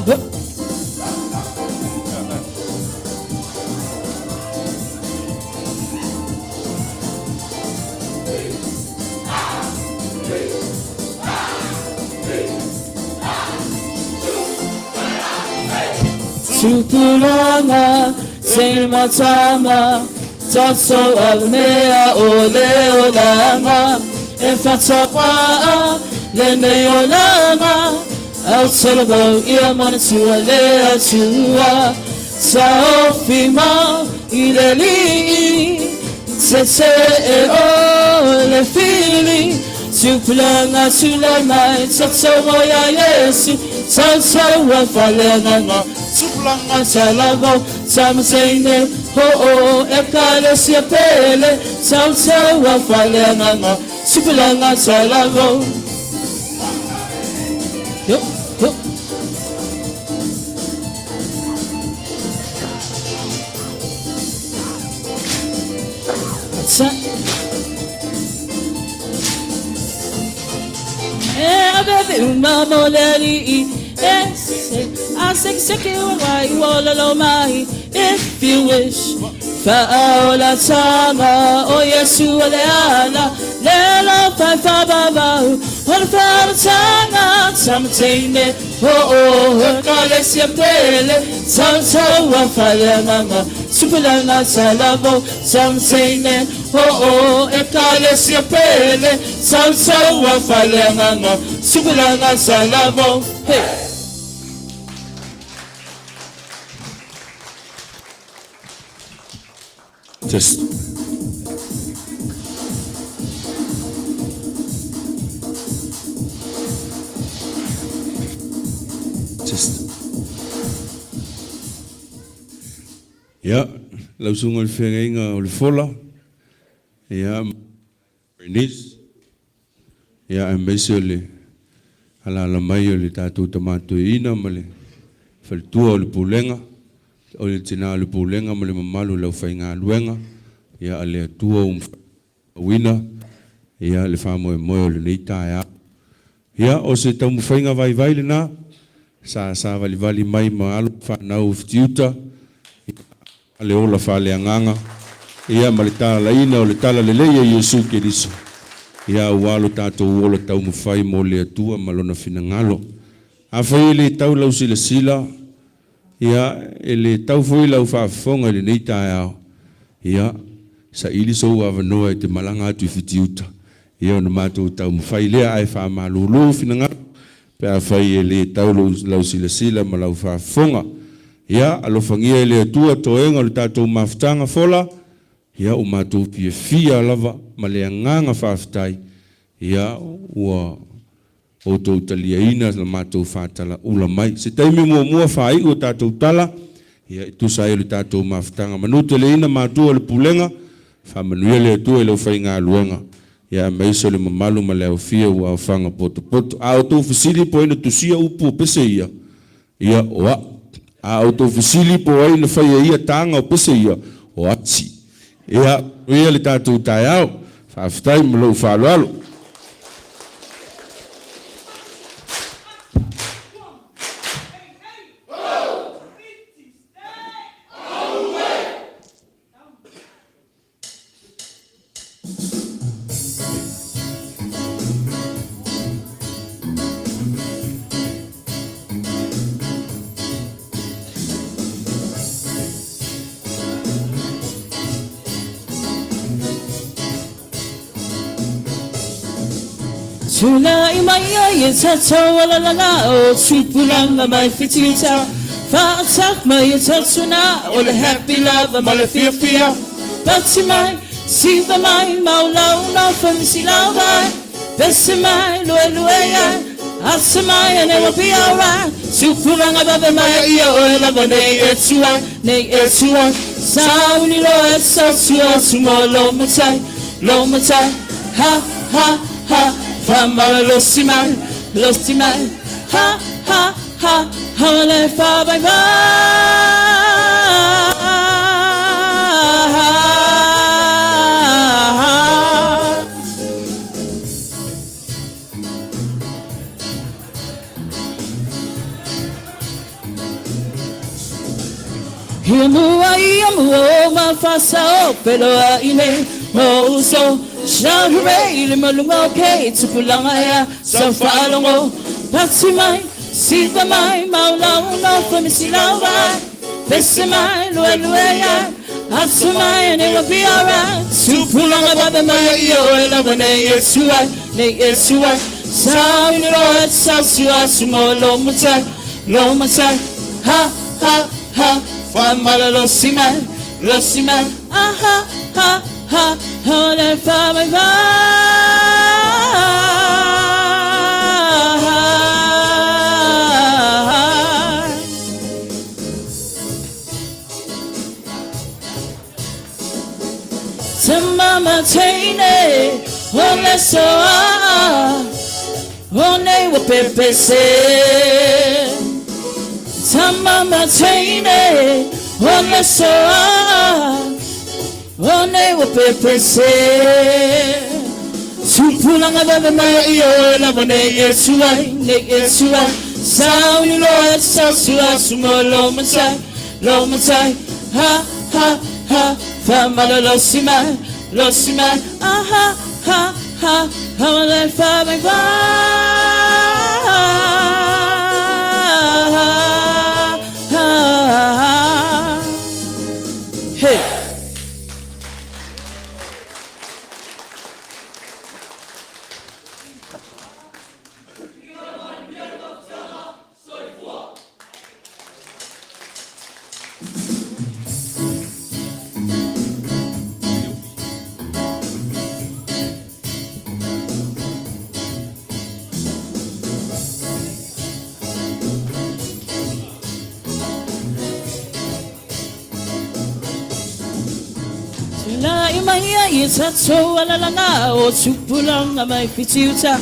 Speaker 5: Supulanga Seima Tama Tato Almea Ole Olanga E Fatapa Lene Olanga Al Salabo Iamana Tua Lea Tua Saofima Ileli Tete O Le Fili Supulanga Sulamai Tato Ya Yesu Salsa wa falenganga Supulanga salabo Samsene Ho ekale siapele Salsa wa falenganga Supulanga salabo Yo yo Sa Abebe umamoleri I say you why you all alone my if you wish Fa'ola tama o Yesu aleala Lela fa baba Ol fa tanga Samtene o kale siapele Salsa wa falenganga Supulanga salabo Samtene o ekale siapele Salsa wa falenganga Supulanga salabo Hey
Speaker 3: Just
Speaker 4: Ya, lausunga le whengainga o le fola. Ya, Bernice. Ya, meise o le ala mai o le tātou tamātou ina ma le whalitua o le Pulega. O le tina o le Pulega ma le mamalu lau whainga luenga. Ya, le atua wina. Ya, le whamoe moe o le neita ya. Ya, o se tau mwhainga vai le nā. Sa vali mai ma alo whanau Fitiuta. Ale ola whale anganga. Ia ma le tala laina o le tala leleia Iesu Keriso. Ia ualo tātou ola tau mwhai mo le atua malona whina ngalo. A whai le tau lau sila. Ia le tau whai lau whaafonga le neita ao. Ia sa ili sou awanoa te malanga atu Fitiuta. Ia o na mātou tau mwhai lea ai whaamalulu whina ngalo. Pea whai le tau lau sila ma lau whaafonga. Ia alofangia le atua toenga le tātou mafutanga fola. Ia o mātou pia fia lava ma le anganga whaafutai. Ia ua o tau talia ina la mātou whaatala ula mai. Se taimi mua whai o tātou tala. Ia itusai le tātou mafutanga. Manute le ina mātou le Pulega. Whamanuia le atua e lau whai ngā luenga. Ia maiso le mamalu ma le au fia ua whanga poto. A o tau fisili po ina tusia upu pese ia. Ia oa. A autofisili po ai na whaia ia tanga o pese ia o ati. Ia le tātou tai au, whaafitai malo whaaloalo.
Speaker 5: Tuna imaya yatato wala la o Pulega mai Fitiuta. Fa'atak mai yatatuna o le happy love Malepeai. Bati mai siva mai maula una famisi lava. Besi mai lue ya. Asa mai and it will be alright. Pulega baba mai ia o lava nei etua. Sauni lo esatua sumolo matai. Ha. Famala losimai, ha, hale fa bye bye. Ia ma fasa o pelo a ine mo so. Shahre le malunga ke Pulega ya sa falongo Patsimai siva mai maula una famisilawa Besemai lue ya Asumai and it will be alright Pulega baba mai yo love ne Yesua Sa ni ro sa sumo lo matai ha famala lo simai ha hale fa bye bye. Mama taine ole soa one wo pepe se Mama taine ole soa one wo pepe se Pulega baba mai ia lava nei Yesua Sauni lo esatua sumolo matai ha famala lo simai ha hale fa bye bye. Hey. Malepeai I tato alalanga o tupulanga mai fitiuta.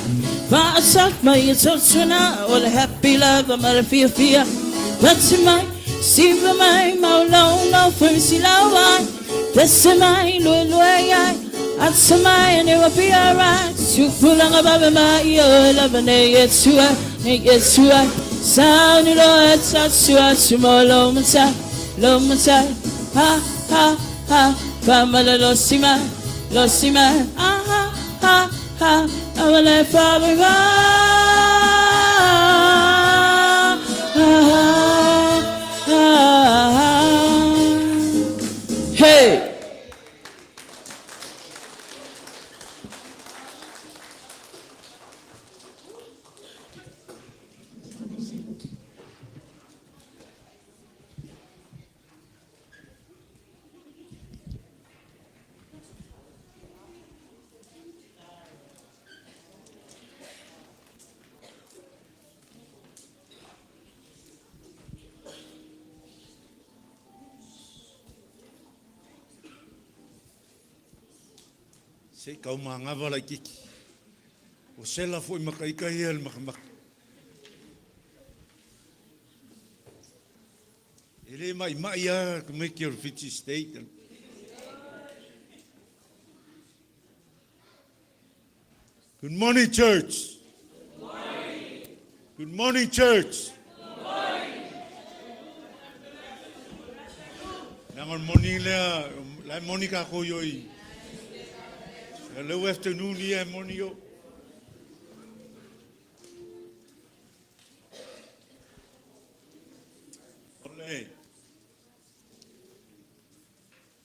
Speaker 5: Va'asak mai totuna o le happy love Malepeai. That's my siva mai maulong no first lawa. That's my loyai. That's my and it will be alright. Tupulanga baba mai o lavane yetsua yetsua. Sound it all at tatua tomorrow mata lomata ha ha ha. Famala losima, ah ha ha ha, amale fabra, hey.
Speaker 3: Se kau mangava la kiki. O sela foi makaikai el makamaka. Ele mai ia to make your Fiji state. Good morning, church. Good morning. Good morning, church. Good morning. Nangon morning la Monica koyoi. Hello afternoon here, Monio. Ole.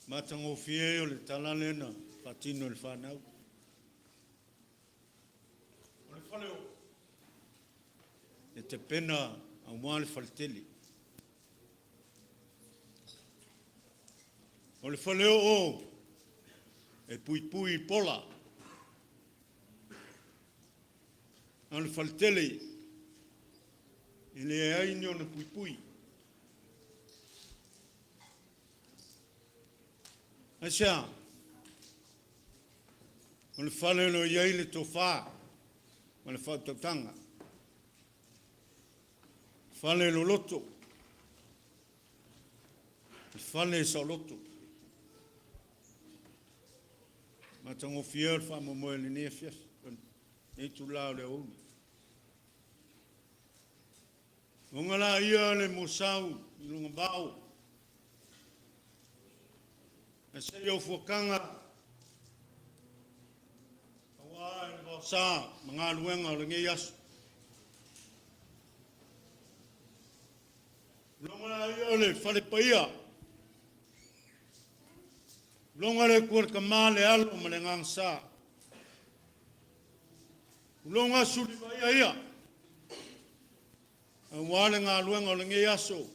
Speaker 3: Matango fie le talalena, patino le fanau. Ole faleo. E te pena au moale falteli. Ole faleo o. E pui pola. Al faltele. Ile ainyo na pui. Asha. Al falelo yaile tofa. Al fatotanga. Falelo loto. Fale sa loto. Matango fiel fa mo le ne fies e tu la le o ngala ia le mosau lunga bau ese yo fokanga awa e sa manga luenga le ngias ngala ia le fale paia longa le kur kamale alo malengang sa longa suli ba ia wale nga luenga le ngiaso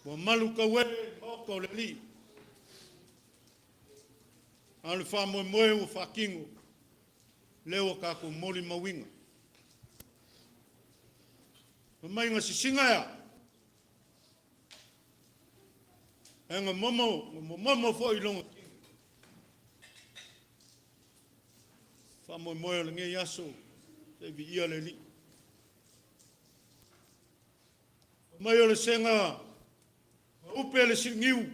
Speaker 3: bo maluka we moko le li al famo moe fakingo leo ka ko moli mawinga mai nga sisinga ya enga momo foi longo famo moe le ngiaso te vi ia le li mai ole senga upele singiu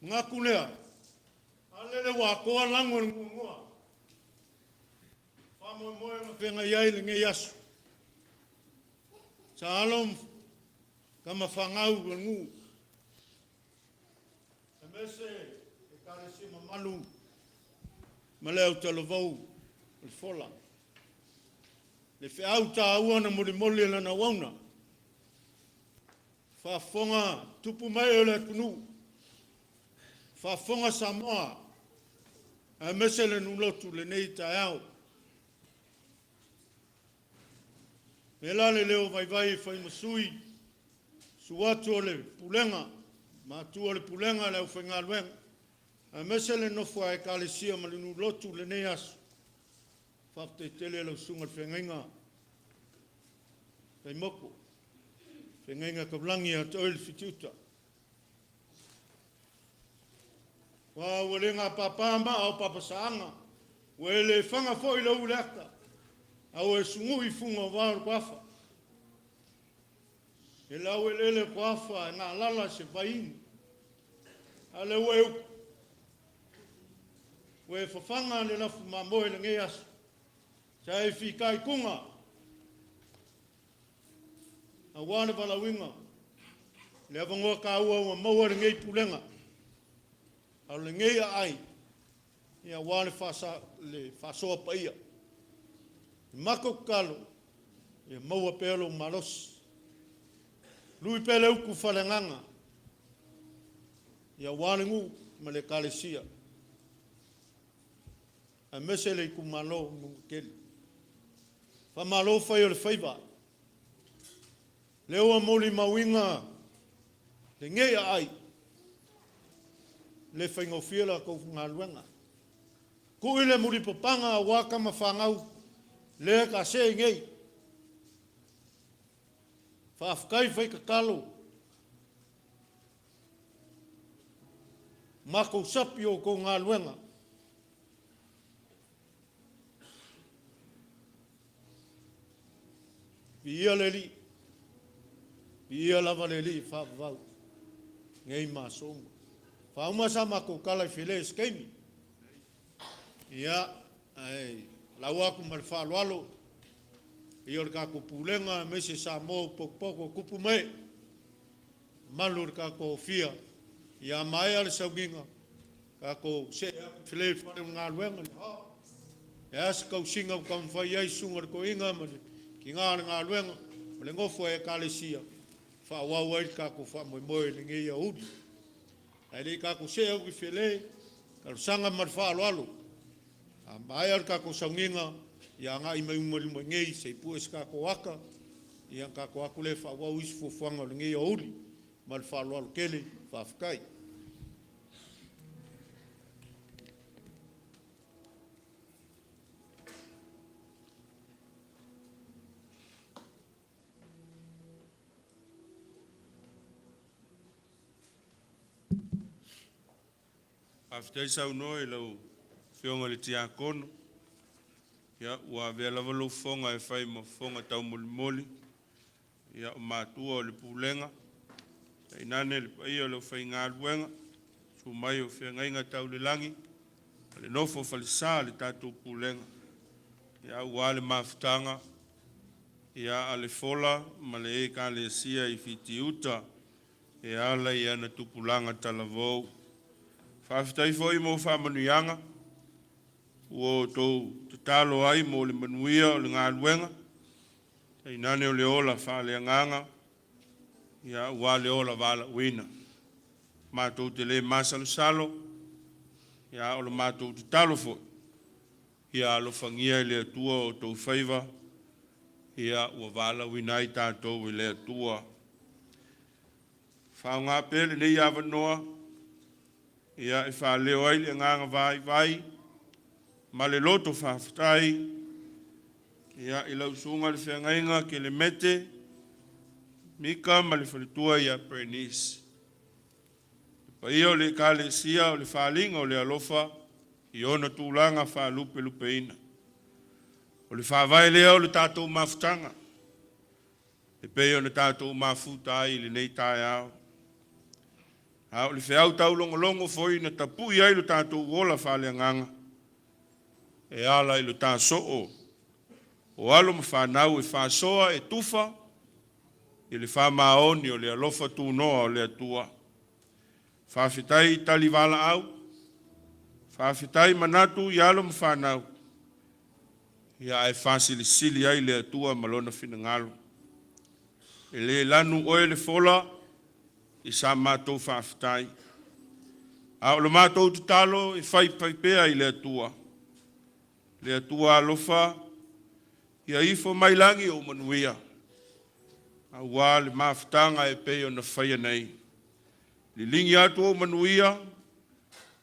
Speaker 3: ngakulea alele wa ko lango ngua famo moe no penga yai le ngiaso salom kama fangau ngu mese e karesi mamalu maleu telovou el fola le fe auta uana moli la na wauna fa fonga tupu mai ole kunu fa fonga Samoa a mese le nulotu le nei taau mela le leo vai fai masui suatu ole pulenga matu ole pulenga le ufenga lwen a mese le no fo e kalesia ma le nulotu le nei asu fafte tele lo sunga fengenga Kaimoko fengenga kablangi at oil fitiuta
Speaker 2: Wa wale ngā papama au papasaanga. Wele whanga fo i lau leaka. Au e sungu I funga wāru kwafa. E lau e lele kwafa e ngā lala se vaini. Ale we uku. We whawhanga le lafu mamoe le ngei asu. Sa e whikai kunga. A wane wala winga. Le awangoa ka ua ua maua le ngei pulenga. Au le ngei a ai. Ia wane le whasoa paia. Mako kalo. Ia maua pelo malos. Lui pele uku whalenganga. Ia wane ngu ma le kalesia. A mese le iku malo nungu keli. Fa malo whai o le whaiva. Leo a moli mawinga. Le ngei a ai. Le whaingo whiela kou ngā luenga. Ku ile muri papanga a waka ma whangau. Le ka se ngei. Whaafkai whai ka kalo. Mako sapi o kou ngā luenga. Ia le li. Ia lava le li whaavau. Ngei māsonga. Whaumasa mako kala I while skeimi. Ia, ai, lau aku mara whaaloalo. Ia ora kako pulenga, mese Samoa pokopoko kupu mai. Malu ora kako fia. Ia mai ale sauginga. Kako se while whare ngā luenga. Ia se kau singa kam whai ai sunga ko inga mani. Ki ngāna ngā luenga. Le ngofo e kalesia. Whawau ai kako whamoe moe le ngei a uri. Ai le kako se au ki while. Kalu sanga mara whaaloalo. Mai ar kako saunginga. Ia ngā I mai umari mo ngei. Se pue se kako waka. Ia kako aku le whawau isi fufuanga le ngei a uri. Mara whaaloalo kele. Whawhakai.
Speaker 4: After sau no ilo fionga le tia kono. Ya ua vela valo fonga e fai ma fonga tau moli. Ya matua o le pulenga. E nane le pai o le fai ngā luenga. Su mai o fia ngainga tau le langi. Le nofo falisa le tatu pulenga. Ya ua le mafutanga. Ya ale fola ma le eka le sia I Fitiuta. E ala I ana tupulanga talavou. Whawhitai fwoi mo whamanuianga. Ua tau te talo ai mo le manuia o le ngā luenga. Tei nane o le ola whaalea nganga. Ia ua le ola wala uina. Mātou te le masalo salo. Ia o le mātou te talo fwoi. Ia alo whangia I le atua o tau whaiva. Ia ua wala uina I tātou I le atua. Whao ngā pele nei awa noa. Ia e whaleo ai le nganga vai. Ma le loto whawhitai. Ia I lau sunga le whengainga ke le mete. Mika ma le whalitua ia Bernice. Pa ia o le kale sia o le whalinga o le alofa. I ona tūlanga whalupe lupeina. O le whawai lea o le tātou mafutanga. E pei o le tātou mafuta ai le nei tai au. Hau le whiau tau longo foi na tapu I ai lo tātou wola whale nganga. E ala I lo tā soo. O alo ma whanau e whasoa e tufa. I le whamaoni o le alofa tū noa o le atua. Whawhitai tali wala au. Whawhitai manatu I alo ma whanau. Ia e whasili sili ai le atua malona whina ngalo. E le lanu oe le fola. I sa mātou whawhitai. A o le mātou tu talo I whai paipea I le atua. Le atua alofa. Ia ifo mailangi o manuia. A wā le mawhitanga e peo na whaia nei. Li lingi atu o manuia.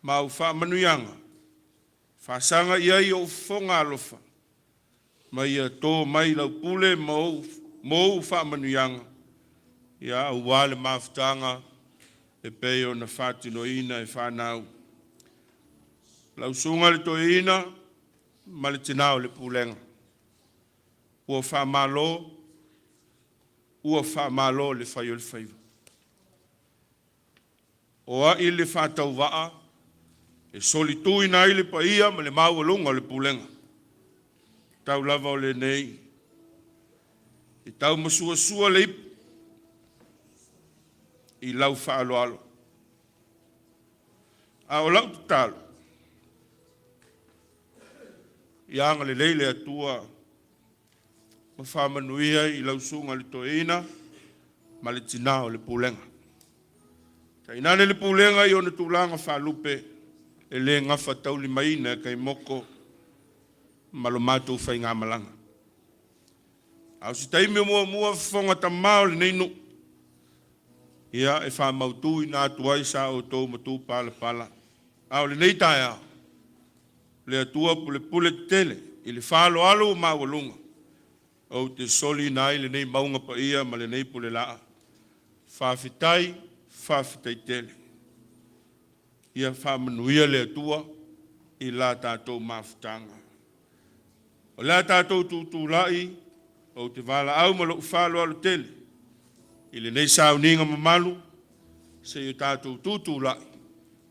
Speaker 4: Ma u wha manuianga. Whasanga iai o whonga alofa. Ma ia tō mai lau pule mo wha manuianga. Ia au wale mafutanga e peo na whatino ina e whanau.
Speaker 1: lau sunga le toina ma le tinao le pulenga ua whaamalo le whai o le whaiva o a i le whātau waa e soli tui na i le paia ma le maualunga le pulenga tau lava o le nei i tau masua le ipu i lau whaaloalo a o lau tutalo i anga le leile atua ma whamanuia i lau sunga le toina ma le tinao le pulenga. Ta inane le pulenga i ona tūlanga whalupe e le ngafa tauli maina Kaimoko malomatu whai ngā malanga. Au si taime mua whonga tamao le neinu ia e whamautu i nā tuai sa o tō matu pala. Au le nei tae au le atua pule tele i le whalo alo o mawalunga o te soli nai le nei maunga pa ia ma le nei pule laa whawhitai tele ia whamanuia le atua i la tātou mawhutanga o la tātou tūtūlai o te wala au ma lo whalo alo tele i le nei sauninga mamalu se i tātou tūtūlai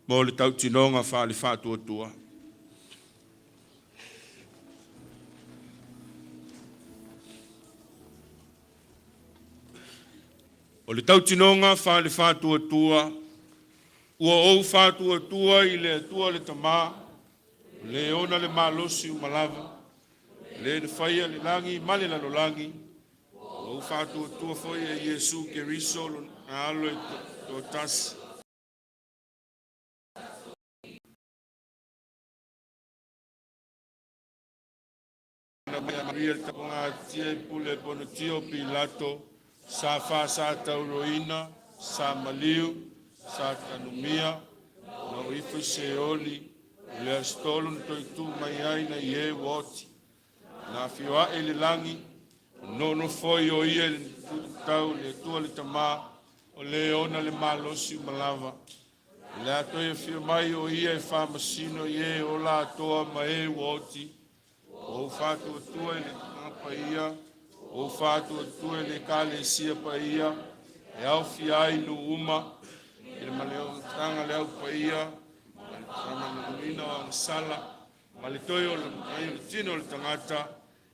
Speaker 1: mo le tau tinonga whale whātua. O le tau tinonga whale whātua, ua ou whātua i le atua le tamā, le ona le malosi o malava, le whaia le langi, male la lo langi, o whātua foi e Iesu ke riso na alo e to tasi. Maria taponga tia pule pono tio Pilato, sa fa sa tauroina, sa maliu, sa tanumia, no ifu seoli, le astolun toitu mai ai na ie woti. Na fiwa ele langi, no foi o ie tau le tua le tama, o le ona le malosi malava. Le ato e fio mai o ie e fa masino ie o la atoa mai woti. O fatu tua le paia, o fatu tua le kale sia paia, e au fiai lu uma, e maleo tanga leo paia, sama lumina o sala, maletoyo le tino le tangata,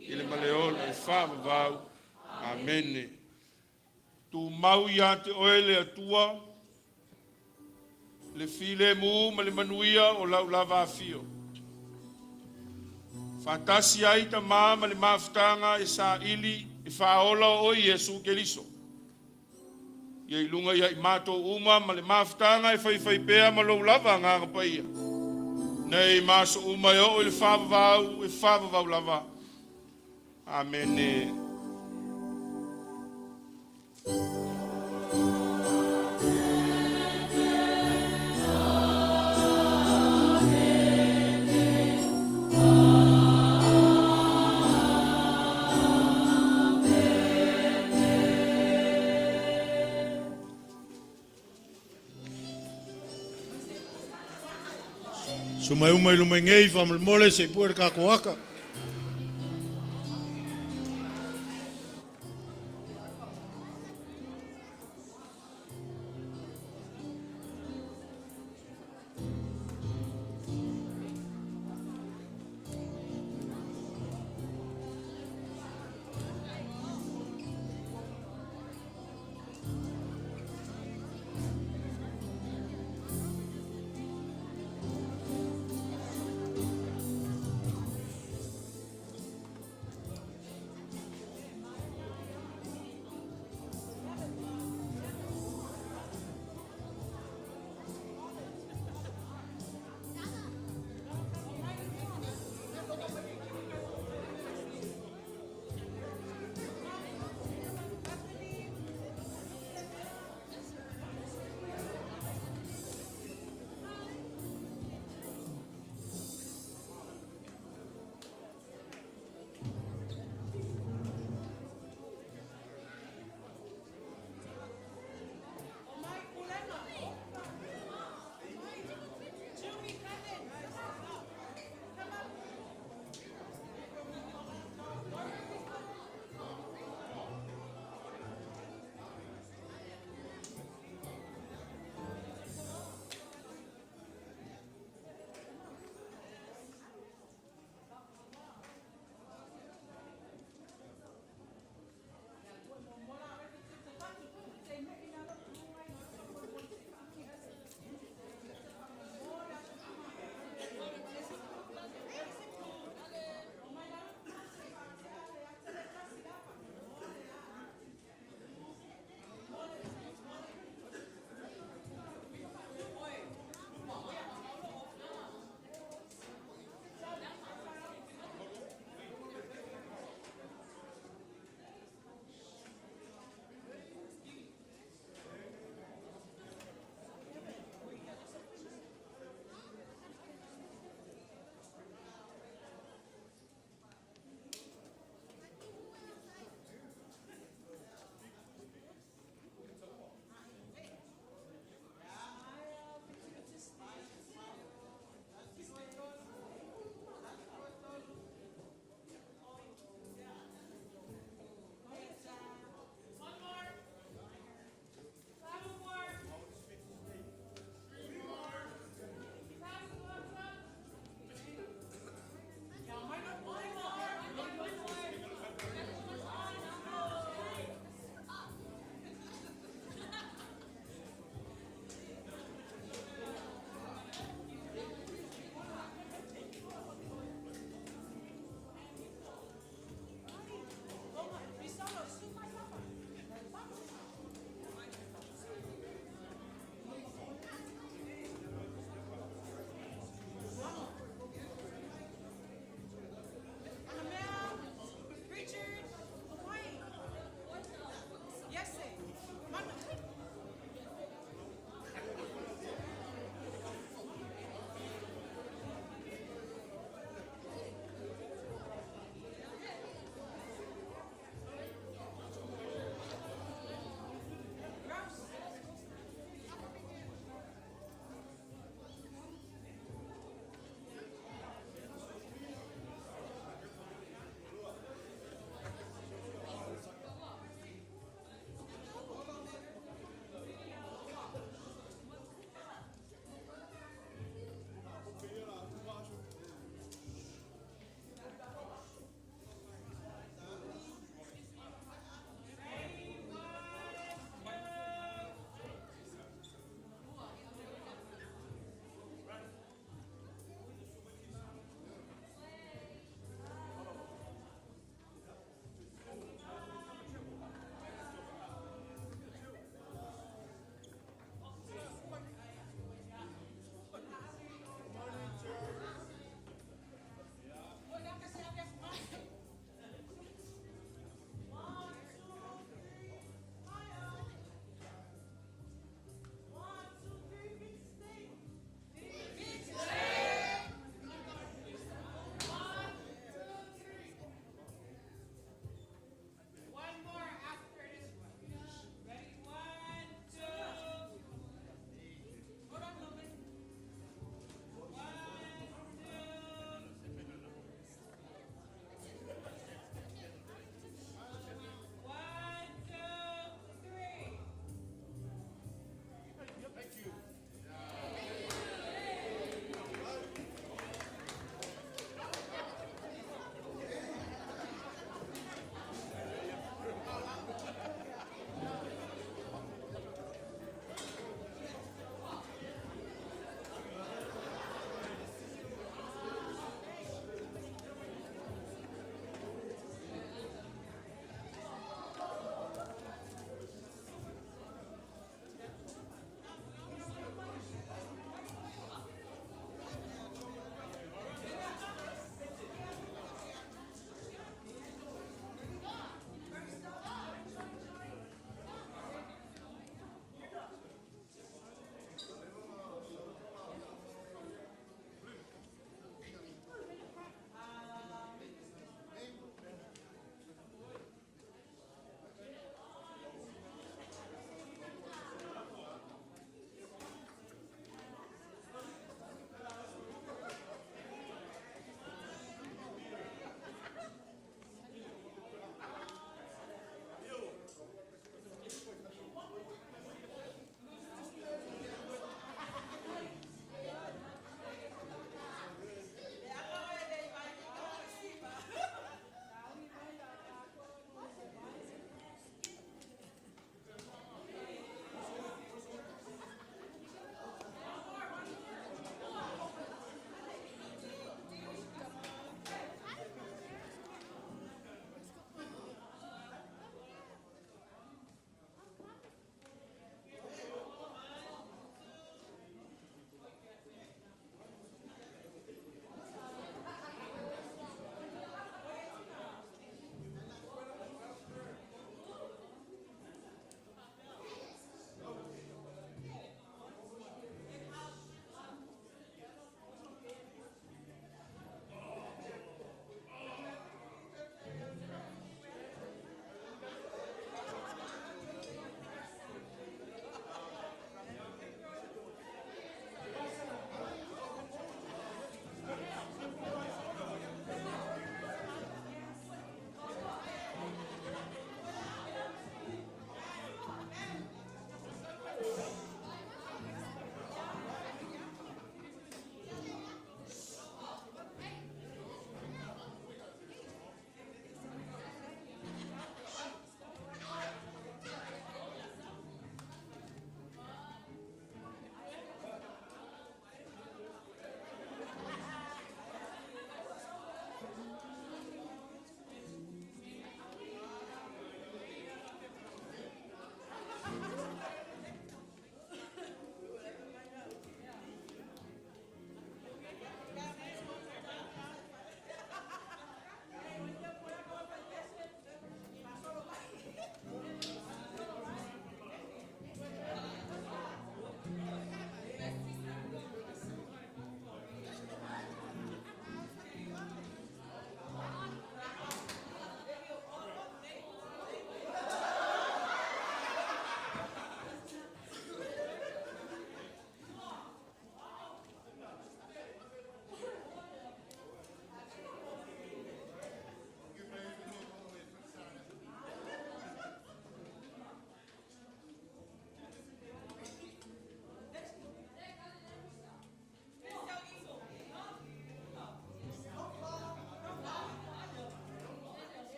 Speaker 1: e le maleo le fa vau, amene. Tu mau ia te oele atua, le file mu ma le manuia o lau lava fio. Fantasi ai ta mama le mafutanga e sa ili e faola o Iesu Keriso. Ia ilunga ia i mato uma ma le mafutanga e fai pea ma lo lava ngā paia. Nei maso uma o le whavavau lava. Amen.
Speaker 2: Sumai umai lumai ngei whamal mole se puer kako aka.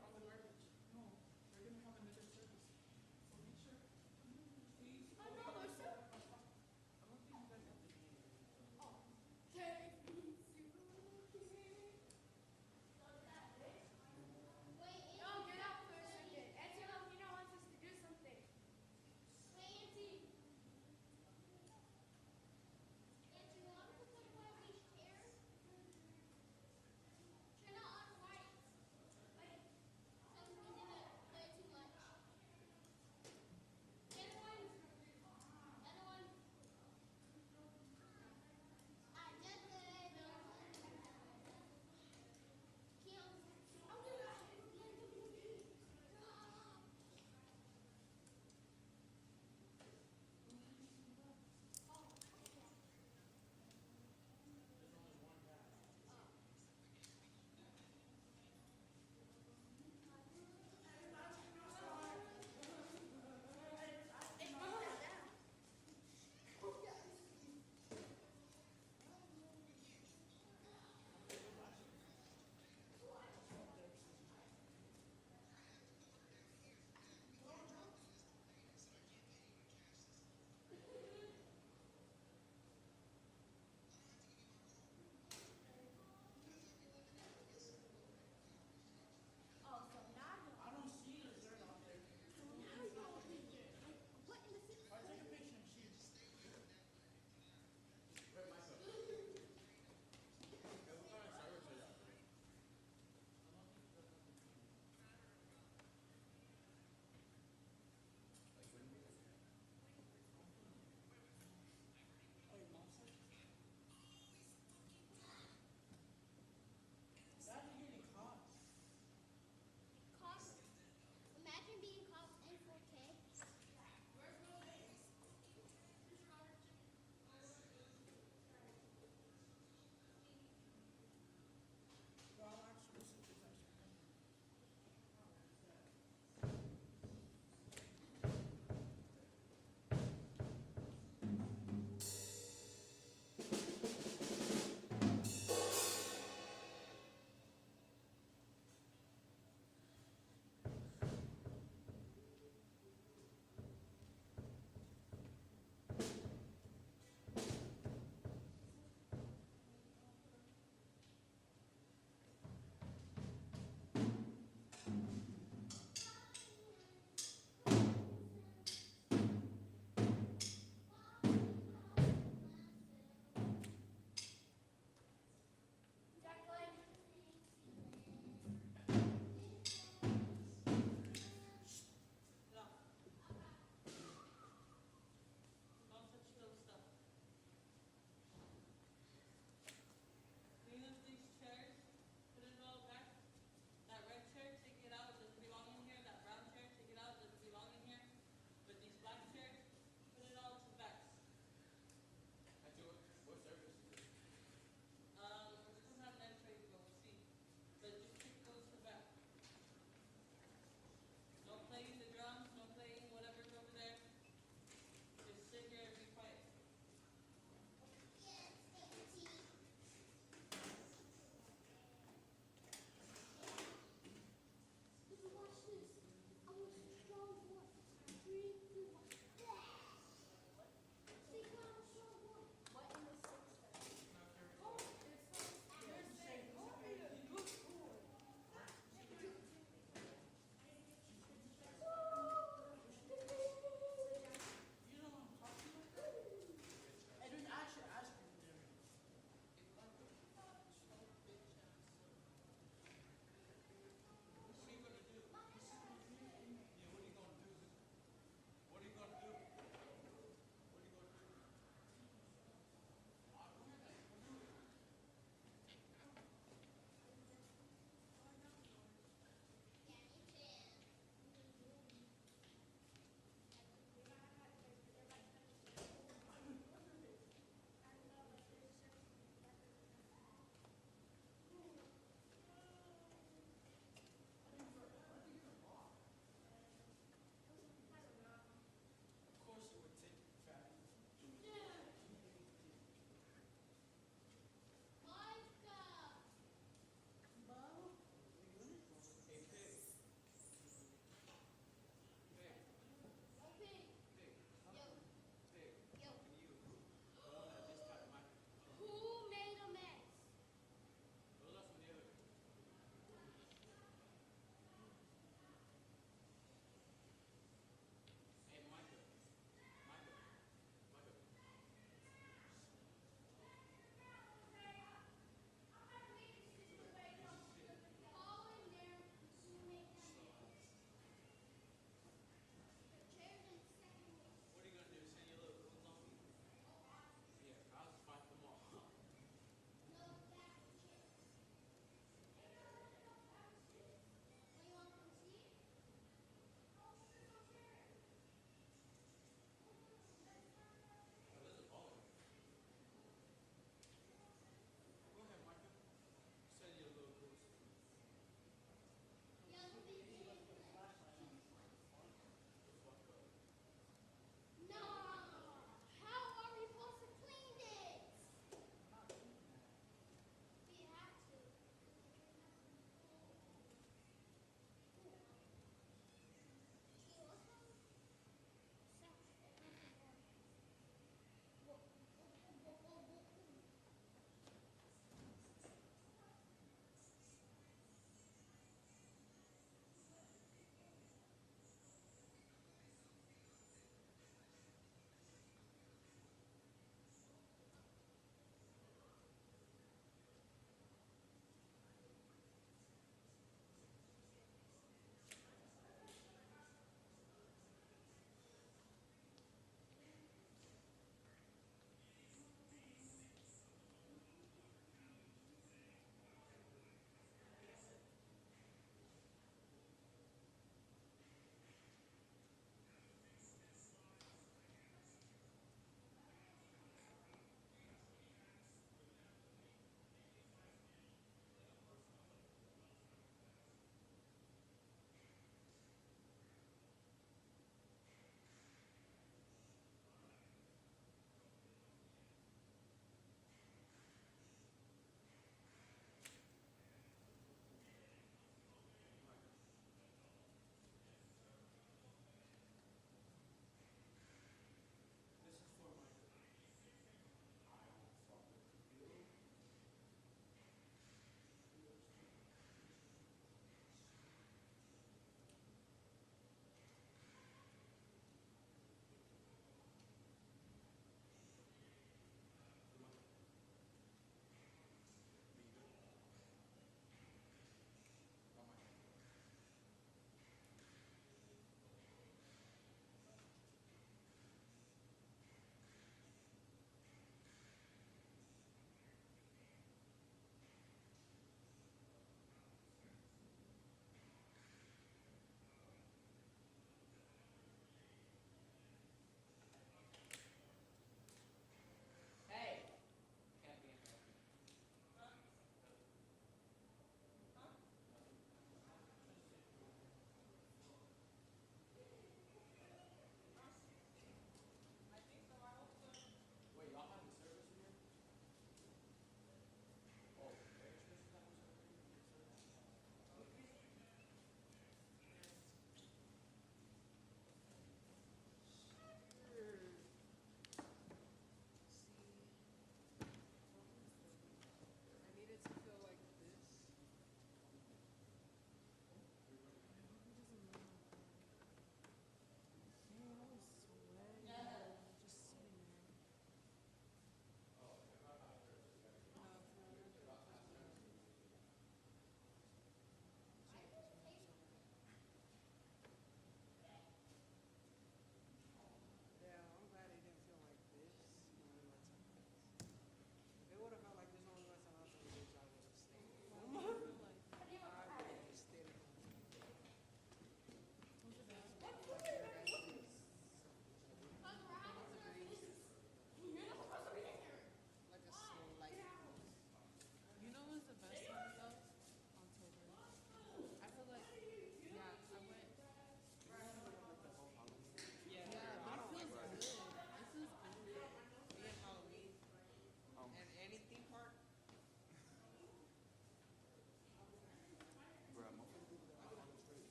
Speaker 9: of the North